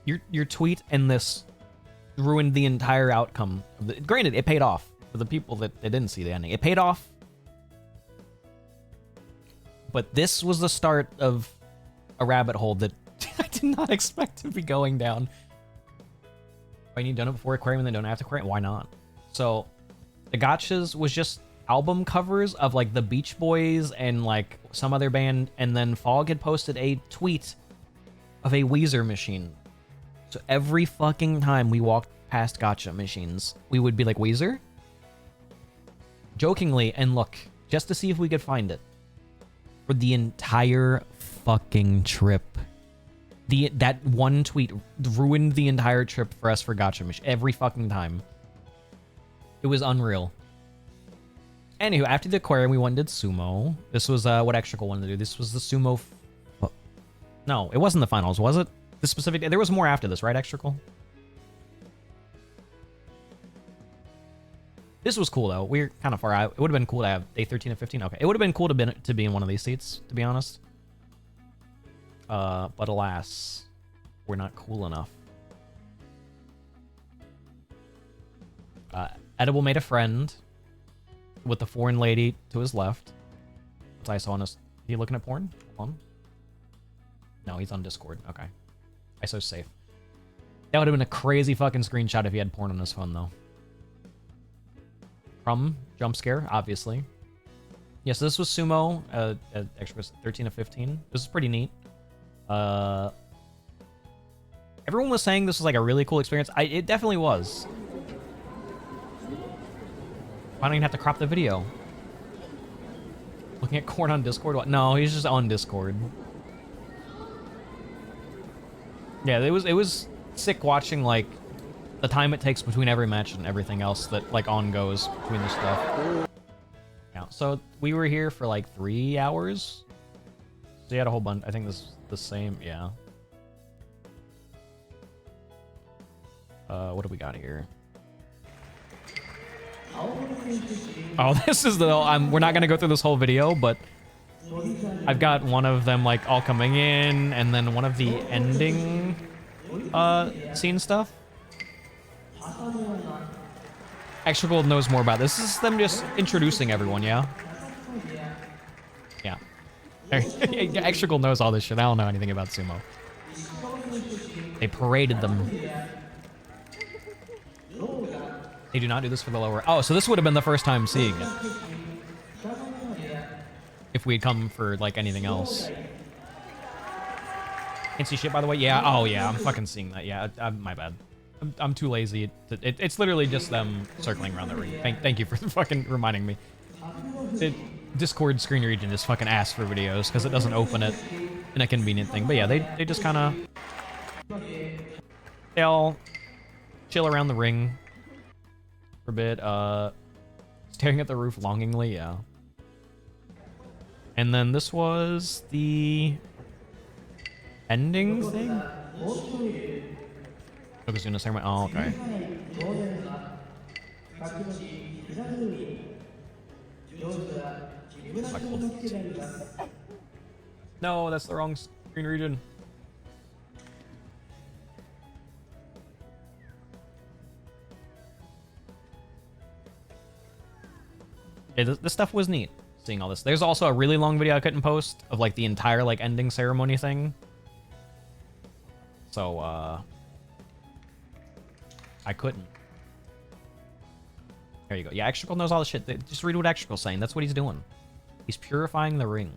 [SPEAKER 2] your tweet and this ruined the entire outcome. Granted, it paid off. For the people that didn't see the ending. It paid off. But this was the start of a rabbit hole that I did not expect to be going down. I need donut before aquarium and then don't have to aquarium. Why not? So the gotchas was just album covers of like the Beach Boys and like some other band, and then Fog had posted a tweet of a Weezer machine. So every fucking time we walked past gotcha machines, we would be like, Weezer? Jokingly, and look, just to see if we could find it. For the entire fucking trip. That one tweet ruined the entire trip for us for gotcha machine. Every fucking time. It was unreal. Anywho, after the aquarium, we went and did sumo. This was what Extrical wanted to do. This was the sumo... No, it wasn't the finals, was it? The specific... There was more after this, right, Extrical? This was cool, though. We're kind of far out. It would have been cool to have day 13 and 15. Okay, it would have been cool to be in one of these seats, to be honest. But alas, we're not cool enough. Edible made a friend with the foreign lady to his left. I saw on us. He looking at porn? Hold on. No, he's on Discord. Okay. ISO's safe. That would have been a crazy fucking screenshot if he had porn on his phone, though. Jump scare, obviously. Yes, this was sumo. Extra 13 of 15. This is pretty neat. Everyone was saying this was like a really cool experience. It definitely was. I don't even have to crop the video. Looking at Corn on Discord? What? No, he's just on Discord. Yeah, it was sick watching like the time it takes between every match and everything else that like on goes between the stuff. Yeah, so we were here for like 3 hours. So you had a whole bunch. I think this is the same. Yeah. What do we got here? Oh, this is the... we're not going to go through this whole video, but I've got one of them like all coming in, and then one of the ending scene stuff. Extra Gold knows more about this. This is them just introducing everyone, yeah? Yeah. Extra Gold knows all this shit. I don't know anything about sumo. They paraded them. They do not do this for the lower... Oh, so this would have been the first time seeing it. If we had come for, like, anything else. Can't see shit, by the way? Yeah, oh yeah, I'm fucking seeing that. Yeah, my bad. I'm too lazy. It's literally just them circling around the ring. Thank you for fucking reminding me. Discord screen region just fucking asks for videos because it doesn't open it in a convenient thing. But yeah, they just kind of... They all chill around the ring for a bit. Staring at the roof longingly, yeah. And then this was the ending thing? Focus doing a ceremony. Oh, okay. No, that's the wrong screen region. Yeah, this stuff was neat, seeing all this. There's also a really long video I couldn't post of like the entire like ending ceremony thing. So, I couldn't. There you go. Yeah, Extrical knows all the shit. Just read what Extrical's saying. That's what he's doing. He's purifying the ring.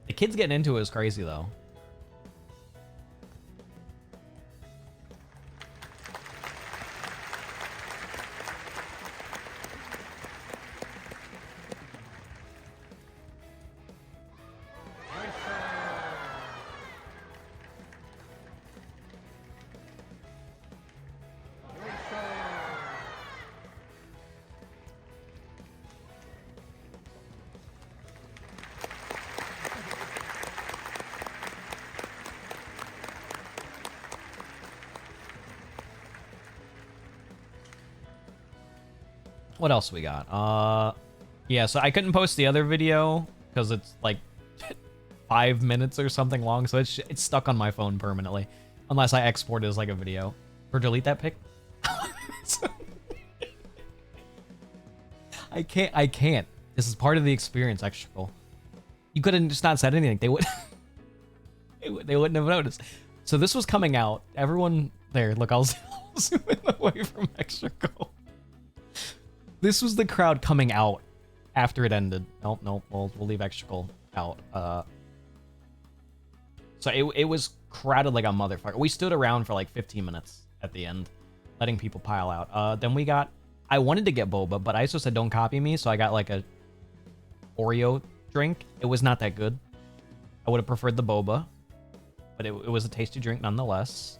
[SPEAKER 2] The kids getting into it is crazy, though. What else we got? Yeah, so I couldn't post the other video because it's like 5 minutes or something long, so it's stuck on my phone permanently, unless I export it as like a video or delete that pic. I can't. This is part of the experience, Extrical. You could have just not said anything. They would. They wouldn't have noticed. So this was coming out. Everyone there. Look, I'll zoom in away from Extrical. This was the crowd coming out after it ended. Nope. We'll leave Extrical out. So it was crowded like a motherfucker. We stood around for like 15 minutes at the end, letting people pile out. Then we got. I wanted to get boba, but ISO said don't copy me, so I got like a Oreo drink. It was not that good. I would have preferred the boba, but it was a tasty drink nonetheless.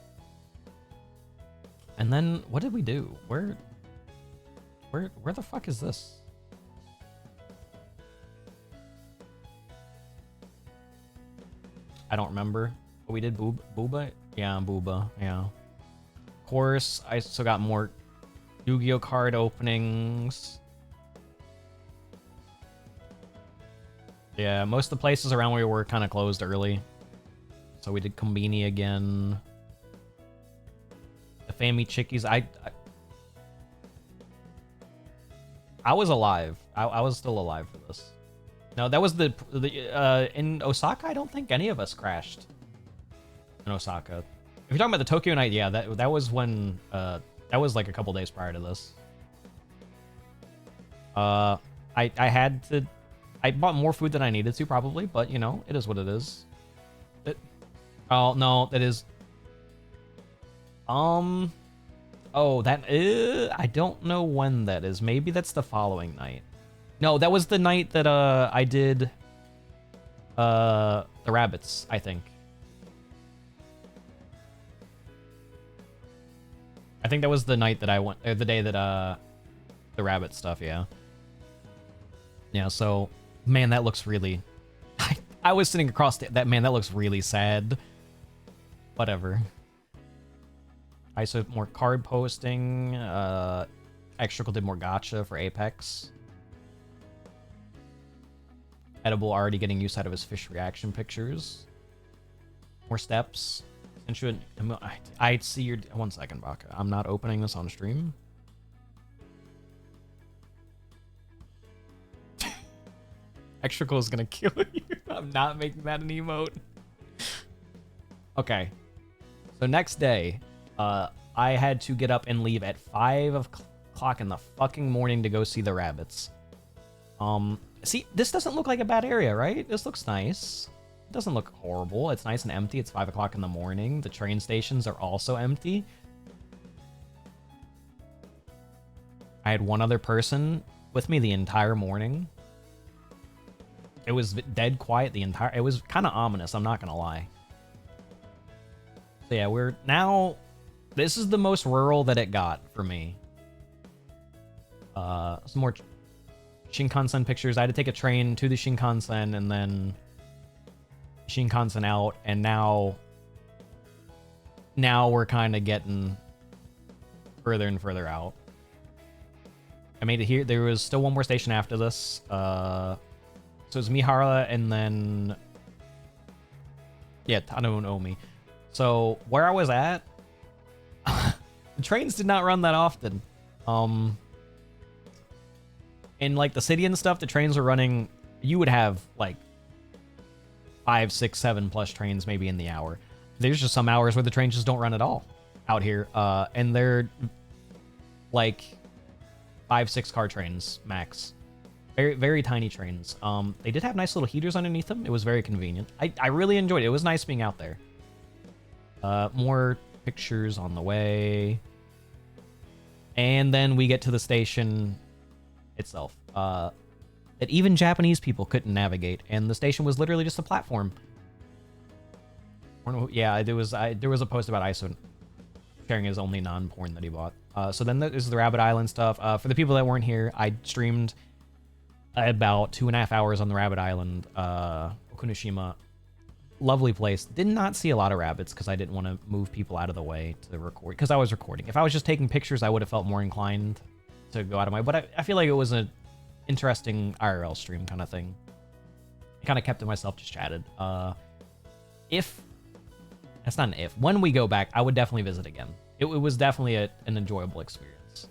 [SPEAKER 2] And then what did we do? Where the fuck is this? I don't remember. But we did booba? Yeah, booba. Yeah. Of course, I still got more Yu-Gi-Oh card openings. Yeah, most of the places around where we were kind of closed early. So we did Kombini again. The Fami Chickies. I was alive. I was still alive for this. No, that was the in Osaka. I don't think any of us crashed in Osaka. If you're talking about the Tokyo night, yeah, that was when that was like a couple days prior to this. I had to. I bought more food than I needed to, probably, but you know, it is what it is. Oh no, that is. Oh, that is. I don't know when that is. Maybe that's the following night. No, that was the night that I did the rabbits, I think. I think that was the night that I went, or the day that the rabbit stuff, yeah. Yeah, so man, that looks really I was sitting across that man, that looks really sad. Whatever. I saw more card posting. Extrical did more gacha for Apex. Edible already getting use out of his fish reaction pictures. More steps. I'd see your... 1 second, Baka. I'm not opening this on stream. Extrical is gonna kill you. I'm not making that an emote. Okay. So next day, I had to get up and leave at 5 o'clock in the fucking morning to go see the rabbits. See, this doesn't look like a bad area, right? This looks nice. It doesn't look horrible. It's nice and empty. It's 5 o'clock in the morning. The train stations are also empty. I had one other person with me the entire morning. It was dead quiet the entire... It was kind of ominous, I'm not gonna lie. So yeah, we're now... This is the most rural that it got for me. Some more Shinkansen pictures. I had to take a train to the Shinkansen and then Shinkansen out, and now we're kind of getting further and further out. I made it here. There was still one more station after this. So it's Mihara and then... Yeah, Tano and Omi. So where I was at, the trains did not run that often. In like the city and stuff, the trains were running... You would have like 5, 6, 7 plus trains maybe in the hour. There's just some hours where the trains just don't run at all out here. And they're like 5, 6 car trains max. Very, very tiny trains. They did have nice little heaters underneath them. It was very convenient. I really enjoyed it. It was nice being out there. More pictures on the way. And then we get to the station itself. That even Japanese people couldn't navigate. And the station was literally just a platform. Yeah, there was a post about ISO sharing his only non-porn that he bought. So then there's the Rabbit Island stuff. For the people that weren't here, I streamed about 2.5 hours on the Rabbit Island, Okunoshima. Lovely place. Did not see a lot of rabbits because I didn't want to move people out of the way to record, because I was recording. If I was just taking pictures, I would have felt more inclined to go out of my, but I feel like it was an interesting IRL stream kind of thing. I kind of kept to myself, just chatted. If that's not an if, when we go back, I would definitely visit again. It was definitely an enjoyable experience.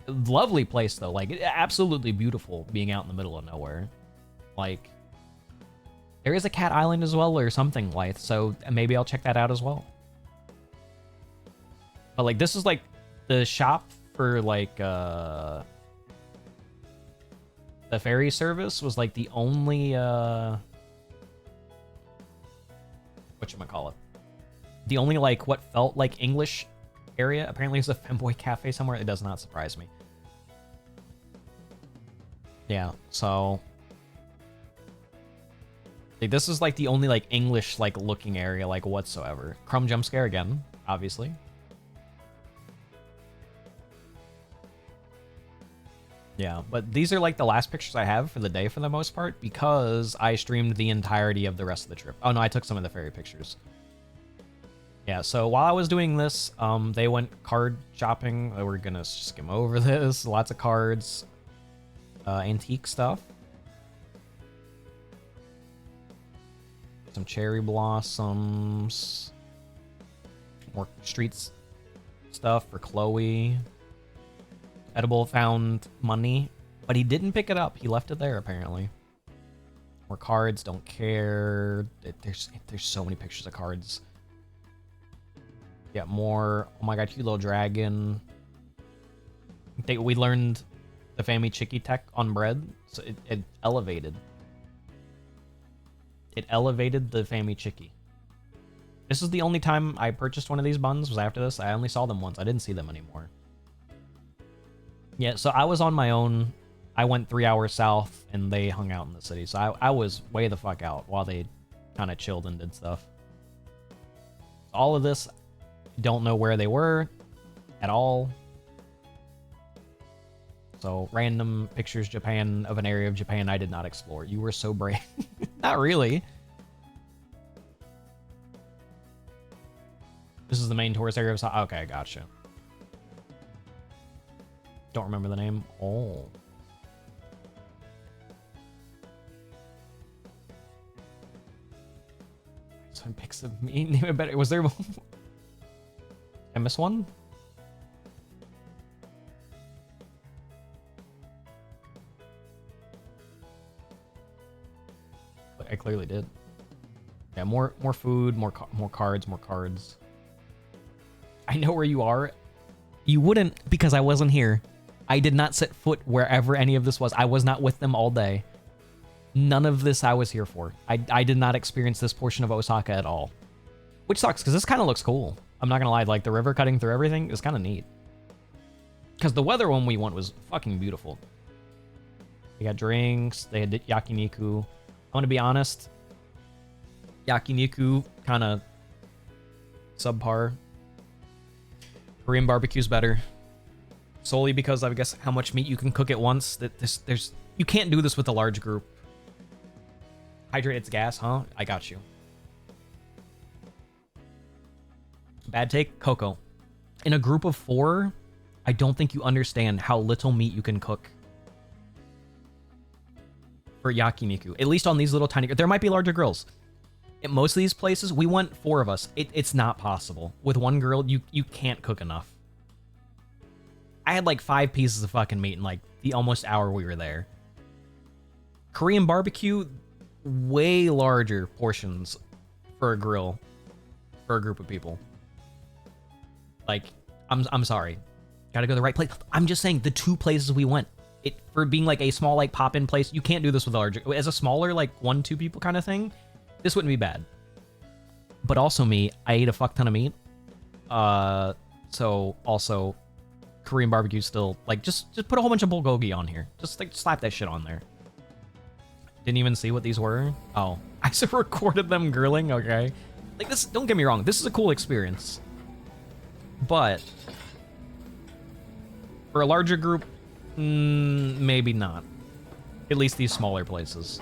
[SPEAKER 2] Lovely place though, like absolutely beautiful being out in the middle of nowhere. Like there is a cat island as well or something like, so maybe I'll check that out as well. But like this is like the shop for like the ferry service was like the only whatchamacallit, the only like what felt like English area. Apparently there's a femboy cafe somewhere. It does not surprise me. Yeah, so like, this is like the only like English like looking area like whatsoever. Crumb jump scare again, obviously. Yeah, but these are like the last pictures I have for the day for the most part because I streamed the entirety of the rest of the trip. Oh no, I took some of the ferry pictures. Yeah, so while I was doing this, they went card shopping. We're gonna skim over this. Lots of cards, antique stuff. Some cherry blossoms. More streets stuff for Chloe. Edible found money, but he didn't pick it up. He left it there, apparently. More cards, don't care. There's so many pictures of cards. Yeah, more. Oh my god, cute little dragon. We learned the Family Chicky tech on bread, so it elevated. It elevated the Family Chicky. This is the only time I purchased one of these buns, was after this. I only saw them once. I didn't see them anymore. Yeah, so I was on my own. I went 3 hours south, and they hung out in the city. So I was way the fuck out while they kind of chilled and did stuff. All of this, don't know where they were at all. So random pictures Japan of an area of Japan I did not explore. You were so brave. Not really. This is the main tourist area of okay, gotcha. Don't remember the name. Oh. Some pics of me. Was there? I missed one? But I clearly did. Yeah, more food, more cards, more cards. I know where you are. You wouldn't because I wasn't here. I did not set foot wherever any of this was. I was not with them all day. None of this I was here for. I did not experience this portion of Osaka at all. Which sucks, because this kind of looks cool. I'm not going to lie, like the river cutting through everything is kind of neat. Because the weather when we went was fucking beautiful. They got drinks, they had yakiniku. I'm going to be honest. Yakiniku, kind of subpar. Korean barbecue's better. Solely because I guess how much meat you can cook at once. There's you can't do this with a large group. Hydrate its gas, huh? I got you. Bad take, Coco. In a group of 4, I don't think you understand how little meat you can cook for yakiniku. At least on these little tiny. There might be larger grills. At most of these places, we went 4 of us. It's not possible. With one girl, you can't cook enough. I had like 5 pieces of fucking meat in like the almost hour we were there. Korean barbecue, way larger portions for a grill for a group of people. Like, I'm sorry. Gotta go to the right place. I'm just saying the 2 places we went. For being like a small like pop-in place, you can't do this with a larger. As a smaller like 1-2 people kind of thing, this wouldn't be bad. But also me, I ate a fuck ton of meat. So also Korean barbecue still like just put a whole bunch of bulgogi on here. Just like slap that shit on there. Didn't even see what these were. Oh, I just recorded them grilling. Okay, like this. Don't get me wrong. This is a cool experience, but for a larger group, maybe not. At least these smaller places.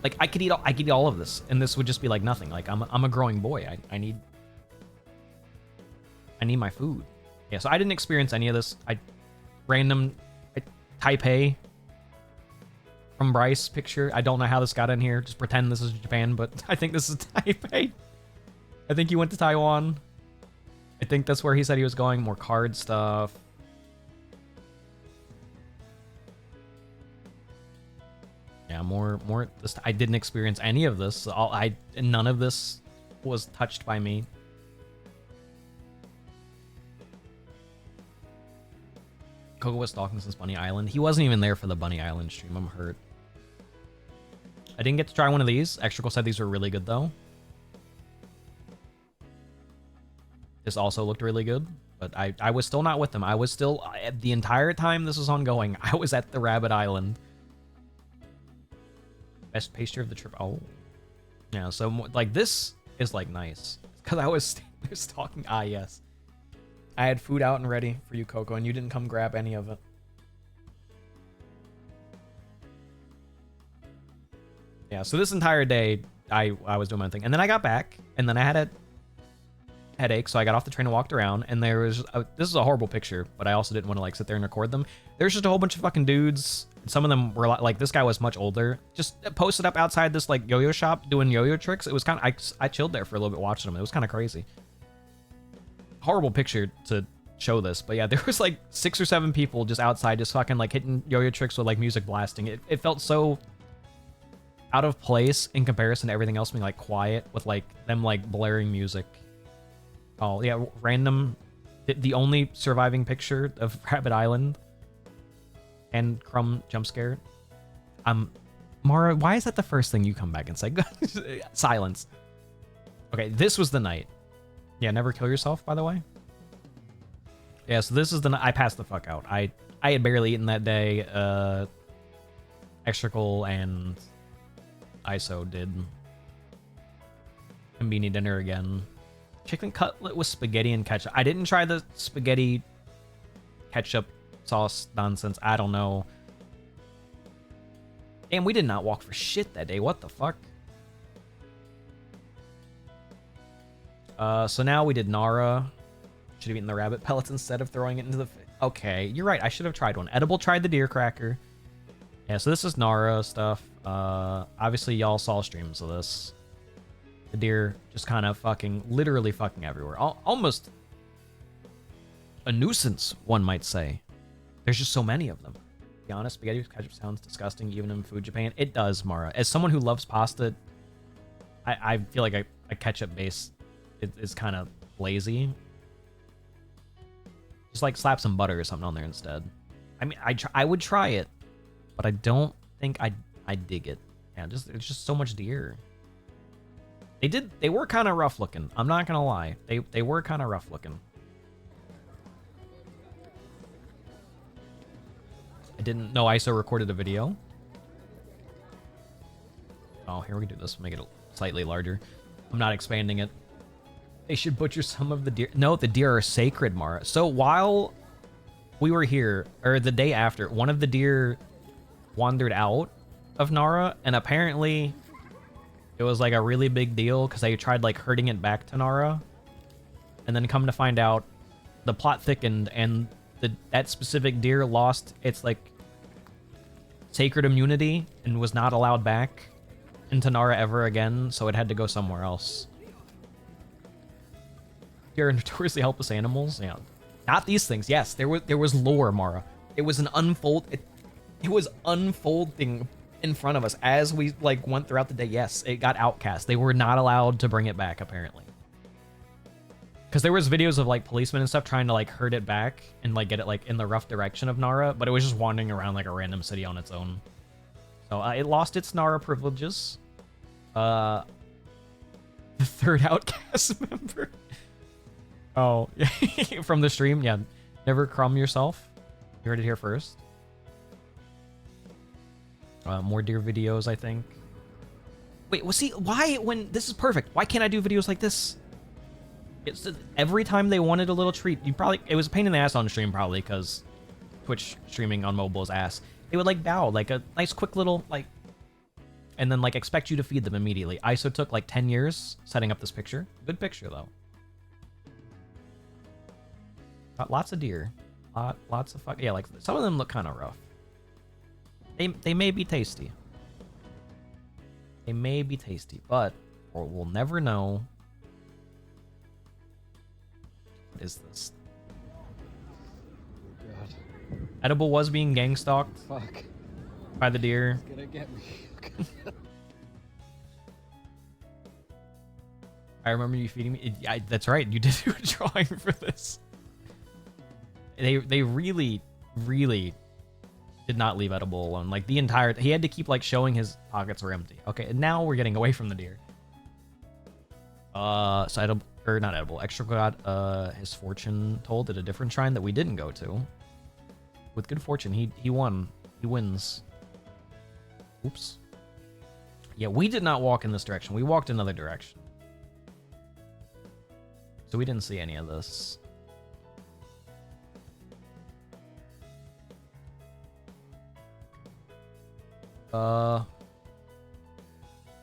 [SPEAKER 2] Like I could eat all of this, and this would just be like nothing. Like I'm a growing boy. I need my food. Yeah, so I didn't experience any of this. Random Taipei from Bryce picture. I don't know how this got in here. Just pretend this is Japan, but I think this is Taipei. I think he went to Taiwan. I think that's where he said he was going. More card stuff. Yeah, more. I didn't experience any of this. None of this was touched by me. Coco was stalking since Bunny Island. He wasn't even there for the Bunny Island stream. I'm hurt. I didn't get to try one of these. Extrical said these were really good though. This also looked really good, but I was still not with them. I was still, the entire time this was ongoing, I was at the Rabbit Island. Best pastry of the trip. Oh. Yeah, so like this is like nice. Because I was talking. Ah, yes. I had food out and ready for you, Coco, and you didn't come grab any of it. Yeah, so this entire day, I was doing my thing. And then I got back, and then I had a headache, so I got off the train and walked around, and there was... this is a horrible picture, but I also didn't want to, like, sit there and record them. There's just a whole bunch of fucking dudes. Some of them were, like, this guy was much older. Just posted up outside this, like, yo-yo shop doing yo-yo tricks. It was kind of... I chilled there for a little bit watching them. It was kind of crazy. Horrible picture to show this, but yeah, there was like 6 or 7 people just outside just fucking like hitting yo-yo tricks with like music blasting. It felt so out of place in comparison to everything else being like quiet with like them like blaring music. Oh yeah, random, the only surviving picture of Rabbit Island and Crumb jump scare. Mara, why is that the first thing you come back and say? Silence. Okay, this was the night. Yeah, never kill yourself, by the way. Yeah, so this is the night I passed the fuck out. I had barely eaten that day. Extrical and ISO did conveni dinner again. Chicken cutlet with spaghetti and ketchup. I didn't try the spaghetti ketchup sauce nonsense. I don't know. And we did not walk for shit that day. What the fuck? So now we did Nara. Should have eaten the rabbit pellets instead of throwing it into the... Okay, you're right. I should have tried one. Edible tried the deer cracker. Yeah, so this is Nara stuff. Obviously, y'all saw streams of this. The deer just kind of fucking, literally fucking everywhere. Almost a nuisance, one might say. There's just so many of them. To be honest, spaghetti with ketchup sounds disgusting, even in food Japan. It does, Mara. As someone who loves pasta, I feel like a ketchup base is kind of lazy. Just like slap some butter or something on there instead. I mean, I would try it, but I don't think I dig it. Yeah, it's just so much deer. They were kind of rough looking. I'm not gonna lie. They were kind of rough looking. I didn't know ISO recorded a video. Oh, here we can do this. Make it slightly larger. I'm not expanding it. They should butcher some of the deer. No, the deer are sacred, Mara. So while we were here, or the day after, one of the deer wandered out of Nara, and apparently it was like a really big deal because they tried like herding it back to Nara, and then come to find out the plot thickened and that specific deer lost its like sacred immunity and was not allowed back into Nara ever again, so it had to go somewhere else. Deer are notoriously helpless animals. Yeah, not these things. Yes, there was lore, Mara. It was an it was unfolding in front of us as we like went throughout the day. Yes, it got outcast. They were not allowed to bring it back apparently, because there was videos of like policemen and stuff trying to like herd it back and like get it like in the rough direction of Nara, but it was just wandering around like a random city on its own. So it lost its Nara privileges. The third outcast member. Oh, from the stream, yeah. Never crumb yourself. You heard it here first. More deer videos, I think. Wait, well, see, why when this is perfect? Why can't I do videos like this? It's every time they wanted a little treat. It was a pain in the ass on stream probably because Twitch streaming on mobile is ass. They would like bow like a nice quick little like and then like expect you to feed them immediately. ISO took like 10 years setting up this picture. Good picture though. Got lots of deer. Lots of yeah, like some of them look kind of rough. They may be tasty. They may be tasty, but we'll never know. What is this?
[SPEAKER 1] Oh god.
[SPEAKER 2] Edible was being gang stalked.
[SPEAKER 1] Fuck.
[SPEAKER 2] By the deer.
[SPEAKER 1] It's gonna get me.
[SPEAKER 2] I remember you feeding me. That's right. You did do a drawing for this. They really did not leave Edible alone. Like the entire, he had to keep like showing his pockets were empty. Okay, and now we're getting away from the deer. So Edible, or not Edible, Extra got his fortune told at a different shrine that we didn't go to. With good fortune, he won. He wins. Oops. Yeah, we did not walk in this direction. We walked another direction. So we didn't see any of this.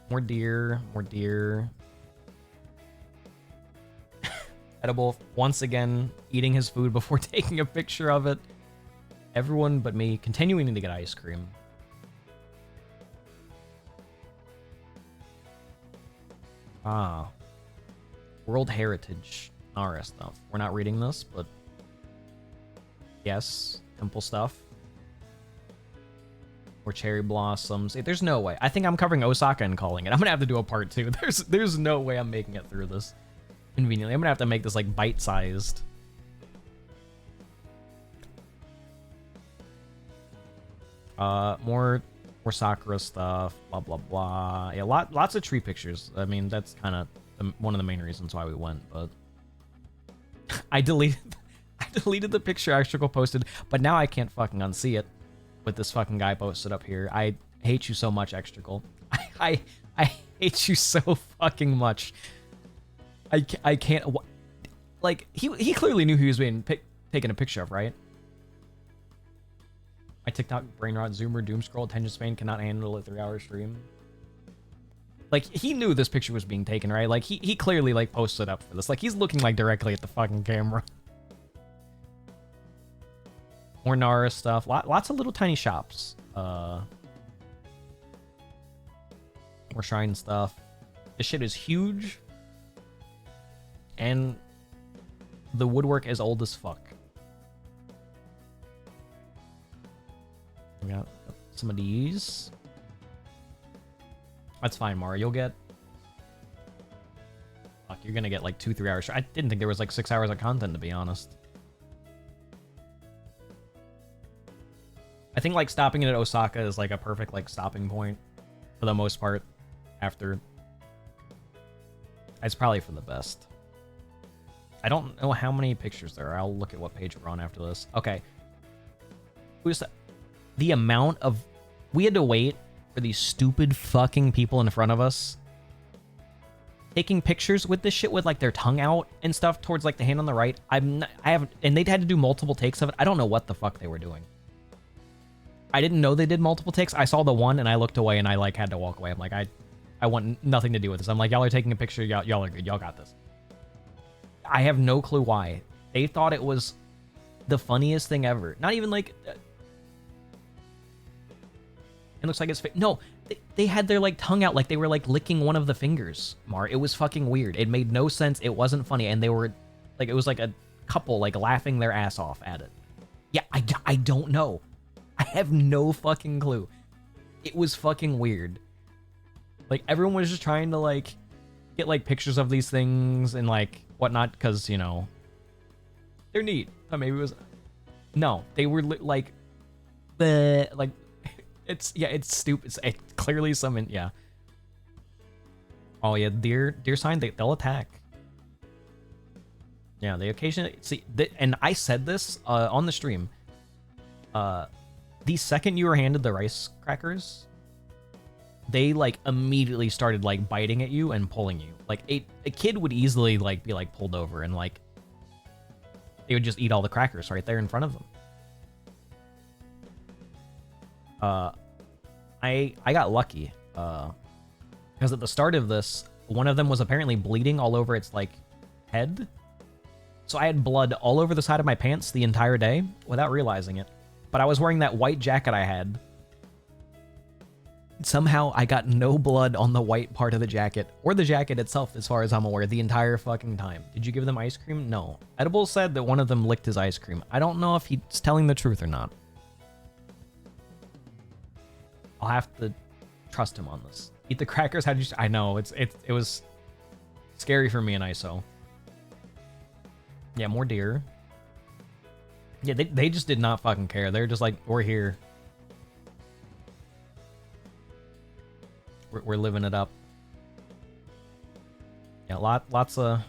[SPEAKER 2] More deer, more deer. Edible, once again, eating his food before taking a picture of it. Everyone but me continuing to get ice cream. Ah. World Heritage Nara stuff. We're not reading this, but yes, temple stuff. Or cherry blossoms. There's no way. I think I'm covering Osaka and calling it. I'm gonna have to do a part 2. There's no way I'm making it through this conveniently. I'm gonna have to make this like bite-sized. More Sakura stuff. Blah blah blah. Yeah, lots of tree pictures. I mean, that's kind of one of the main reasons why we went. But I deleted the picture Extrical posted, but now I can't fucking unsee it. With this fucking guy posted up here. I hate you so much, Extrical. I hate you so fucking much. I can't. Like he clearly knew he was being taken a picture of, right? My TikTok brain rot zoomer doom scroll attention span cannot handle a 3-hour stream. Like he knew this picture was being taken, right? Like he clearly like posted up for this. Like he's looking like directly at the fucking camera. More Nara stuff. Lots of little tiny shops. More shrine stuff. This shit is huge. And the woodwork is old as fuck. We got some of these. That's fine, Mara. You'll get... Fuck, you're gonna get like 2-3 hours. I didn't think there was like 6 hours of content, to be honest. I think like stopping it at Osaka is like a perfect like stopping point for the most part after. It's probably for the best. I don't know how many pictures there are. I'll look at what page we're on after this. Okay. Who's that? The amount of... We had to wait for these stupid fucking people in front of us taking pictures with this shit with like their tongue out and stuff towards like the hand on the right. And they'd had to do multiple takes of it. I don't know what the fuck they were doing. I didn't know they did multiple takes. I saw the one and I looked away and I like had to walk away. I'm like, I want nothing to do with this. I'm like, y'all are taking a picture. Y'all are good. Y'all got this. I have no clue why. They thought it was the funniest thing ever. Not even like... It looks like it's fake. No, they had their like tongue out like they were like licking one of the fingers, Mar. It was fucking weird. It made no sense. It wasn't funny. And they were like, it was like a couple like laughing their ass off at it. Yeah, I don't know. I have no fucking clue. It was fucking weird. Like, everyone was just trying to, like, get, like, pictures of these things and, like, whatnot, because, you know, they're neat. Or maybe it was... No, they were, like, like, it's stupid. It's clearly some, yeah. Oh, yeah, deer sign, they'll attack. Yeah, they occasionally... See, and I said this on the stream. The second you were handed the rice crackers, they like immediately started like biting at you and pulling you. Like a kid would easily like be like pulled over and like they would just eat all the crackers right there in front of them. I got lucky. Because at the start of this, one of them was apparently bleeding all over its, like, head. So I had blood all over the side of my pants the entire day without realizing it. But I was wearing that white jacket I had. Somehow I got no blood on the white part of the jacket, or the jacket itself, as far as I'm aware, the entire fucking time. Did you give them ice cream? No. Edible said that one of them licked his ice cream. I don't know if he's telling the truth or not. I'll have to trust him on this. Eat the crackers? How did you... I know, it was scary for me and ISO. Yeah, more deer. Yeah, they just did not fucking care. They're just like, we're here. We're living it up. Yeah, lots of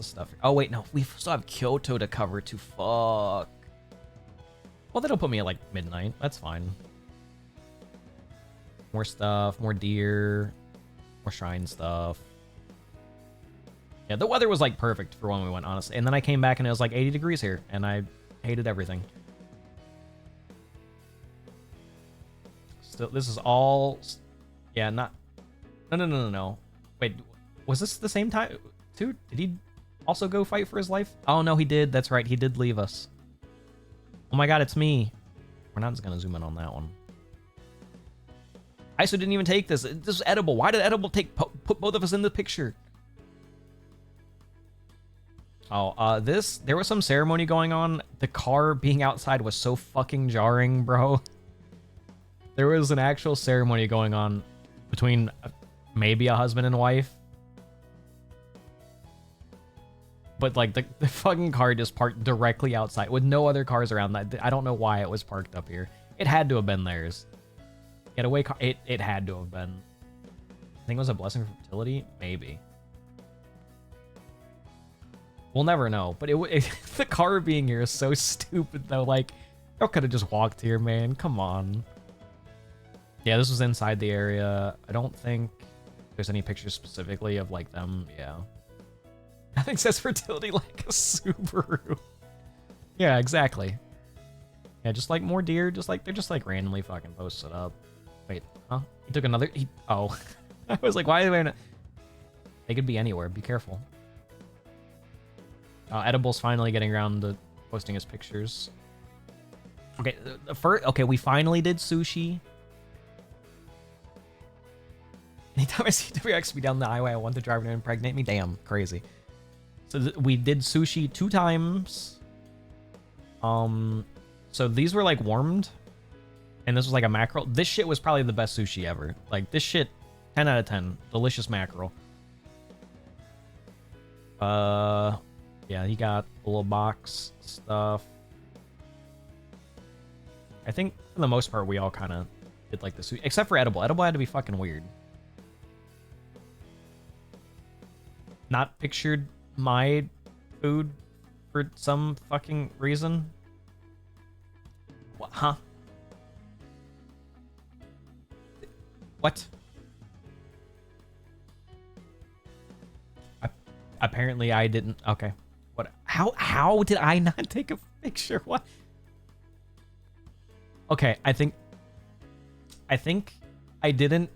[SPEAKER 2] stuff. Oh wait, no, we still have Kyoto to cover. To fuck. Well, that'll put me at like midnight. That's fine. More stuff, more deer, more shrine stuff. Yeah, the weather was like perfect for when we went, honestly. And then I came back and it was like 80 degrees here, and I hated everything. Still, this is all... Yeah, not... No. Wait, was this the same time, too? Did he also go fight for his life? Oh, no, he did. That's right. He did leave us. Oh my god, it's me. We're not just gonna zoom in on that one. ISO didn't even take this. This was edible. Why did edible put both of us in the picture? Oh, there was some ceremony going on. The car being outside was so fucking jarring, bro. There was an actual ceremony going on between maybe a husband and wife. But, like, the fucking car just parked directly outside with no other cars around. I don't know why it was parked up here. It had to have been theirs. Getaway car, it had to have been. I think it was a blessing for fertility? Maybe. We'll never know. But the car being here is so stupid, though. Like, y'all could have just walked here, man. Come on. Yeah, this was inside the area. I don't think there's any pictures specifically of, like, them. Yeah. Nothing says fertility like a Subaru. Yeah, exactly. Yeah, just like more deer, just like they're just like randomly fucking posted up. Wait, huh? He took another. Oh, I was like, why are they not? They could be anywhere. Be careful. Edible's finally getting around to posting his pictures. Okay, okay, we finally did sushi. Anytime I see WX be down the highway, I want the driver to impregnate me. Damn, crazy. So we did sushi 2 times. So these were like warmed, and this was like a mackerel. This shit was probably the best sushi ever. Like this shit, 10 out of 10. Delicious mackerel. Yeah, he got a little box stuff. I think for the most part we all kind of did like the sushi, except for edible. Edible had to be fucking weird. Not pictured my food for some fucking reason. What? Huh? What? Apparently I didn't. Okay. What? How did I not take a picture? What? Okay, I think I didn't.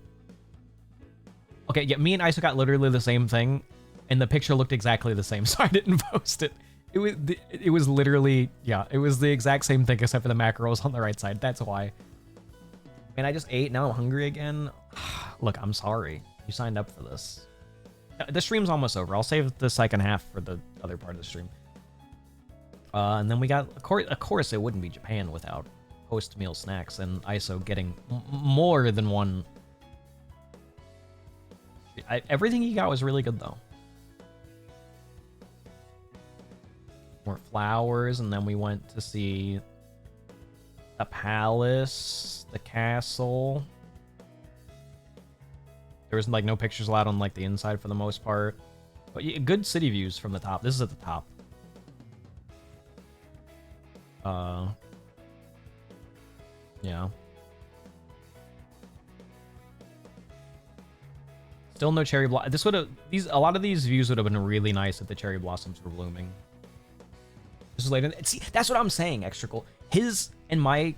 [SPEAKER 2] Okay, yeah, me and Iso got literally the same thing, and the picture looked exactly the same, so I didn't post it. It was literally, yeah, it was the exact same thing except for the macros on the right side. That's why. And I just ate, now I'm hungry again. Look, I'm sorry. You signed up for this. The stream's almost over. I'll save the second half for the other part of the stream. And then we got, of course it wouldn't be Japan without post-meal snacks and ISO getting more than one. Everything he got was really good, though. More flowers, and then we went to see the palace, the castle. There was like no pictures allowed on like the inside for the most part, but yeah, good city views from the top. This is at the top. Yeah. Still no cherry blossom. This would have a lot of these views would have been really nice if the cherry blossoms were blooming. This is later. See, that's what I'm saying, Extra Cool. His and my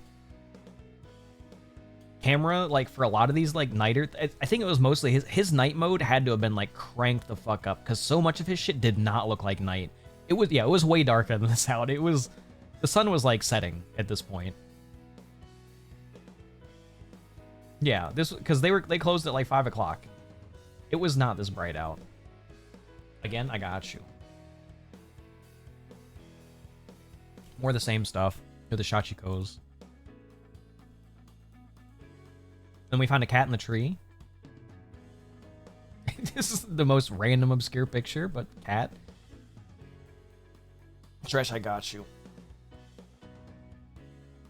[SPEAKER 2] camera, like for a lot of these like nighter, I think it was mostly his night mode had to have been like cranked the fuck up because so much of his shit did not look like night. It was, yeah, it was way darker than this out. It was, the sun was like setting at this point. Yeah, this, because they closed at like 5 o'clock. It was not this bright out. Again, I got you. More of the same stuff. Here the Shachikos. Then we find a cat in the tree. This is the most random, obscure picture, but cat. Stretch, I got you.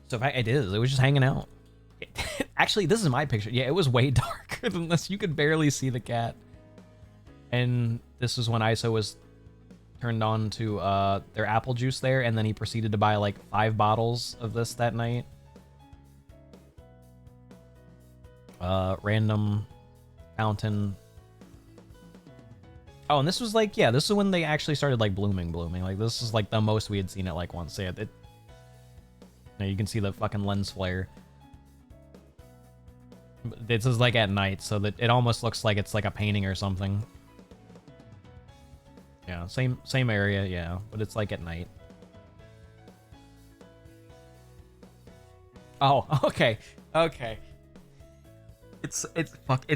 [SPEAKER 2] So if it is. It was just hanging out. Actually, this is my picture. Yeah, it was way darker than this. You could barely see the cat. And this is when ISO was turned on to their apple juice there, and then he proceeded to buy like 5 bottles of this that night. Random fountain. Oh, and this was like, yeah, this is when they actually started like blooming. Like this is like the most we had seen it like once. Yeah, you can see the fucking lens flare. This is like at night, so that it almost looks like it's like a painting or something. Yeah, same area, yeah, but it's like at night. Oh, okay. It's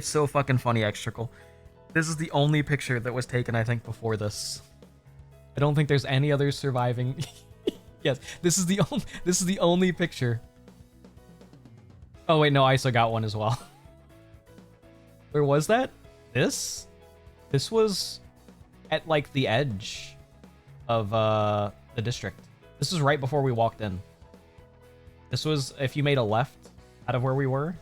[SPEAKER 2] so fucking funny, Extrical. This is the only picture that was taken, I think, before this. I don't think there's any others surviving. Yes, this is the only picture. Oh wait, no, ISO got one as well. Where was that? This was at like the edge of the district. This was right before we walked in. This was if you made a left out of where we were.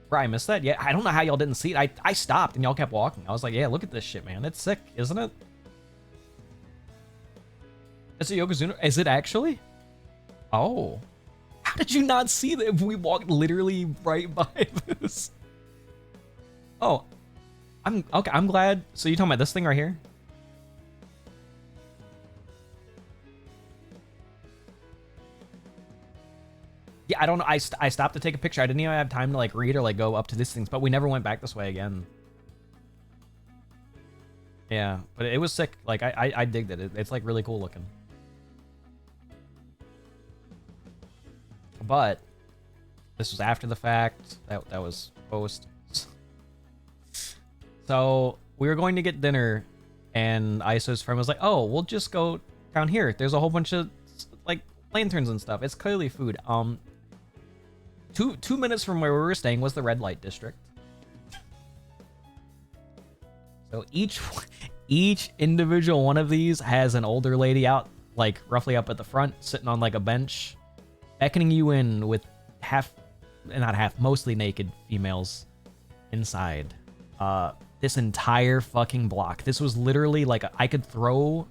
[SPEAKER 2] Bro, I missed that? Yeah, I don't know how y'all didn't see it. I stopped and y'all kept walking. I was like, yeah, look at this shit, man. It's sick, isn't it? It's a Yokozuna. Is it actually? Oh. How did you not see that? We walked literally right by this. Oh. I'm glad. So you talking about this thing right here? Yeah, I don't know. I stopped to take a picture. I didn't even have time to like read or like go up to these things, but we never went back this way again. Yeah, but it was sick. Like I digged it. It's like really cool looking. But this was after the fact. That was post. So we were going to get dinner, and ISO's friend was like, "Oh, we'll just go down here. There's a whole bunch of like lanterns and stuff. It's clearly food." 2 minutes from where we were staying was the red light district. So each individual one of these has an older lady out, like roughly up at the front, sitting on like a bench, beckoning you in with mostly naked females inside. This entire fucking block. This was literally like I could throw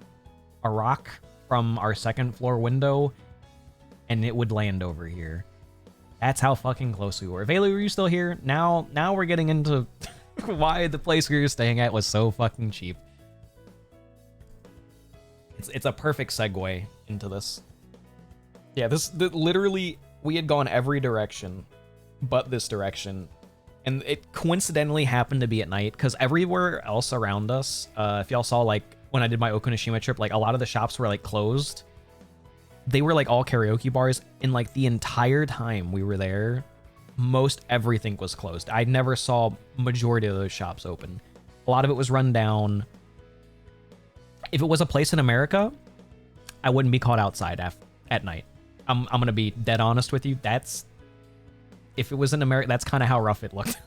[SPEAKER 2] a rock from our second floor window and it would land over here. That's how fucking close we were. Vayla, were you still here? Now we're getting into why the place we were staying at was so fucking cheap. It's a perfect segue into this. Yeah, literally, we had gone every direction but this direction. And it coincidentally happened to be at night, because everywhere else around us, if y'all saw, like, when I did my Okunoshima trip, like, a lot of the shops were, like, closed. They were, like, all karaoke bars, and, like, the entire time we were there, most everything was closed. I never saw majority of those shops open. A lot of it was run down. If it was a place in America, I wouldn't be caught outside at night. I'm gonna be dead honest with you. If it was in America, that's kind of how rough it looked.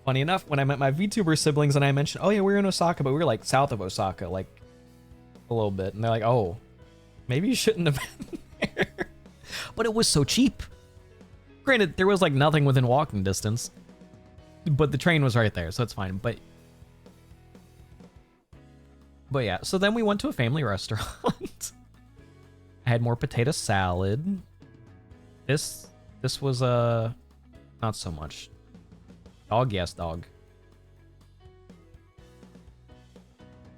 [SPEAKER 2] Funny enough, when I met my VTuber siblings and I mentioned, oh yeah, we were in Osaka, but we were like south of Osaka, like a little bit. And they're like, oh, maybe you shouldn't have been there. But it was so cheap. Granted, there was like nothing within walking distance, but the train was right there, so it's fine. But yeah, so then we went to a family restaurant. I had more potato salad. This was not so much. Dog, yes, dog.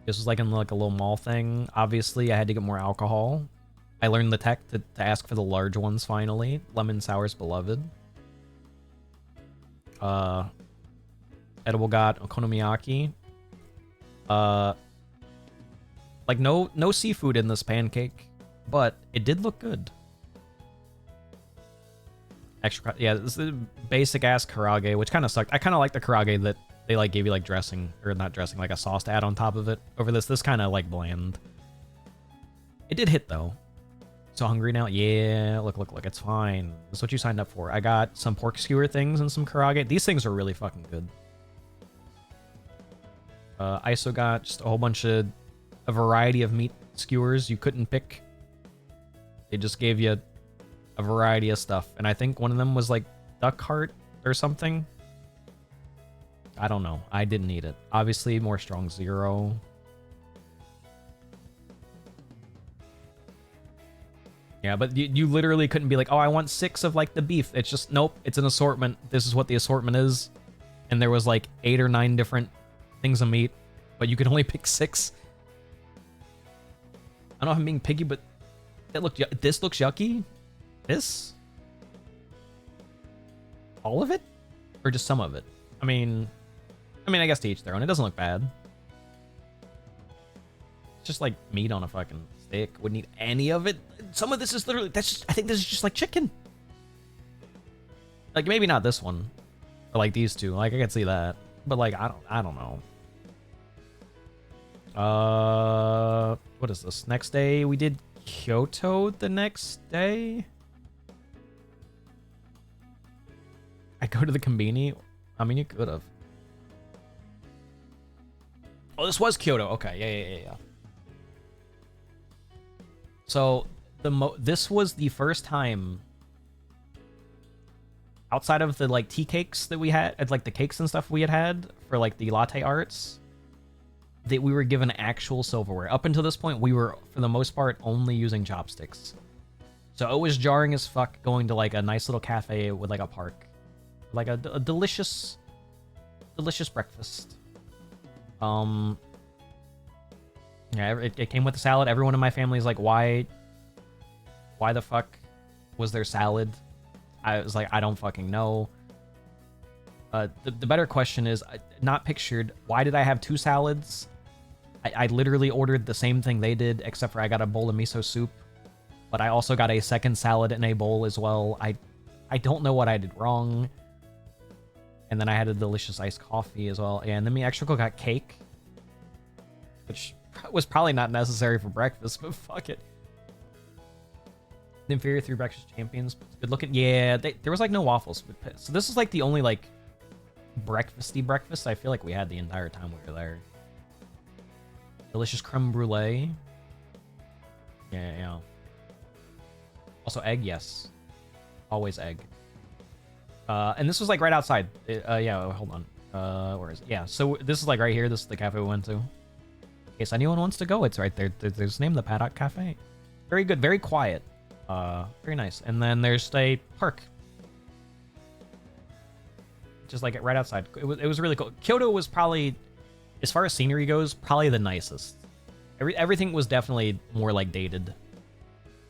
[SPEAKER 2] This was like in like a little mall thing. Obviously, I had to get more alcohol. I learned the tech to ask for the large ones finally. Lemon sour's beloved. Edible got okonomiyaki. Like no seafood in this pancake, but it did look good. Extra, yeah, this is basic ass karage, which kind of sucked. I kind of like the karage that they like gave you like dressing, or not dressing, like a sauce to add on top of it. Over this kind of like bland. It did hit though. So hungry now? Yeah, look, it's fine. That's what you signed up for. I got some pork skewer things and some karage. These things are really fucking good. I also got just a whole bunch of a variety of meat skewers you couldn't pick. They just gave you a variety of stuff, and I think one of them was like duck heart or something. I don't know. I didn't eat it. Obviously, more strong 0. Yeah, but you literally couldn't be like, oh, I want 6 of like the beef. It's just, nope, it's an assortment. This is what the assortment is. And there was like 8 or 9 different things of meat, but you could only pick 6. I don't know if I'm being picky, but this looks yucky. This? All of it? Or just some of it? I mean, I guess to each their own. It doesn't look bad. It's just like meat on a fucking stick. Wouldn't eat any of it. Some of this is literally, I think this is just like chicken. Like maybe not this one. Or like these two. Like I could see that. But like I don't know. What is this? Next day we did Kyoto the next day. I go to the Konbini. I mean, you could have. Oh, this was Kyoto. Okay, yeah. So this was the first time outside of the like tea cakes that we had, like the cakes and stuff we had for like the latte arts, that we were given actual silverware. Up until this point, we were for the most part only using chopsticks. So it was jarring as fuck going to like a nice little cafe with like a park. Like a delicious breakfast. Yeah, it came with the salad. Everyone in my family is like, why the fuck was there salad? I was like, I don't fucking know. The better question is, not pictured, why did I have 2 salads? I literally ordered the same thing they did, except for I got a bowl of miso soup. But I also got a second salad in a bowl as well. I don't know what I did wrong. And then I had a delicious iced coffee as well. And then me extra cook got cake, which was probably not necessary for breakfast, but fuck it. The Inferior 3 Breakfast Champions. Good looking. Yeah, there was like no waffles. So this is like the only like breakfasty breakfast I feel like we had the entire time we were there. Delicious creme brulee. Yeah. Also egg, yes. Always egg. And this was like right outside. Yeah, hold on. Where is it? Yeah, so this is like right here. This is the cafe we went to. In case anyone wants to go, it's right there. There's named the Paddock Cafe. Very good, very quiet. Very nice. And then there's a park. Just like right outside. It was really cool. Kyoto was probably, as far as scenery goes, probably the nicest. Everything was definitely more like dated.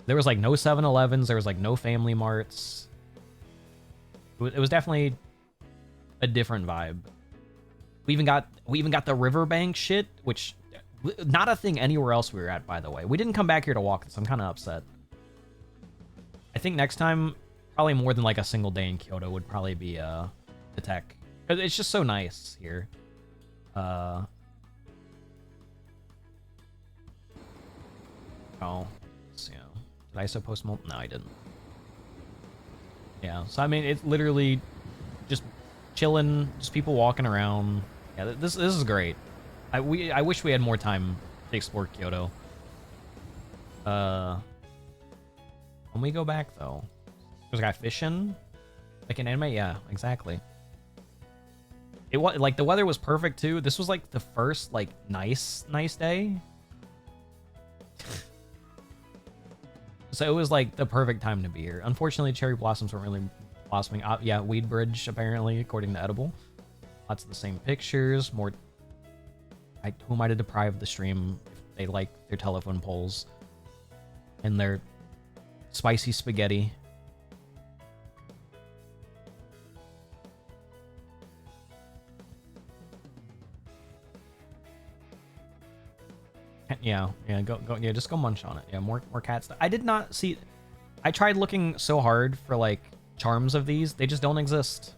[SPEAKER 2] There was like no 7-Elevens. There was like no Family Marts. It was definitely a different vibe. We even got the riverbank shit, which not a thing anywhere else we were at, by the way. We didn't come back here to walk this. I'm kind of upset. I think next time, probably more than like a single day in Kyoto would probably be the tech. It's just so nice here. Oh, yeah. Did I ISO post mult? No, I didn't. Yeah, so I mean, it's literally just chilling, just people walking around. Yeah, this is great. I wish we had more time to explore Kyoto. When we go back though, there's a guy fishing, like in anime. Yeah, exactly. It was like the weather was perfect too. This was like the first like nice day. So it was like the perfect time to be here. Unfortunately, cherry blossoms weren't really blossoming. Yeah, Weed Bridge, apparently, according to Edible. Lots of the same pictures. More. Who might have deprived the stream if they like their telephone poles and their spicy spaghetti. Yeah, go, yeah, just go munch on it. Yeah, more cat stuff. I did not see. I tried looking so hard for like charms of these. They just don't exist.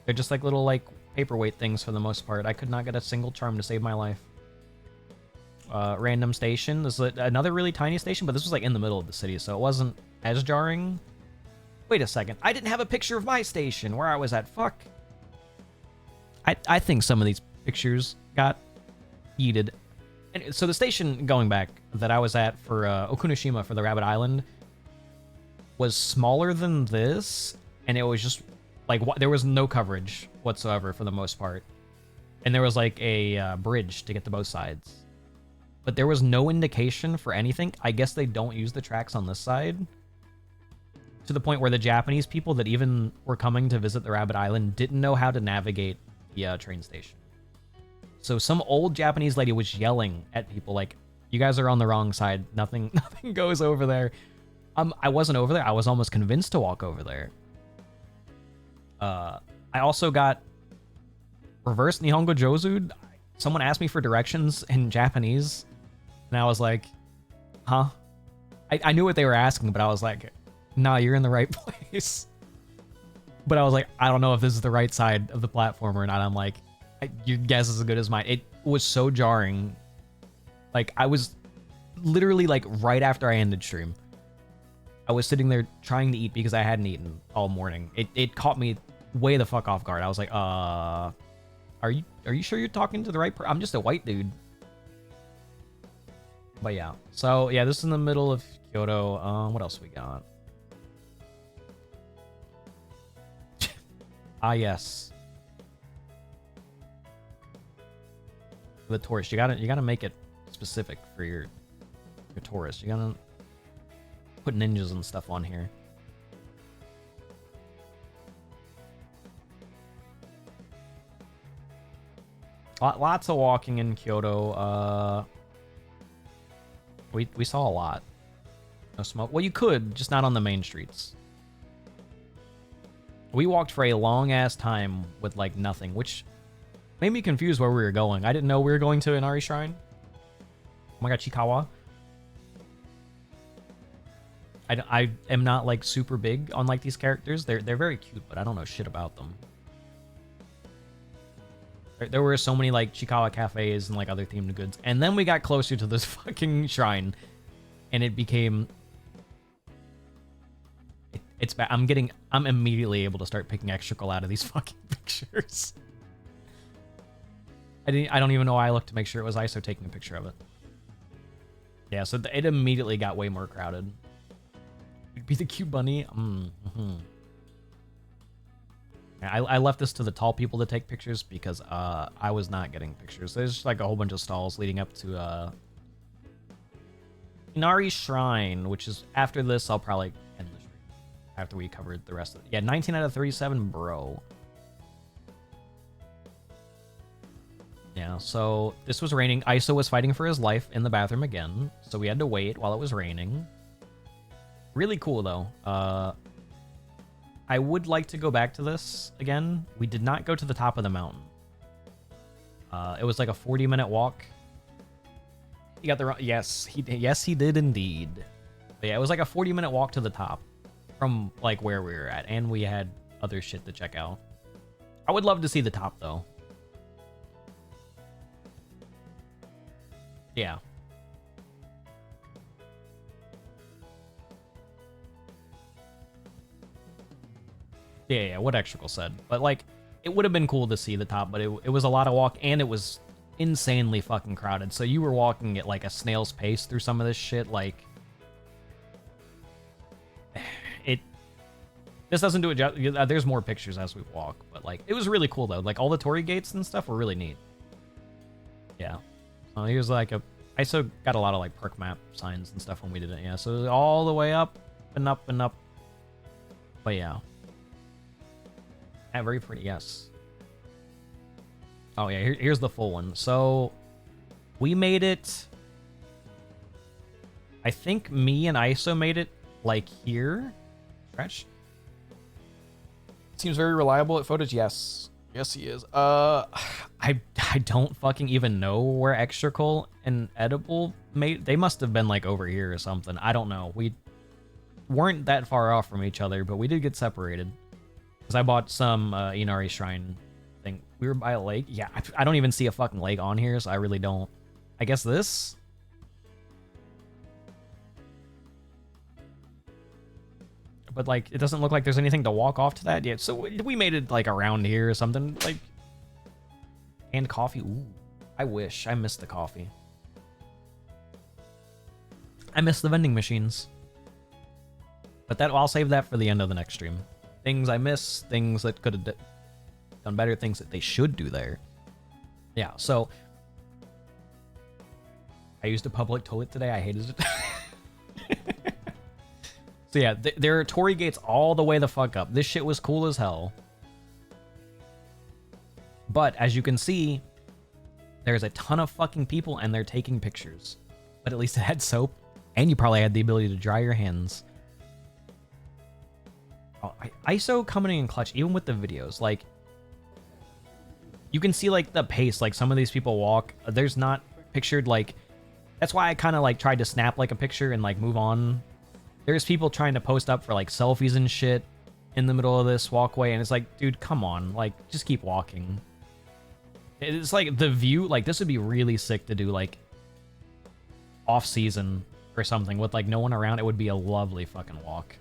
[SPEAKER 2] They're just like little like paperweight things for the most part. I could not get a single charm to save my life. Random station. This is another really tiny station, but this was like in the middle of the city, so it wasn't as jarring. Wait a second. I didn't have a picture of my station where I was at. Fuck. I think some of these pictures got yeeted. And so the station, going back, that I was at for Okunoshima for the Rabbit Island was smaller than this, and it was just like there was no coverage whatsoever for the most part. And there was like a bridge to get to both sides. But there was no indication for anything. I guess they don't use the tracks on this side. To the point where the Japanese people that even were coming to visit the Rabbit Island didn't know how to navigate the train station. So some old Japanese lady was yelling at people like, "You guys are on the wrong side. Nothing goes over there." I wasn't over there. I was almost convinced to walk over there. I also got reverse Nihongo Jozu. Someone asked me for directions in Japanese, and I was like, "Huh?" I knew what they were asking, but I was like, "Nah, you're in the right place." But I was like, I don't know if this is the right side of the platform or not. I'm like, your guess is as good as mine. It was so jarring. Like, I was literally like right after I ended stream, I was sitting there trying to eat because I hadn't eaten all morning. It caught me way the fuck off guard. I was like, are you sure you're talking to the right person? I'm just a white dude. But yeah. So yeah, this is in the middle of Kyoto. What else we got? Ah, yes. The tourist, you gotta make it specific for your tourist. You gotta put ninjas and stuff on here. Lots of walking in Kyoto. We saw a lot. No smoke. Well, you could, just not on the main streets. We walked for a long-ass time with, like, nothing, which made me confused where we were going. I didn't know we were going to Inari Shrine. Oh my god, Chikawa. I am not, like, super big on, like, these characters. They're very cute, but I don't know shit about them. There were so many, like, Chikawa cafes and, like, other themed goods. And then we got closer to this fucking shrine, and it became... It's bad. I'm immediately able to start picking extra out of these fucking pictures. I don't even know why I looked to make sure it was ISO taking a picture of it. Yeah, so it immediately got way more crowded. You'd be the cute bunny. I left this to the tall people to take pictures because I was not getting pictures. There's like a whole bunch of stalls leading up to Inari Shrine, which is after this. I'll probably end the stream after we covered the rest of it. Yeah, 19 out of 37, bro. Yeah, so this was raining. ISO was fighting for his life in the bathroom again, so we had to wait while it was raining. Really cool, though. I would like to go back to this again. We did not go to the top of the mountain. It was like a 40-minute walk. You got the wrong... Yes, he did indeed. But yeah, it was like a 40-minute walk to the top from like where we were at, and we had other shit to check out. I would love to see the top, though. Yeah. Yeah, what Extrical said. But, like, it would have been cool to see the top, but it was a lot of walk, and it was insanely fucking crowded. So you were walking at, like, a snail's pace through some of this shit, like... This doesn't do it... There's more pictures as we walk, but, like, it was really cool, though. Like, all the torii gates and stuff were really neat. Yeah. He was, like, a... ISO got a lot of, like, perk map signs and stuff when we did it, yeah. So all the way up and up and up. But, yeah. Yeah, very pretty, yes. Oh, yeah, here's the full one. So, we made it... I think me and ISO made it, like, here. Scratch. Seems very reliable at footage, yes. Yes, he is. I don't fucking even know where Extracle and Edible made. They must have been like over here or something. I don't know. We weren't that far off from each other, but we did get separated. Because I bought some Inari Shrine thing. We were by a lake. Yeah, I don't even see a fucking lake on here, so I really don't. I guess this? But, like, it doesn't look like there's anything to walk off to that yet. So we made it, like, around here or something. Like, and coffee. Ooh, I wish. I missed the coffee. I miss the vending machines. But I'll save that for the end of the next stream. Things I miss, things that could have done better, things that they should do there. Yeah, so I used a public toilet today. I hated it. So yeah, there are Torii gates all the way the fuck up. This shit was cool as hell. But as you can see, there's a ton of fucking people and they're taking pictures. But at least it had soap and you probably had the ability to dry your hands. Oh, ISO coming in clutch, even with the videos. Like, you can see, like, the pace. Like, some of these people walk. There's not pictured, like... That's why I kind of, like, tried to snap, like, a picture and, like, move on. There's people trying to post up for, like, selfies and shit in the middle of this walkway. And it's like, dude, come on. Like, just keep walking. It's like, the view... Like, this would be really sick to do, like, off-season or something with, like, no one around. It would be a lovely fucking walk.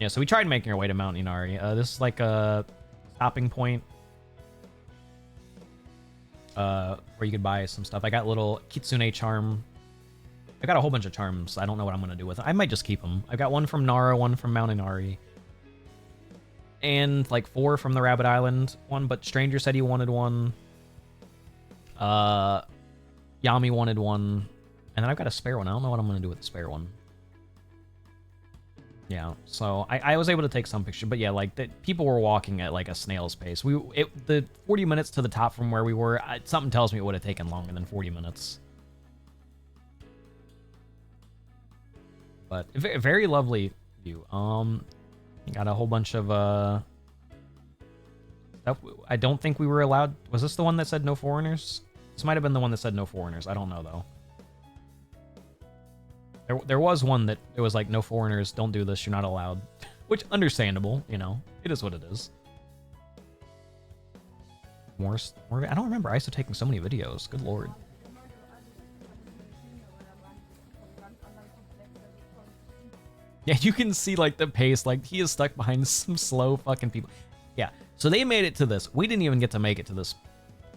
[SPEAKER 2] Yeah, so we tried making our way to Mount Inari. This is like a stopping point where you could buy some stuff. I got a little Kitsune charm. I got a whole bunch of charms. I don't know what I'm going to do with them. I might just keep them. I got one from Nara, one from Mount Inari. And like 4 from the Rabbit Island one, but Stranger said he wanted one. Yami wanted one. And then I've got a spare one. I don't know what I'm going to do with the spare one. Yeah, so I was able to take some picture, but yeah, like people were walking at like a snail's pace. The 40 minutes to the top from where we were, something tells me it would have taken longer than 40 minutes. But very lovely view. Got a whole bunch of stuff. I don't think we were allowed. Was this the one that said no foreigners? This might have been the one that said no foreigners. I don't know though. There was one that it was like, no foreigners, don't do this, you're not allowed. Which, understandable, you know. It is what it is. More I don't remember ISO taking so many videos. Good lord. Yeah, you can see, like, the pace. Like, he is stuck behind some slow fucking people. Yeah, so they made it to this. We didn't even get to make it to this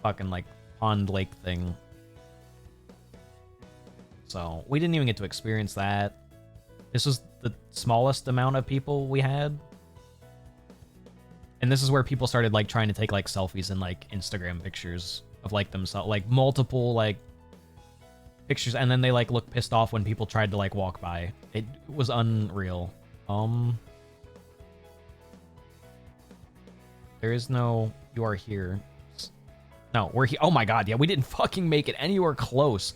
[SPEAKER 2] fucking, like, pond lake thing. So we didn't even get to experience that. This was the smallest amount of people we had. And this is where people started like trying to take like selfies and like Instagram pictures of like themselves, like multiple like pictures. And then they like look pissed off when people tried to like walk by. It was unreal. There is no, you are here. No, we're here. Oh my God. Yeah, we didn't fucking make it anywhere close.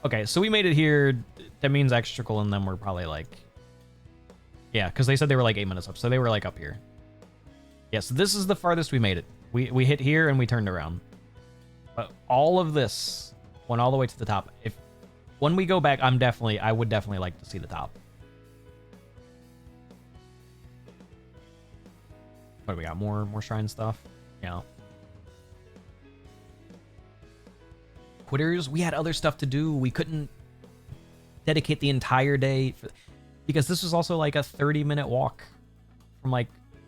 [SPEAKER 2] Okay, so we made it here. That means Extracle and them were probably like... Yeah, because they said they were like 8 minutes up, so they were like up here. Yeah, so this is the farthest we made it. We hit here and we turned around. But all of this went all the way to the top. When we go back, I would definitely like to see the top. What do we got? More shrine stuff? Yeah. Quitters, we had other stuff to do. We couldn't dedicate the entire day because this was also like a 30-minute walk from like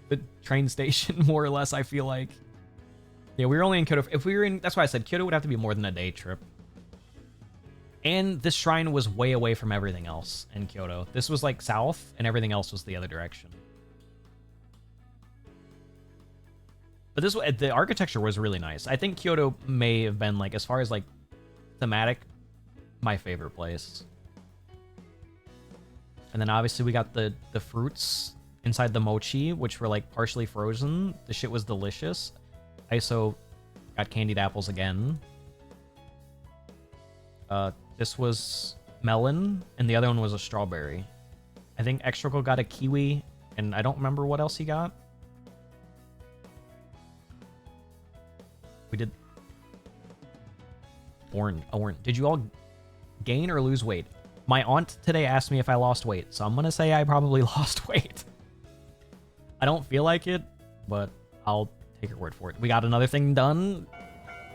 [SPEAKER 2] the train station, more or less. I feel like, yeah, we were only in Kyoto. If we were in, that's why I said Kyoto would have to be more than a day trip. And this shrine was way away from everything else in Kyoto. This was like south, and everything else was the other direction. But the architecture was really nice. I think Kyoto may have been like, as far as like thematic, my favorite place. And then obviously we got the fruits inside the mochi, which were like partially frozen. The shit was delicious. ISO got candied apples again. This was melon, and the other one was a strawberry. I think Extracle got a kiwi, and I don't remember what else he got. We did... Orange. Did you all gain or lose weight? My aunt today asked me if I lost weight, so I'm gonna say I probably lost weight. I don't feel like it, but I'll take her word for it. We got another thing done.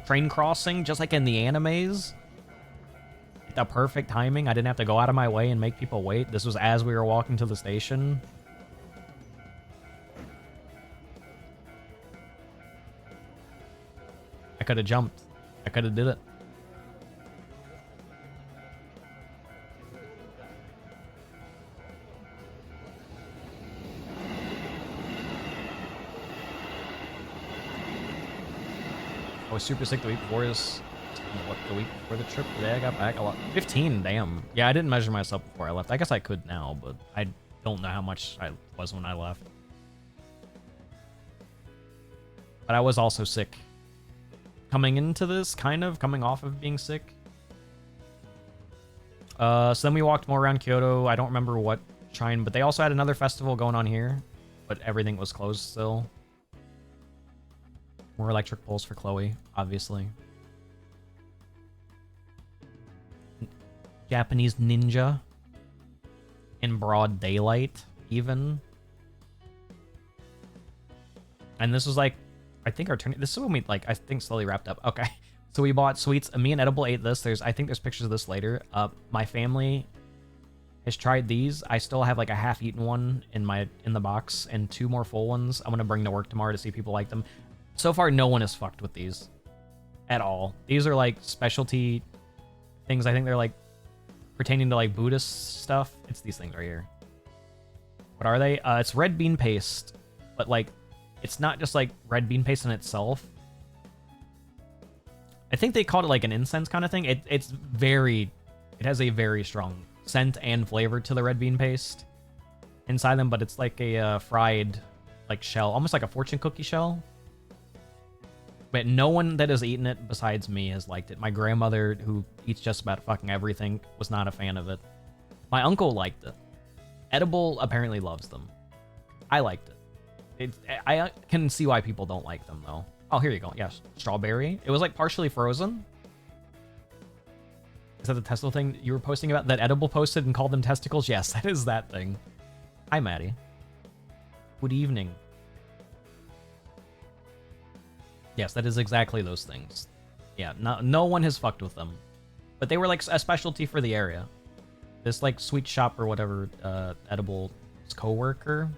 [SPEAKER 2] Train crossing, just like in the animes. The perfect timing. I didn't have to go out of my way and make people wait. This was as we were walking to the station. I could have jumped. I could have did it. I was super sick the week before this. What, the week before the trip? Today I got back a lot. 15, damn. Yeah, I didn't measure myself before I left. I guess I could now, but I don't know how much I was when I left. But I was also sick. Coming into this, kind of. Coming off of being sick. So then we walked more around Kyoto. I don't remember what shrine, but they also had another festival going on here. But everything was closed still. More electric poles for Chloe, obviously. Japanese ninja. In broad daylight, even. And this was like, I think our turn. This is when we, like, I think slowly wrapped up. Okay. So we bought sweets. Me and Edible ate this. I think there's pictures of this later. My family has tried these. I still have like a half-eaten one in the box and 2 more full ones. I'm gonna bring to work tomorrow to see if people like them. So far, no one has fucked with these at all. These are like specialty things. I think they're like pertaining to like Buddhist stuff. It's these things right here. What are they? It's red bean paste, but like it's not just like red bean paste in itself. I think they called it like an incense kind of thing. It has a very strong scent and flavor to the red bean paste inside them, but it's like a fried like shell, almost like a fortune cookie shell. But no one that has eaten it besides me has liked it. My grandmother, who eats just about fucking everything, was not a fan of it. My uncle liked it. Edible apparently loves them. I liked it. I can see why people don't like them, though. Oh, here you go. Yes, strawberry. It was like partially frozen. Is that the testicle thing you were posting about? That Edible posted and called them testicles? Yes, that is that thing. Hi, Maddie. Good evening. Yes, that is exactly those things. Yeah, no one has fucked with them. But they were like a specialty for the area. This like sweet shop or whatever, Edible's co-worker.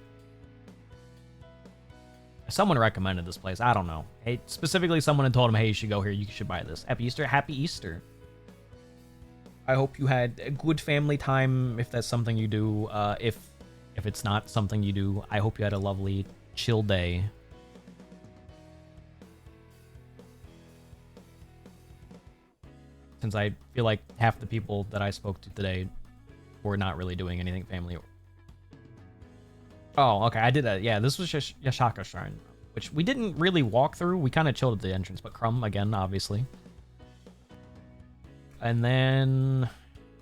[SPEAKER 2] Someone recommended this place. I don't know. Hey, specifically someone had told him, hey, you should go here. You should buy this. Happy Easter. Happy Easter. I hope you had a good family time if that's something you do. If it's not something you do, I hope you had a lovely chill day. Since I feel like half the people that I spoke to today were not really doing anything family. Oh, okay, I did that. Yeah, this was Yashaka Shrine, which we didn't really walk through. We kind of chilled at the entrance, but Crumb, again, obviously. And then...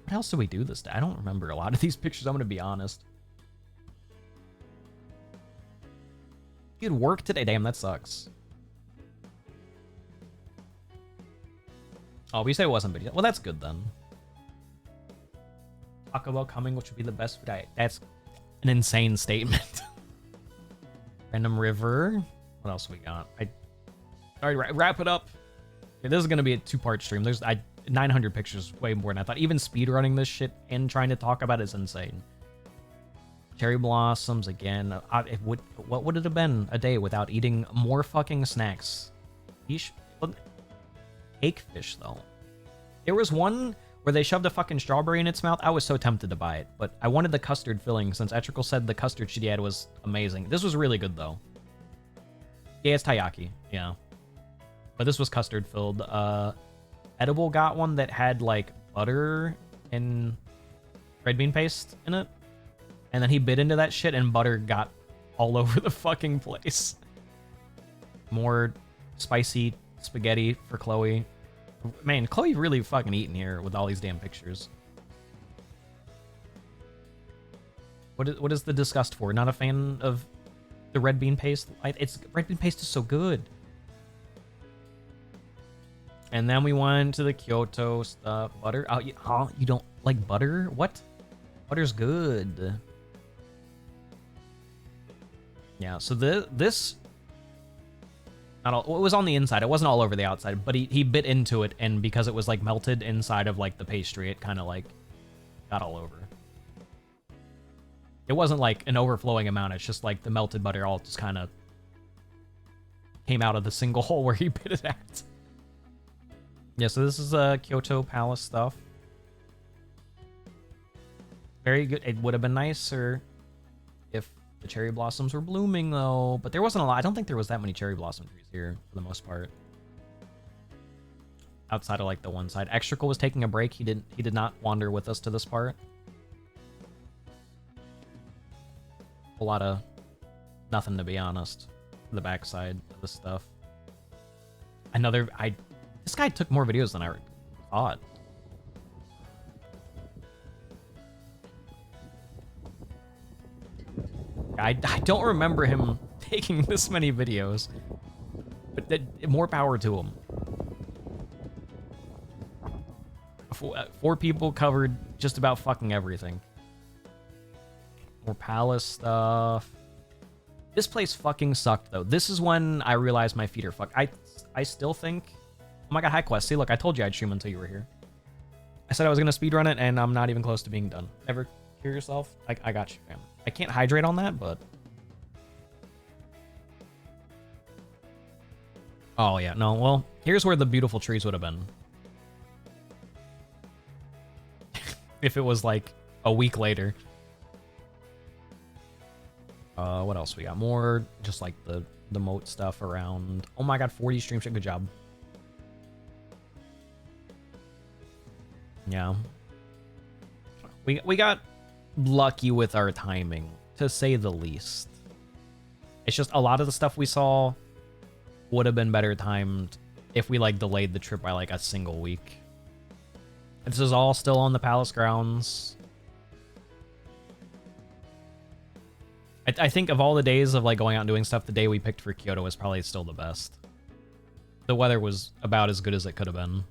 [SPEAKER 2] what else did we do this day? I don't remember a lot of these pictures, I'm going to be honest. You had work today? Damn, that sucks. Oh, we say it wasn't video. Well, that's good then. Taco Bell coming, which would be the best food. That's an insane statement. Random River. What else we got? Sorry, wrap it up. Okay, this is gonna be a 2-part stream. There's 900 pictures, way more than I thought. Even speedrunning this shit and trying to talk about it is insane. Cherry blossoms again. What would it have been a day without eating more fucking snacks? Cake fish though. There was one where they shoved a fucking strawberry in its mouth. I was so tempted to buy it, but I wanted the custard filling since Etrical said the custard she had was amazing. This was really good though. Yeah, it's taiyaki. Yeah, but this was custard filled. Edible got one that had like butter and red bean paste in it, and then he bit into that shit and butter got all over the fucking place. More spicy spaghetti for Chloe. Man, Chloe really fucking eating here with all these damn pictures. What is the disgust for? Not a fan of the red bean paste? Red bean paste is so good. And then we went to the Kyoto stuff. Butter? Oh, you don't like butter? What? Butter's good. Yeah, so this... Not all, well, it was on the inside. It wasn't all over the outside, but he bit into it, and because it was, like, melted inside of, like, the pastry, it kind of, like, got all over. It wasn't, like, an overflowing amount. It's just, like, the melted butter all just kind of came out of the single hole where he bit it at. Yeah, so this is Kyoto Palace stuff. Very good. It would have been nicer if the cherry blossoms were blooming, though. But there wasn't a lot. I don't think there was that many cherry blossom trees here, for the most part. Outside of, like, the one side. Extrical was taking a break. He did not wander with us to this part. A lot of nothing, to be honest. The backside of this stuff. This guy took more videos than I thought. I don't remember him taking this many videos, but more power to him. Four people covered just about fucking everything. More palace stuff. This place fucking sucked, though. This is when I realized my feet are fucked. I still think... Oh my god, High Quest. See, look, I told you I'd stream until you were here. I said I was going to speedrun it, and I'm not even close to being done. Ever hear yourself? I got you, fam. I can't hydrate on that, but... Oh, yeah. No, well, here's where the beautiful trees would have been. If it was, like, a week later. What else we got? More just, like, the moat stuff around. Oh my god, 40 stream shit. Good job. Yeah. We got lucky with our timing, to say the least. It's just a lot of the stuff we saw would have been better timed if we, like, delayed the trip by, like, a single week. This is all still on the palace grounds. I think of all the days of, like, going out and doing stuff, the day we picked for Kyoto was probably still the best. The weather was about as good as it could have been.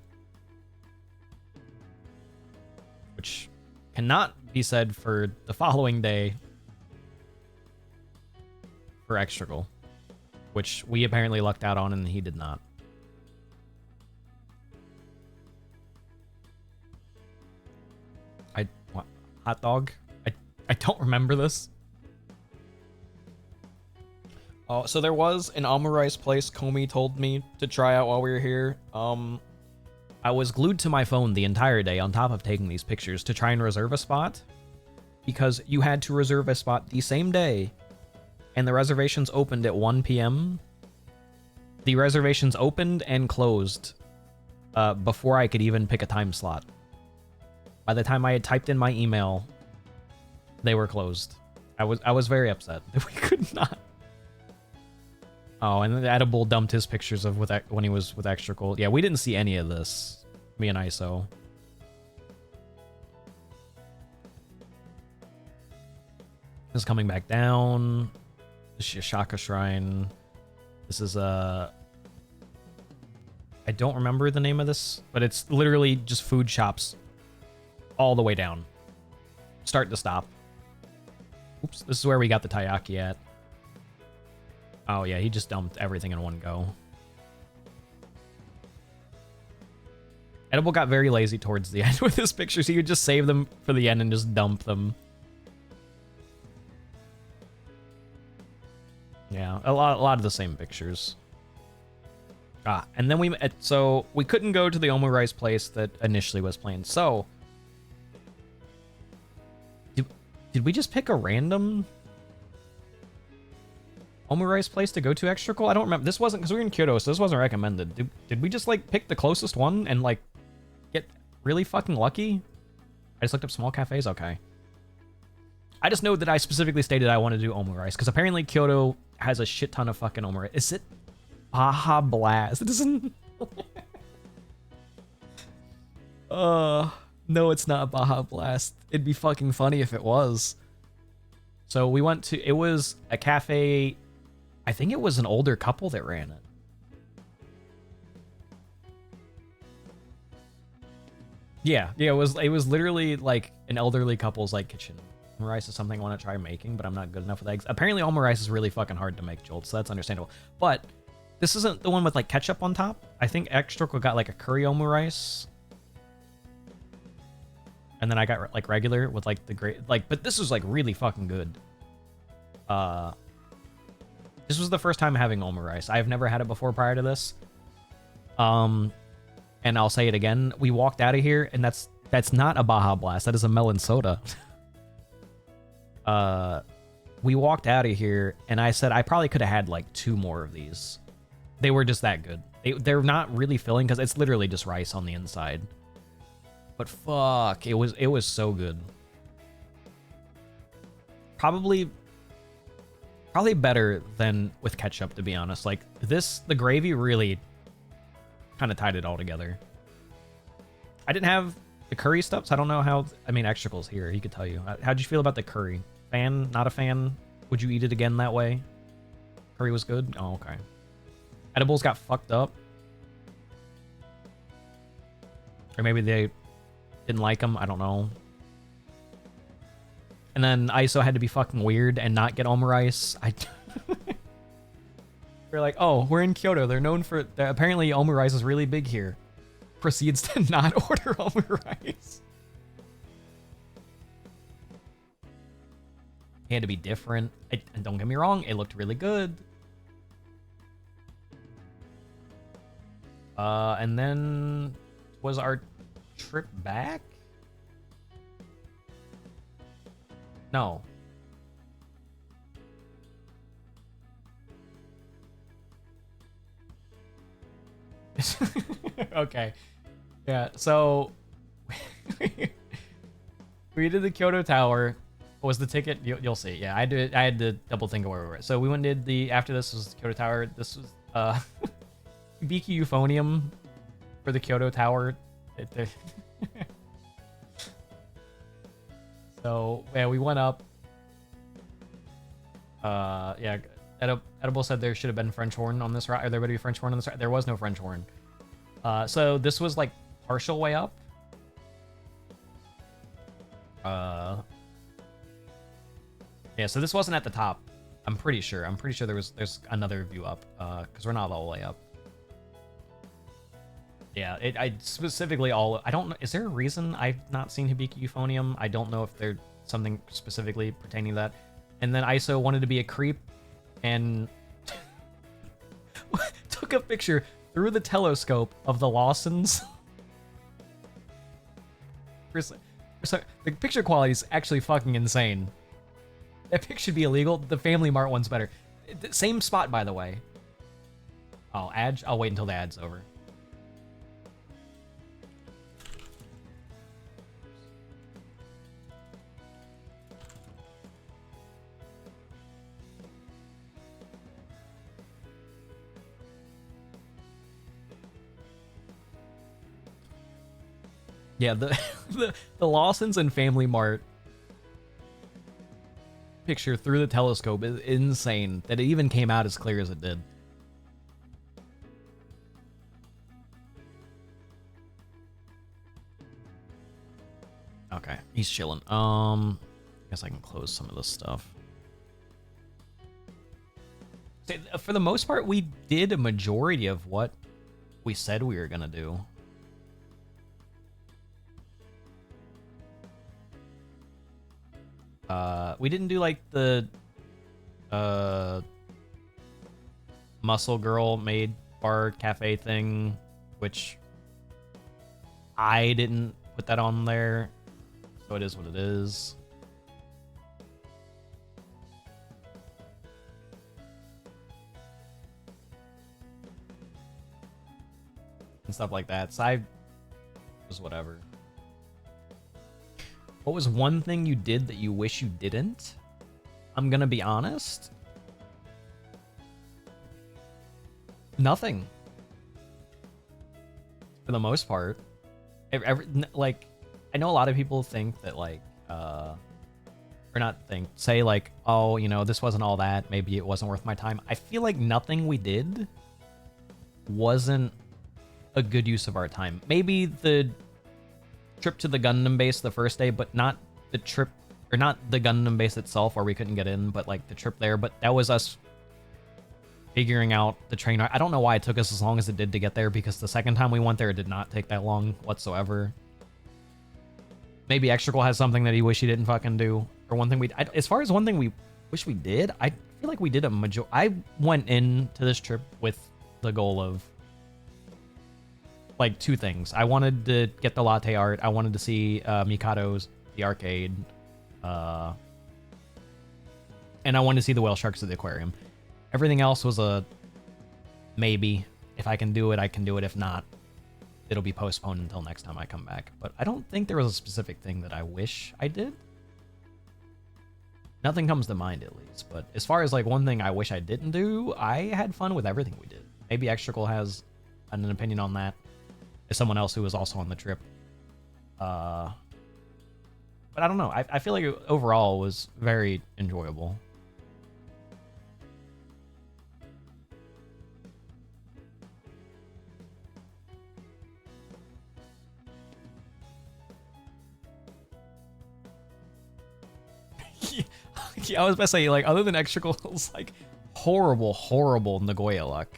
[SPEAKER 2] Which cannot be said for the following day for Extrical, which we apparently lucked out on and he did not. What? Hot dog? I don't remember this. Oh, so there was an omurice place Comey told me to try out while we were here. I was glued to my phone the entire day on top of taking these pictures to try and reserve a spot, because you had to reserve a spot the same day, and the reservations opened at 1 p.m. The reservations opened and closed before I could even pick a time slot. By the time I had typed in my email, they were closed. I was very upset that we could not. Oh, and the Edible dumped his pictures of when he was with Extrical. Yeah, we didn't see any of this. Me and ISO. This is coming back down. This is Shaka Shrine. This is I don't remember the name of this, but it's literally just food shops all the way down. Start to stop. Oops, this is where we got the taiyaki at. Oh yeah, he just dumped everything in one go. Edible got very lazy towards the end with his pictures. He would just save them for the end and just dump them. Yeah, a lot of the same pictures. And then so we couldn't go to the omurice place that initially was planned. So did we just pick a random omurice place to go to Extrical? I don't remember. This wasn't, because we were in Kyoto, so this wasn't recommended. Did we just, like, pick the closest one and, like, get really fucking lucky? I just looked up small cafes? Okay. I just know that I specifically stated I want to do omurice, because apparently Kyoto has a shit ton of fucking omurice. Is it Baja Blast? It isn't... No, it's not Baja Blast. It'd be fucking funny if it was. So we went to... It was a cafe... I think it was an older couple that ran it. Yeah, it was literally like an elderly couple's like kitchen. Rice is something I want to try making, but I'm not good enough with eggs. Apparently, rice is really fucking hard to make, Jolt, so that's understandable. But this isn't the one with like ketchup on top. I think Extra got like a curry rice, and then I got like regular with like the great like. But this was like really fucking good. This was the first time having rice. I've never had it before prior to this. And I'll say it again. We walked out of here, and that's not a Baja Blast. That is a melon soda. We walked out of here, and I said I probably could have had like 2 more of these. They were just that good. They're not really filling because it's literally just rice on the inside. But fuck, it was so good. Probably better than with ketchup, to be honest. Like the gravy really kind of tied it all together. I didn't have the curry stuff, so I don't know how. I mean, Extracle's here. He could tell you. How'd you feel about the curry? Fan? Not a fan? Would you eat it again that way? Curry was good? Oh, okay. Edibles got fucked up. Or maybe they didn't like them. I don't know. And then ISO had to be fucking weird and not get omurice. We're like, oh, we're in Kyoto. They're known for... apparently, omurice is really big here. Proceeds to not order omurice. He had to be different. And don't get me wrong, it looked really good. And then was our trip back? No. Okay. Yeah, so we did the Kyoto Tower. What was the ticket? You'll see. Yeah, I had to double think of where we were. So we went and did the... after this was the Kyoto Tower. This was Biki Euphonium for the Kyoto Tower. So yeah, we went up. Yeah, Edible said there should have been French horn on this ride. Or there would be French horn on this ride. There was no French horn. So this was like partial way up. Yeah, so this wasn't at the top. I'm pretty sure. There's another view up. Because we're not all the way up. Yeah, I specifically I don't know. Is there a reason I've not seen Hibiki Euphonium? I don't know if there's something specifically pertaining to that. And then ISO wanted to be a creep and took a picture through the telescope of the Lawsons. The picture quality is actually fucking insane. That pic should be illegal. The Family Mart one's better. Same spot, by the way. Oh, ad? I'll wait until the ad's over. Yeah, the Lawsons and Family Mart picture through the telescope is insane that it even came out as clear as it did. Okay, he's chilling. Guess I can close some of this stuff. For the most part, we did a majority of what we said we were gonna do. We didn't do like the Muscle Girl made bar cafe thing, which I didn't put that on there, so it is what it is. And stuff like that. So I was whatever. What was one thing you did that you wish you didn't? I'm gonna be honest. Nothing. For the most part. Like, I know a lot of people think that, like, or not think, say, like, oh, you know, this wasn't all that. Maybe it wasn't worth my time. I feel like nothing we did wasn't a good use of our time. Maybe the trip to the Gundam base the first day, but not the trip, or not the Gundam base itself where we couldn't get in, but like the trip there. But that was us figuring out the train. I don't know why it took us as long as it did to get there, because the second time we went there, it did not take that long whatsoever. Maybe Extracle has something that he wish he didn't fucking do. Or one thing as far as one thing we wish we did, I feel like we did I went into this trip with the goal of like two things. I wanted to get the latte art. I wanted to see Mikado's, the arcade. And I wanted to see the whale sharks at the aquarium. Everything else was a maybe. If I can do it, I can do it. If not, it'll be postponed until next time I come back. But I don't think there was a specific thing that I wish I did. Nothing comes to mind, at least. But as far as like one thing I wish I didn't do, I had fun with everything we did. Maybe Extracle has an opinion on that. As someone else who was also on the trip. But I don't know. I feel like it overall was very enjoyable. Yeah, I was about to say, like, other than Extracle's, like, horrible Nagoya luck,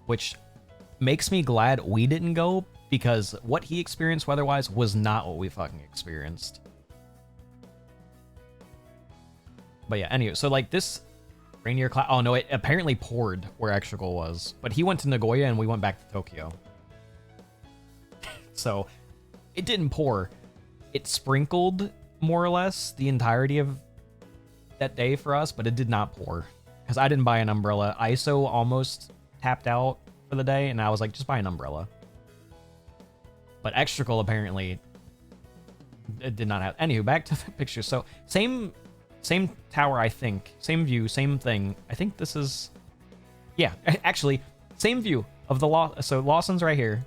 [SPEAKER 2] which makes me glad we didn't go, because what he experienced weather-wise was not what we fucking experienced. But yeah, anyway, so, like, this rainier cloud... Oh, no, it apparently poured where Extracle was, but he went to Nagoya and we went back to Tokyo. So, it didn't pour. It sprinkled, more or less, the entirety of that day for us, but it did not pour because I didn't buy an umbrella. ISO almost tapped out for the day, and I was like, just buy an umbrella. But Extracle apparently it did not have. Anywho, back to the picture. So same tower, I think. Same view, same thing. I think this is, yeah, actually same view of the So Lawson's right here.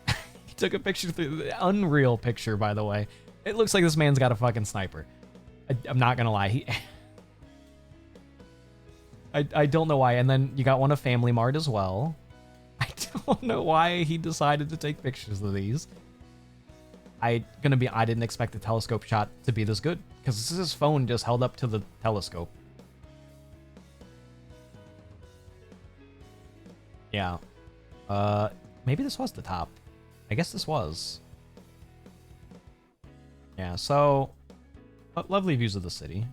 [SPEAKER 2] He took a picture through the unreal picture, by the way. It looks like this man's got a fucking sniper. I'm not gonna lie. I don't know why. And then you got one of Family Mart as well. I don't know why he decided to take pictures of these. I didn't expect the telescope shot to be this good, because this is his phone just held up to the telescope. Yeah. Maybe this was the top. I guess this was. Yeah, so lovely views of the city.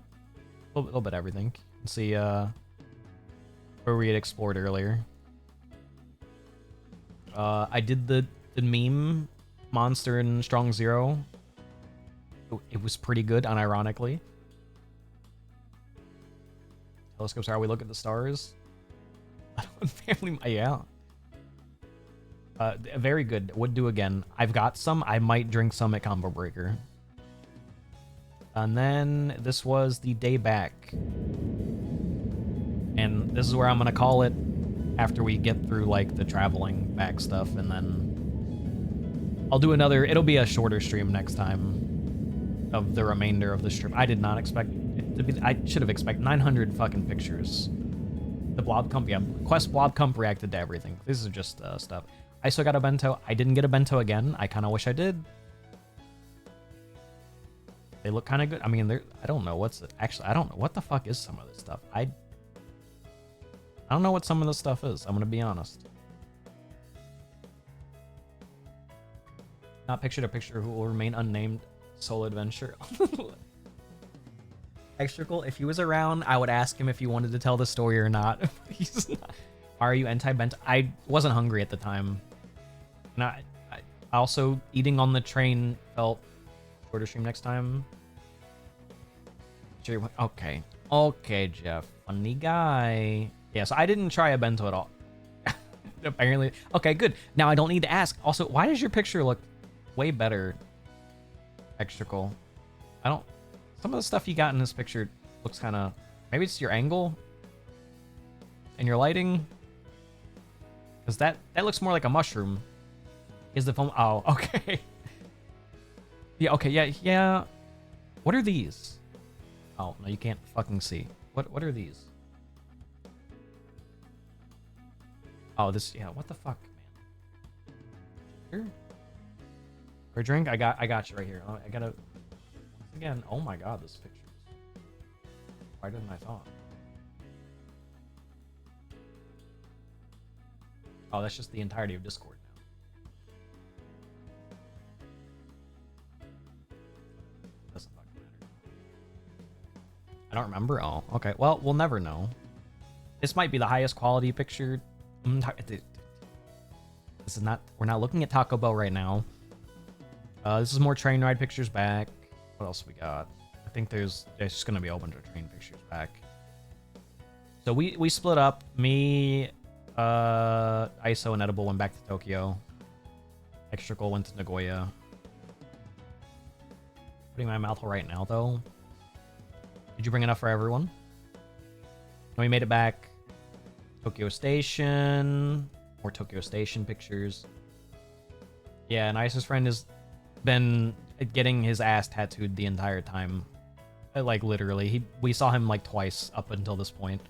[SPEAKER 2] A little bit of everything. You can see where we had explored earlier. I did the meme monster in Strong Zero. It was pretty good, unironically. Telescopes are how we look at the stars. Family, yeah. Very good. Would do again. I've got some. I might drink some at Combo Breaker. And then this was the day back. And this is where I'm going to call it after we get through, like, the traveling back stuff. And then I'll do another... It'll be a shorter stream next time of the remainder of this trip. I did not expect it to be... I should have expected 900 fucking pictures. The Blobcump, yeah. Quest Blobcump reacted to everything. This is just stuff. I still got a bento. I didn't get a bento again. I kind of wish I did. They look kind of good. I mean, I don't know what's it. Actually, I don't know what the fuck is some of this stuff. I don't know what some of this stuff is. I'm gonna be honest. Not pictured a picture who will remain unnamed solo adventure. Extracle, if he was around, I would ask him if he wanted to tell the story or not. He's not. Are you anti-bento? I wasn't hungry at the time. And I also, eating on the train felt... Shorter stream next time. Sure. Okay. Okay, Jeff. Funny guy. Yeah, so I didn't try a bento at all. Apparently. Okay, good. Now I don't need to ask. Also, why does your picture look way better, Extracle? I don't... Some of the stuff you got in this picture looks kind of... Maybe it's your angle? And your lighting? Because that looks more like a mushroom. Is the foam... Oh, okay. Yeah, okay, yeah. What are these? Oh, no, you can't fucking see. What are these? Oh, this, yeah, what the fuck, man? picture? For a drink? I got you right here. I gotta... Once again, oh my god, this picture is wider than I thought. Oh, that's just the entirety of Discord now. Doesn't fucking matter. I don't remember? Oh, okay. Well, we'll never know. This might be the highest quality picture. This is not... We're not looking at Taco Bell right now. This is more train ride pictures back. What else we got? I think there's just gonna be a whole bunch of train pictures back. So we split up. Me, ISO and Edible went back to Tokyo. Extrical went to Nagoya. Putting my mouth hole right now though. Did you bring enough for everyone? No, we made it back. Tokyo Station. More Tokyo Station pictures. Yeah, and ISO's friend has been getting his ass tattooed the entire time. Like, literally. We saw him, like, twice up until this point.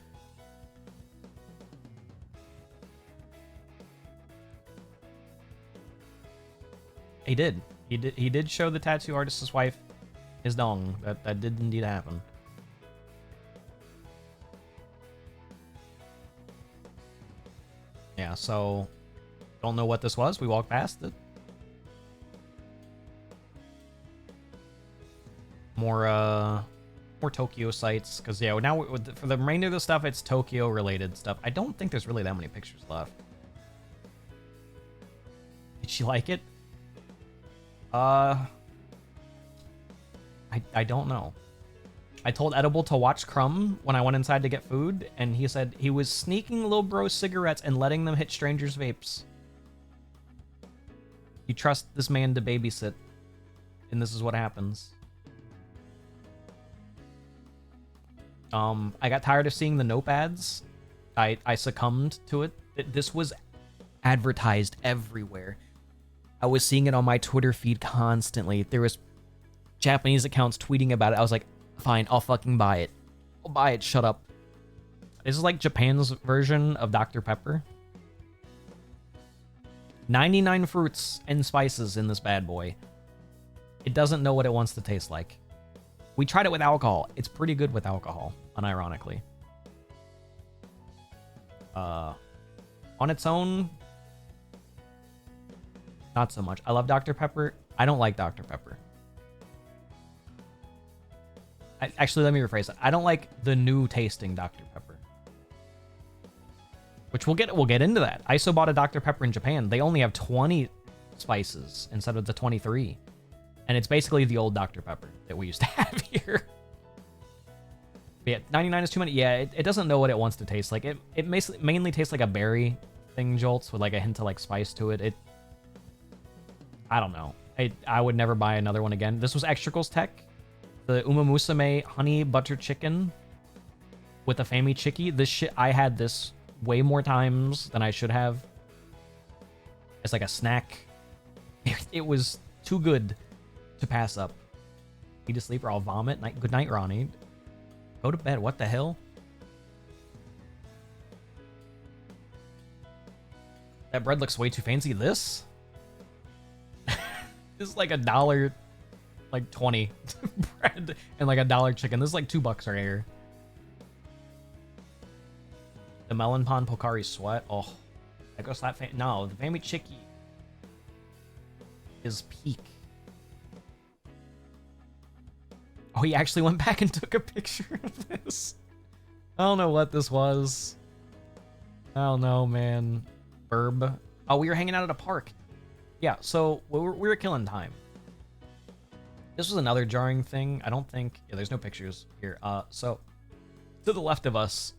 [SPEAKER 2] He did. He did show the tattoo artist's wife his dong. That did indeed happen. Yeah, so... Don't know what this was. We walked past it. More Tokyo sites, because yeah, now for the remainder of the stuff, it's Tokyo related stuff. I don't think there's really that many pictures left. Did she like it? I don't know. I told Edible to watch Crumb when I went inside to get food, and he said he was sneaking Lil Bro cigarettes and letting them hit strangers' vapes. You trust this man to babysit, and this is what happens. I got tired of seeing the Nope ads. I succumbed to it. This was advertised everywhere. I was seeing it on my Twitter feed constantly. There was Japanese accounts tweeting about it. I was like, fine, I'll fucking buy it. I'll buy it, shut up. This is like Japan's version of Dr. Pepper. 99 fruits and spices in this bad boy. It doesn't know what it wants to taste like. We tried it with alcohol. It's pretty good with alcohol, unironically. On its own, not so much. I love Dr. Pepper. I don't like Dr. Pepper. Actually, let me rephrase that. I don't like the new tasting Dr. Pepper. Which we'll get into that. I also bought a Dr. Pepper in Japan. They only have 20 spices instead of the 23. And it's basically the old Dr. Pepper that we used to have here. But yeah, 99 is too many. Yeah, it doesn't know what it wants to taste like. It mainly tastes like a berry thing, Jolts, with like a hint of like spice to it. I don't know. I would never buy another one again. This was Extrical's tech. The Uma Musume honey butter chicken with a Fami Chicky. This shit, I had this way more times than I should have. It's like a snack. It was too good to pass up. Need to sleep or I'll vomit. Good night, Ronnie. Go to bed. What the hell? That bread looks way too fancy. This? This is like $1, like 20 bread and like $1 chicken. This is like $2 right here. The Melon Pond Pocari Sweat. Oh, that goes that. No, the Fami Chicky is peak. Oh, he actually went back and took a picture of this. I don't know what this was. I don't know, man. Burb. Oh, we were hanging out at a park. Yeah, so we were killing time. This was another jarring thing. I don't think... Yeah, there's no pictures here. So, to the left of us,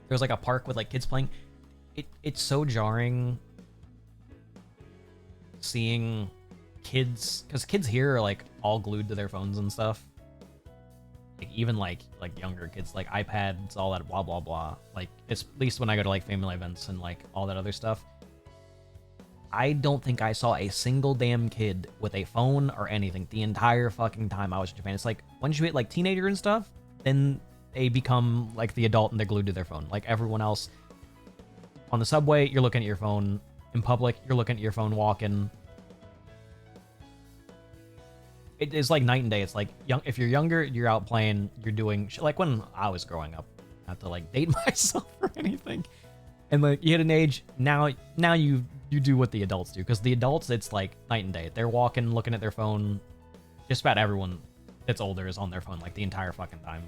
[SPEAKER 2] there's like a park with like kids playing. It's so jarring seeing kids, because kids here are like all glued to their phones and stuff. Like even like younger kids, like iPads, all that blah blah blah. Like it's at least when I go to like family events and like all that other stuff. I don't think I saw a single damn kid with a phone or anything the entire fucking time I was in Japan. It's like once you hit like teenager and stuff, then they become like the adult and they're glued to their phone. Like everyone else on the subway, you're looking at your phone. in public, you're looking at your phone walking. It is like night and day. It's like if you're younger, you're out playing, you're doing shit. Like when I was growing up, not to like date myself or anything. And like you hit an age, now you do what the adults do. Because the adults, it's like night and day. They're walking, looking at their phone. Just about everyone that's older is on their phone like the entire fucking time.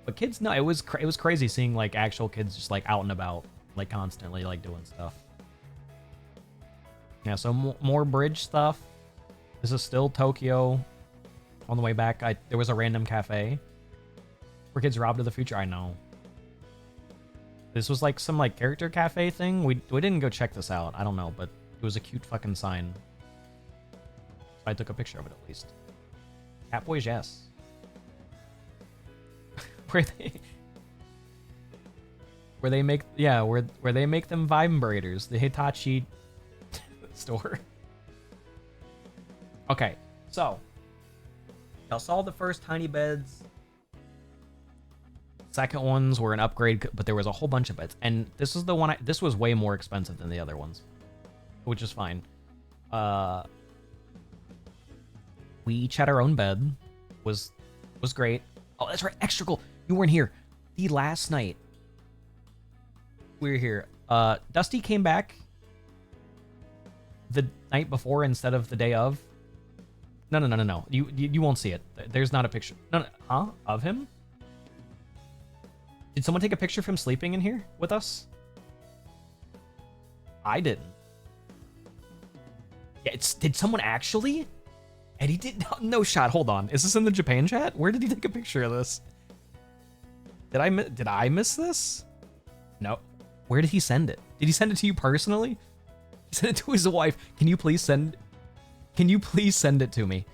[SPEAKER 2] But kids, no, it was crazy seeing like actual kids just like out and about, like constantly like doing stuff. Yeah, so more bridge stuff. This is still Tokyo. On the way back, there was a random cafe where kids robbed of the future. I know. This was like some like character cafe thing. We didn't go check this out. I don't know, but it was a cute fucking sign. So I took a picture of it at least. Catboys, yes. where they make where they make them vibrators. The Hitachi store. Okay, so y'all saw the first tiny beds. Second ones were an upgrade, but there was a whole bunch of beds, and this is the one. This was way more expensive than the other ones, which is fine. We each had our own bed. Was great. Oh, that's right. Extra cool. You weren't here. The last night we were here. Dusty came back the night before instead of the day of. No. You won't see it. There's not a picture. No. Huh? Of him? Did someone take a picture of him sleeping in here with us? I didn't. Yeah, did someone actually? And he did no shot. Hold on. Is this in the Japan chat? Where did he take a picture of this? Did I miss this? No. Where did he send it? Did he send it to you personally? He sent it to his wife. Can you please send it to me?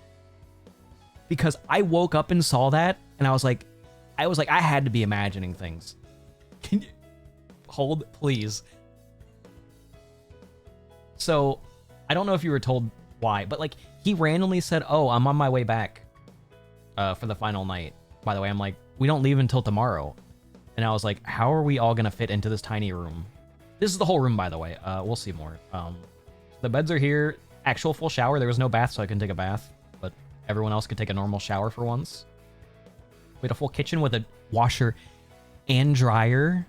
[SPEAKER 2] Because I woke up and saw that and I was like I had to be imagining things. Can you hold, please? So, I don't know if you were told why, but like he randomly said, "Oh, I'm on my way back for the final night." By the way, I'm like, "We don't leave until tomorrow." And I was like, "How are we all gonna fit into this tiny room?" This is the whole room, by the way. We'll see more. The beds are here. Actual full shower. There was no bath, so I couldn't take a bath, but everyone else could take a normal shower for once. We had a full kitchen with a washer and dryer.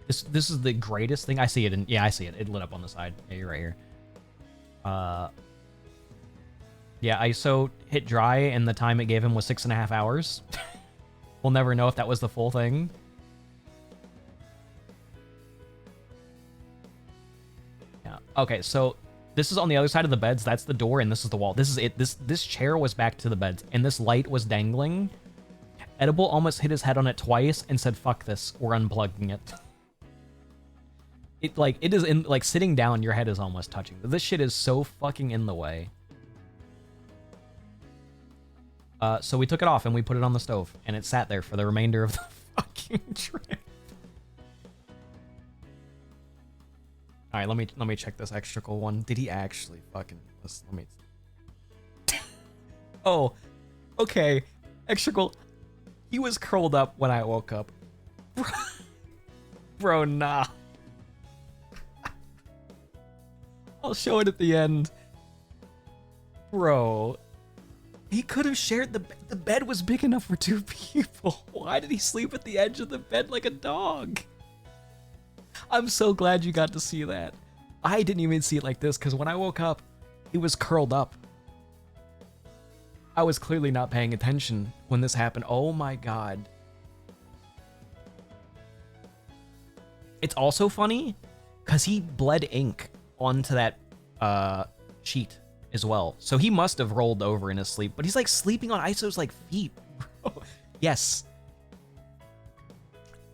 [SPEAKER 2] This is the greatest thing. I see it, and yeah, I see it. It lit up on the side. Yeah, you're right here. Yeah, ISO hit dry, and the time it gave him was 6.5 hours. We'll never know if that was the full thing. Yeah. Okay, so this is on the other side of the beds. That's the door, and this is the wall. This is it. This chair was back to the beds, and this light was dangling. Edible almost hit his head on it twice and said, "Fuck this, we're unplugging it." It is in, like, sitting down, your head is almost touching. This shit is so fucking in the way. So we took it off and we put it on the stove, and it sat there for the remainder of the fucking trip. All right, let me check this extra cool one. Did he actually fucking? Let me. Oh, okay. Extra cool. He was curled up when I woke up. Bro, nah. I'll show it at the end. Bro. He could have shared the bed was big enough for 2 people. Why did he sleep at the edge of the bed like a dog? I'm so glad you got to see that. I didn't even see it like this, because when I woke up, he was curled up. I was clearly not paying attention when this happened. Oh my god. It's also funny, because he bled ink onto that sheet as well. So he must have rolled over in his sleep, but he's like sleeping on ISO's like feet. Yes.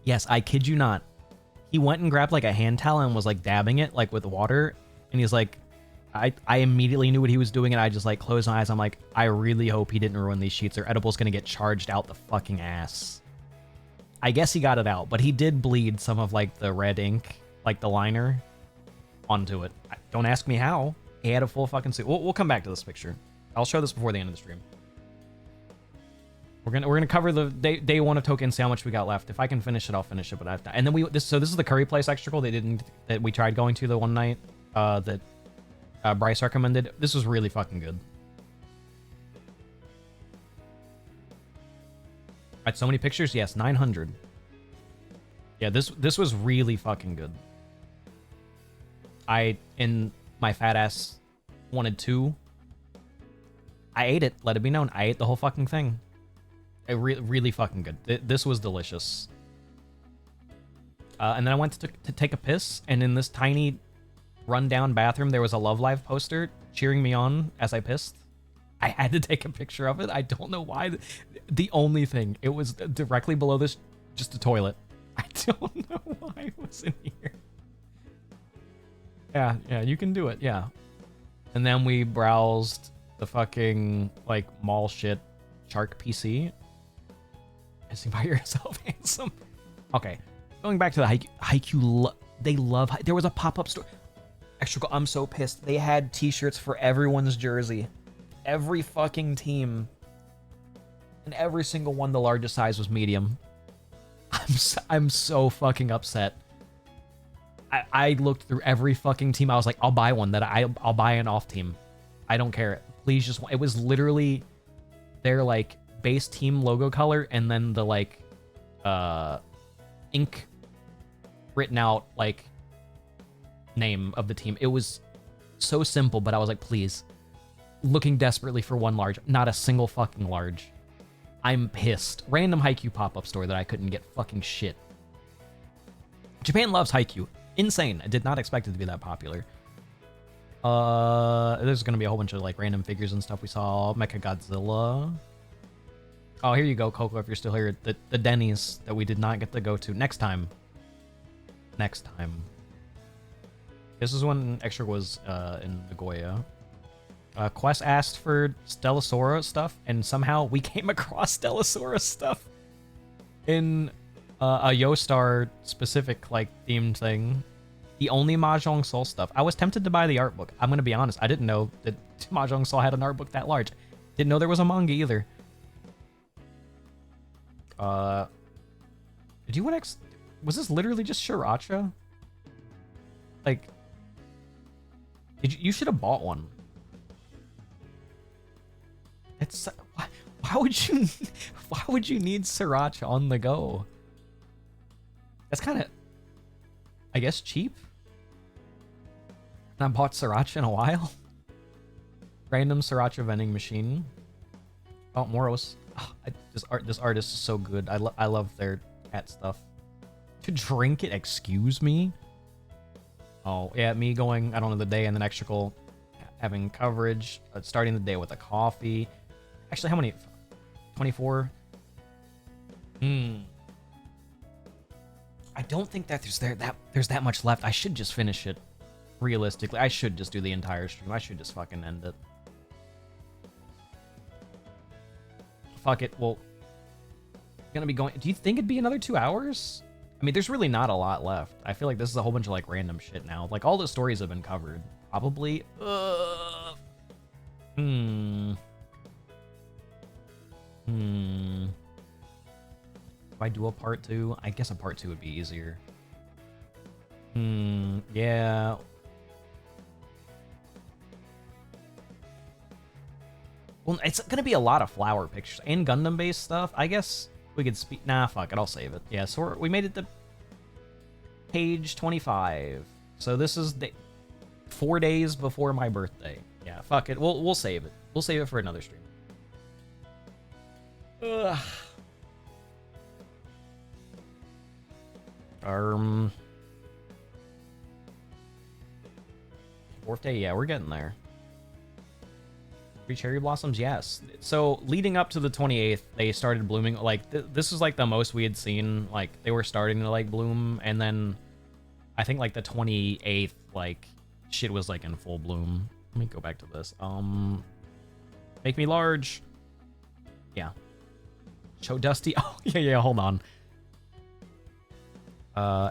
[SPEAKER 2] Yes, I kid you not. He went and grabbed like a hand towel and was like dabbing it like with water, and he's like, I immediately knew what he was doing, and I just like closed my eyes. I'm like, I really hope he didn't ruin these sheets, or Edible's gonna get charged out the fucking ass. I guess he got it out, but he did bleed some of like the red ink, like the liner, onto it. Don't ask me how. He had a full fucking suit. We'll come back to this picture. I'll show this before the end of the stream. We're gonna cover the day one of Token, see how much we got left. If I can finish it, I'll finish it. But I have to. And then this is the curry place extra that we tried going to the one night that Bryce recommended. This was really fucking good. Right, so many pictures. Yes, 900. Yeah, this was really fucking good. In my fat ass wanted 2. I ate it. Let it be known. I ate the whole fucking thing. Really fucking good. This was delicious. And then I went to take a piss, and in this tiny rundown bathroom, there was a Love Live poster cheering me on as I pissed. I had to take a picture of it. I don't know why. The only thing, it was directly below this, just a toilet. I don't know why it was in here. Yeah, you can do it, yeah. And then we browsed the fucking, like, mall shit, Shark PC. Missing by yourself, handsome. Okay, going back to the Haikyuu, they love, there was a pop-up store. Extra, I'm so pissed. They had t-shirts for everyone's jersey. Every fucking team. And every single one, the largest size was medium. I'm so fucking upset. I looked through every fucking team. I was like, I'll buy one that I'll buy an off team. I don't care. Please just, it was literally their like base team logo color and then the like ink written out like name of the team. It was so simple, but I was like, please. Looking desperately for one large, not a single fucking large. I'm pissed. Random Haikyuu pop-up store that I couldn't get fucking shit. Japan loves Haikyuu. Insane. I did not expect it to be that popular. There's gonna be a whole bunch of like random figures and stuff we saw. Mechagodzilla. Oh, here you go, Coco, if you're still here. The Denny's that we did not get to go to. Next time. Next time. This is when Extra was in Nagoya. Quest asked for Stellasaura stuff, and somehow we came across Stellasaura stuff in a Yostar specific like themed thing. The only Mahjong Soul stuff. I was tempted to buy the art book. I'm gonna be honest. I didn't know that Mahjong Soul had an art book that large. Didn't know there was a manga either. Did you want to? Was this literally just Sriracha? Like, you should have bought one. It's why would you need Sriracha on the go? That's kind of, I guess, cheap. Not bought Sriracha in a while. Random Sriracha vending machine. Oh, Moros. Oh, this artist is so good. I love their cat stuff. To drink it, excuse me. Oh yeah, me going, I don't know, the day and then Extrical having coverage, starting the day with a coffee. Actually, how many? 24. I don't think that there's that much left. I should just finish it. Realistically, I should just do the entire stream. I should just fucking end it. Fuck it. Well, gonna be going. Do you think it'd be another 2 hours? I mean, there's really not a lot left. I feel like this is a whole bunch of like random shit now. Like all the stories have been covered. Probably. If I do a part 2, I guess a part 2 would be easier. Yeah. Well, it's gonna be a lot of flower pictures and Gundam-based stuff. I guess we could speak. Nah, fuck it. I'll save it. Yeah, so we made it to page 25. So this is 4 days before my birthday. Yeah, fuck it. We'll save it. We'll save it for another stream. Ugh. Fourth day, yeah, we're getting there. Free cherry blossoms, yes. So leading up to the 28th, they started blooming. Like this is like the most we had seen. Like they were starting to like bloom, and then I think like the 28th, like shit was like in full bloom. Let me go back to this. Make me large. Yeah. Show Dusty. Oh yeah. Hold on.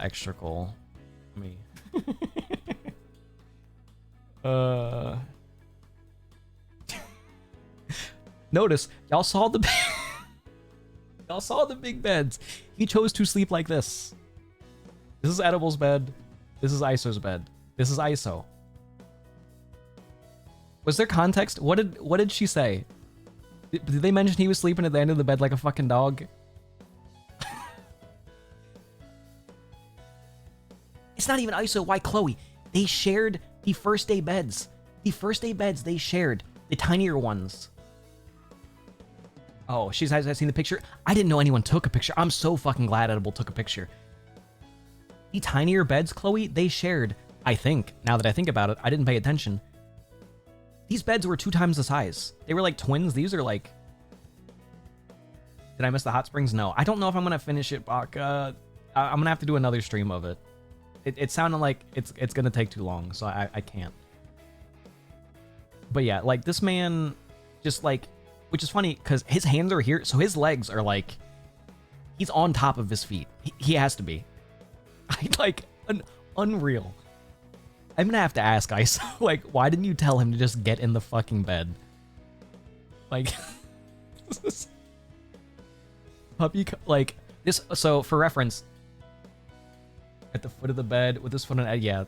[SPEAKER 2] Extra cool. Me. Notice y'all saw the Y'all saw the big beds. He chose to sleep like this. This is Edible's bed. This is ISO's bed. This is ISO. Was there context? What did she say? Did they mention he was sleeping at the end of the bed like a fucking dog? It's not even ISO. Why Chloe? They shared the first day beds. The first day beds they shared. The tinier ones. Oh, she's has seen the picture? I didn't know anyone took a picture. I'm so fucking glad Edible took a picture. The tinier beds, Chloe, they shared. I think, now that I think about it, I didn't pay attention. These beds were 2 times the size. They were like twins. These are like... Did I miss the hot springs? No. I don't know if I'm going to finish it, Bach. I'm going to have to do another stream of it. It sounded like it's going to take too long, so I can't. But yeah, like this man just like... Which is funny, because his hands are here, so his legs are like... He's on top of his feet. He has to be. Like, unreal. I'm gonna have to ask Ice, like, why didn't you tell him to just get in the fucking bed? Like... Puppy... Like, this... So, for reference... At the foot of the bed, with this foot on... Yeah.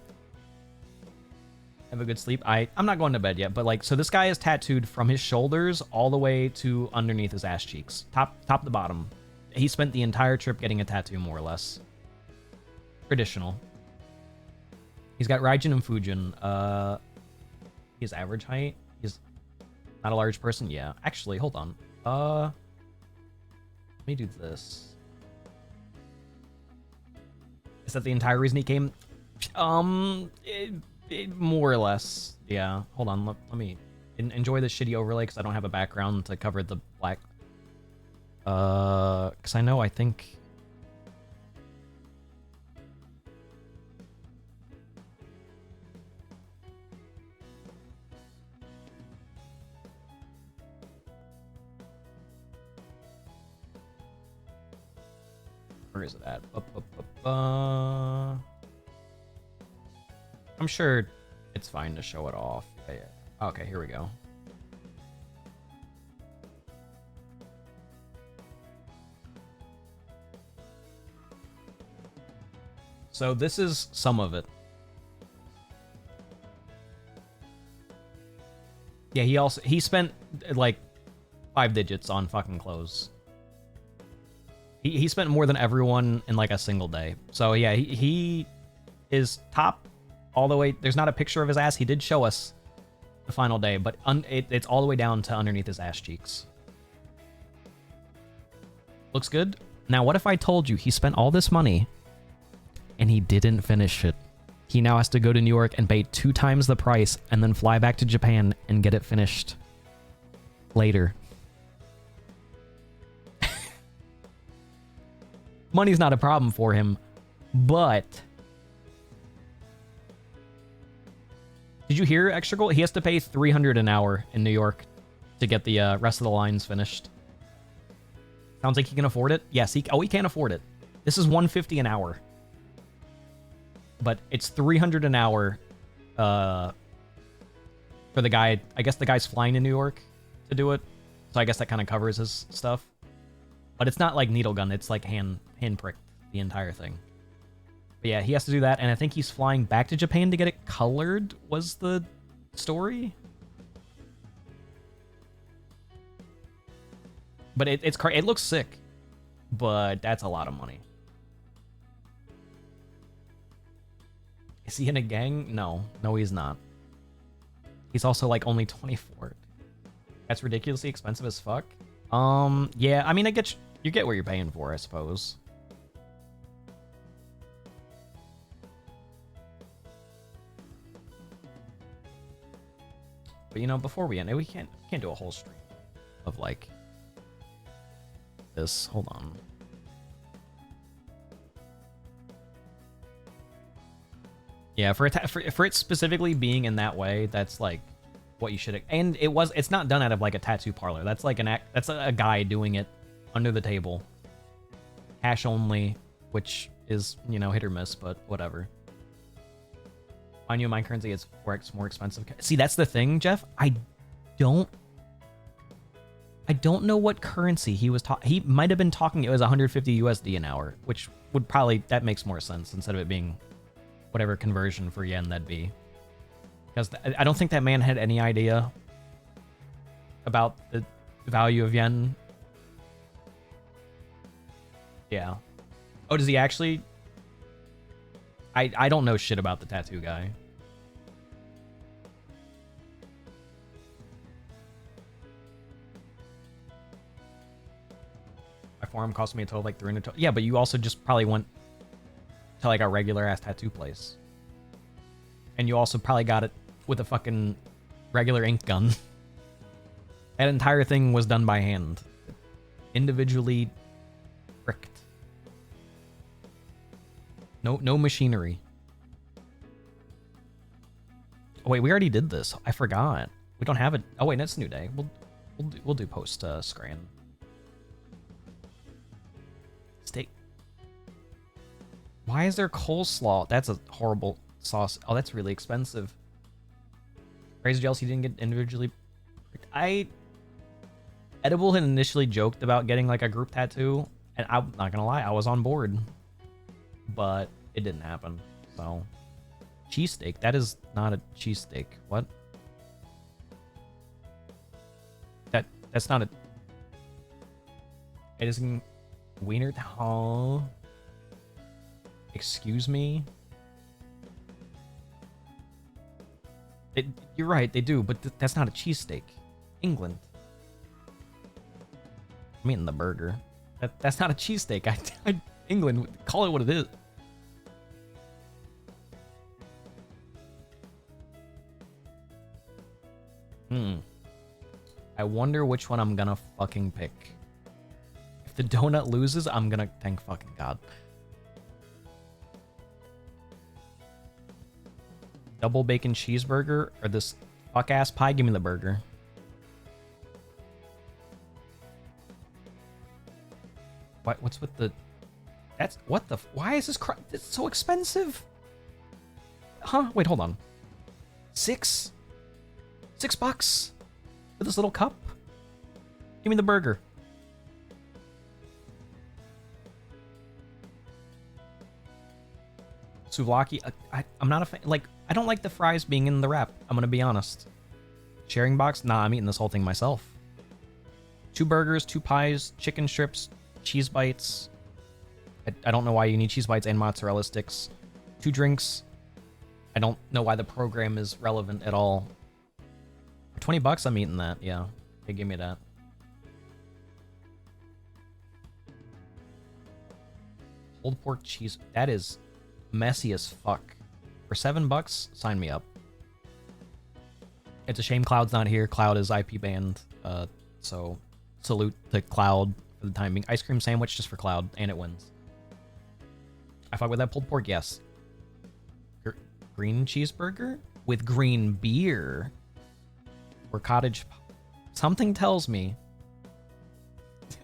[SPEAKER 2] Have a good sleep. I'm not going to bed yet, but like, so this guy is tattooed from his shoulders all the way to underneath his ass cheeks. Top to bottom. He spent the entire trip getting a tattoo, more or less. Traditional. He's got Raijin and Fujin. His average height. He's not a large person. Yeah. Actually, hold on. Let me do this. Is that the entire reason he came? More or less, yeah. Hold on, let me enjoy this shitty overlay because I don't have a background to cover the black. Because I think. Where is it at? I'm sure it's fine to show it off. Yeah. Okay, here we go. So this is some of it. Yeah, he spent like 5 digits on fucking clothes. He spent more than everyone in like a single day. So yeah, he is top all the way. There's not a picture of his ass. He did show us the final day, but it's all the way down to underneath his ass cheeks. Looks good. Now, what if I told you he spent all this money and he didn't finish it? He now has to go to New York and pay 2 times the price and then fly back to Japan and get it finished later. Money's not a problem for him, but... Did you hear, Extra Gold? He has to pay $300 an hour in New York to get the rest of the lines finished. Sounds like he can afford it. Yes, he can't afford it. This is $150 an hour. But it's $300 an hour for the guy. I guess the guy's flying to New York to do it. So I guess that kind of covers his stuff. But it's not like needle gun. It's like hand pricked, the entire thing. But yeah, he has to do that, and I think he's flying back to Japan to get it colored, was the story? But it looks sick, but that's a lot of money. Is he in a gang? No, he's not. He's also like only 24. That's ridiculously expensive as fuck. Yeah, I mean, you get what you're paying for, I suppose. But you know, before we end it, we can't do a whole stream of like this. Hold on. Yeah, for it specifically being in that way, that's like what you should. And it's not done out of like a tattoo parlor. That's like that's a guy doing it under the table. Cash only, which is, you know, hit or miss, but whatever. I knew my currency is 4x more expensive. See, that's the thing, Jeff. I don't I don't know what currency he was talking. He might have been talking. It was 150 USD an hour, which would probably that makes more sense instead of it being whatever conversion for yen that'd be. Because I don't think that man had any idea about the value of yen. Yeah. Oh, does he actually? I don't know shit about the tattoo guy. My forearm cost me a total of like 300. Yeah, but you also just probably went to like a regular ass tattoo place, and you also probably got it with a fucking regular ink gun. That entire thing was done by hand, individually pricked. No machinery. Oh wait, we already did this. I forgot. We don't have it. Oh wait, that's a new day. We'll do post Scran. Steak. Why is there coleslaw? That's a horrible sauce. Oh, that's really expensive. Crazy jealous he didn't get individually. Edible had initially joked about getting like a group tattoo, and I'm not gonna lie, I was on board, but it didn't happen. So, cheesesteak. That is not a cheesesteak. What? That's not a. It isn't wiener. Oh. Excuse me. You're right, they do, but that's not a cheesesteak. England. I'm eating the burger. That's not a cheesesteak. England, call it what it is. I wonder which one I'm gonna fucking pick. If the donut loses, I'm gonna thank fucking God. Double bacon cheeseburger or this fuck ass pie? Give me the burger. What's with the? That's what the? Why is this? It's so expensive. Huh? Wait, hold on. $6 for this little cup. Give me the burger. Souvlaki. I'm not a fan. Like, I don't like the fries being in the wrap. I'm gonna be honest. Sharing box? Nah, I'm eating this whole thing myself. 2 burgers, 2 pies, chicken strips, cheese bites. I don't know why you need cheese bites and mozzarella sticks. 2 drinks. I don't know why the program is relevant at all. For $20, I'm eating that. Yeah. Hey, give me that. Pulled pork cheese. That is messy as fuck. For $7, sign me up. It's a shame Cloud's not here. Cloud is IP banned. So salute to Cloud for the time being. Ice cream sandwich just for Cloud, and it wins. I fuck with that pulled pork, yes. Green cheeseburger with green beer or cottage. Something tells me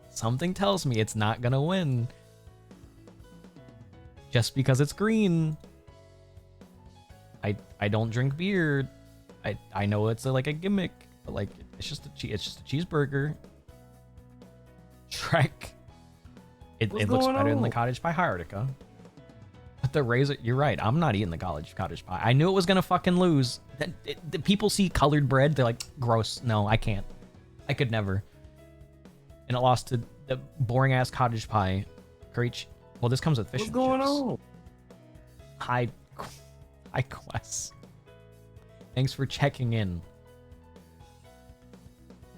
[SPEAKER 2] it's not gonna win just because it's green. I don't drink beer. I know it's like a gimmick, but like it's just a cheeseburger. Shrek. It looks better than the cottage pie hierarchy. But the razor, you're right. I'm not eating the cottage pie. I knew it was gonna fucking lose. The people see colored bread, they're like, gross. No, I can't. I could never. And it lost to the boring ass cottage pie. Well, this comes with fish and chips. What's going on? Hi, Quest. Thanks for checking in.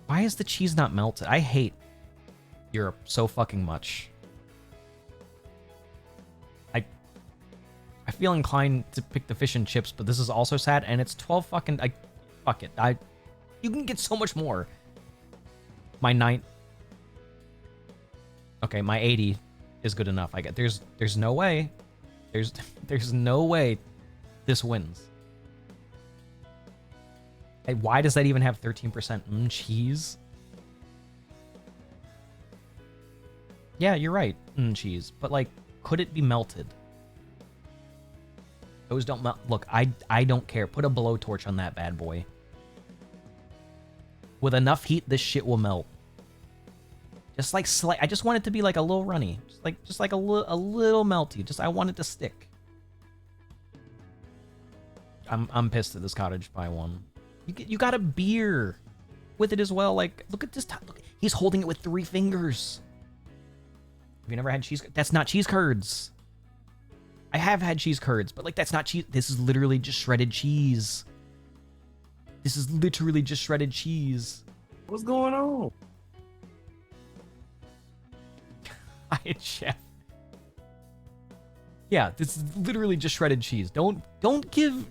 [SPEAKER 2] Why is the cheese not melted? I hate Europe so fucking much. I feel inclined to pick the fish and chips, but this is also sad, and it's 12 fucking... fuck it. You can get so much more. My 9... Okay, my 80 is good enough. I get there's no way. There's no way this wins. Hey, why does that even have 13% cheese? Yeah, you're right. Cheese. But like, could it be melted? Those don't melt. Look, I don't care. Put a blowtorch on that bad boy. With enough heat, this shit will melt. Just like I just want it to be like a little runny, just like a little melty. Just I want it to stick. I'm pissed at this cottage pie one. You got a beer with it as well. Like, look at this. Look, he's holding it with 3 fingers. Have you never had cheese? That's not cheese curds. I have had cheese curds, but like that's not cheese. This is literally just shredded cheese. This is literally just shredded cheese.
[SPEAKER 3] What's going on?
[SPEAKER 2] Hi, chef. Yeah, this is literally just shredded cheese. Don't give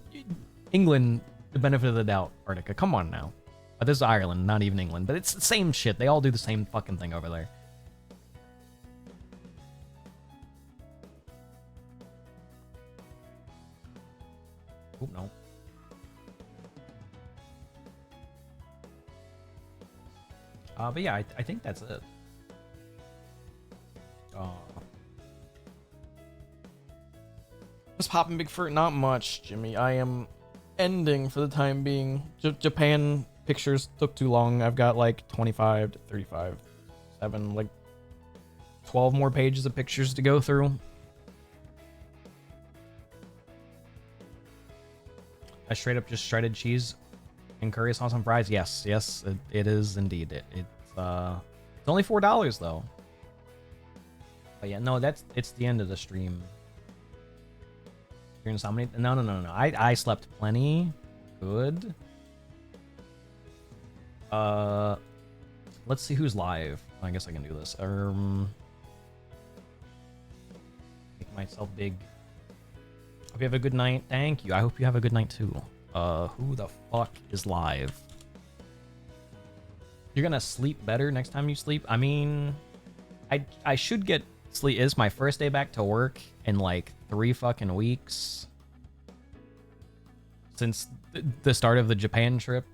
[SPEAKER 2] England the benefit of the doubt, Artica. Come on now. This is Ireland, not even England, but it's the same shit. They all do the same fucking thing over there. Oh, no. But yeah, I think that's it. What's popping, Big Furt? Not much, Jimmy. I am ending for the time being. Japan pictures took too long. I've got like 25 to 35, 7, like 12 more pages of pictures to go through. I straight up just shredded cheese and curry sauce on fries. Yes, it is indeed. It's only $4 though. But yeah, no, it's the end of the stream. You're insomnia? No. I slept plenty. Good. Let's see who's live. I guess I can do this. Make myself big. Hope you have a good night. Thank you. I hope you have a good night too. Who the fuck is live? You're gonna sleep better next time you sleep? I mean, I should get sleep. It's my first day back to work in like 3 fucking weeks. Since the start of the Japan trip.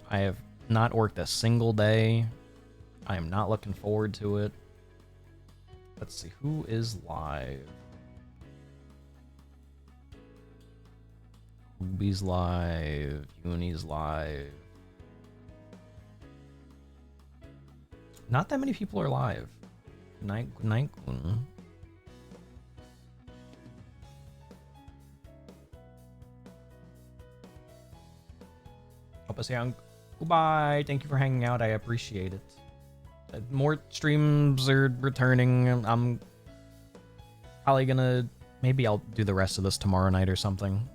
[SPEAKER 2] I have not worked a single day. I am not looking forward to it. Let's see, who is live? Ruby's live. Uni's live. Not that many people are live. Good night, Kun. Help us out. Goodbye. Thank you for hanging out. I appreciate it. More streams are returning. I'm probably gonna... Maybe I'll do the rest of this tomorrow night or something.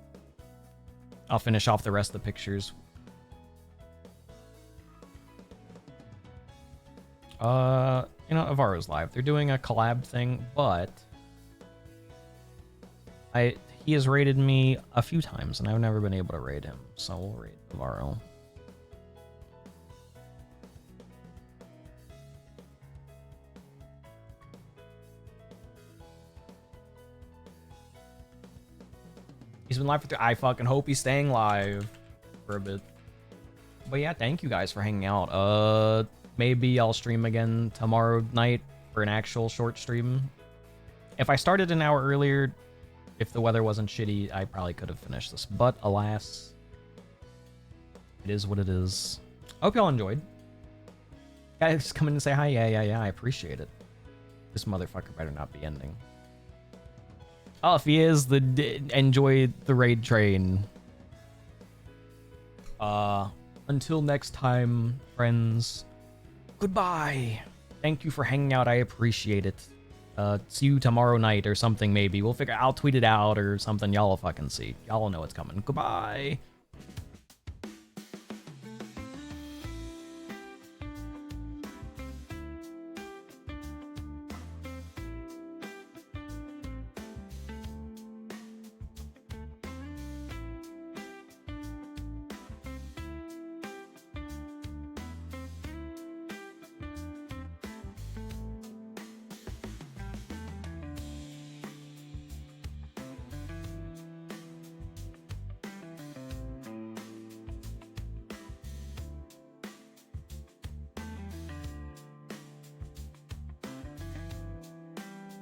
[SPEAKER 2] I'll finish off the rest of the pictures. You know, Avaro's live. They're doing a collab thing, but he has raided me a few times, and I've never been able to raid him, so we'll raid Avaro. He's been live for 3. I fucking hope he's staying live for a bit. But yeah, thank you guys for hanging out. Maybe I'll stream again tomorrow night for an actual short stream. If I started an hour earlier, if the weather wasn't shitty, I probably could have finished this. But alas, it is what it is. I hope y'all enjoyed. Guys, come in and say hi. Yeah, I appreciate it. This motherfucker better not be ending. Oh, if he is, enjoy the raid train. Until next time, friends. Goodbye. Thank you for hanging out. I appreciate it. See you tomorrow night or something, maybe. We'll figure. I'll tweet it out or something. Y'all will fucking see. Y'all will know it's coming. Goodbye.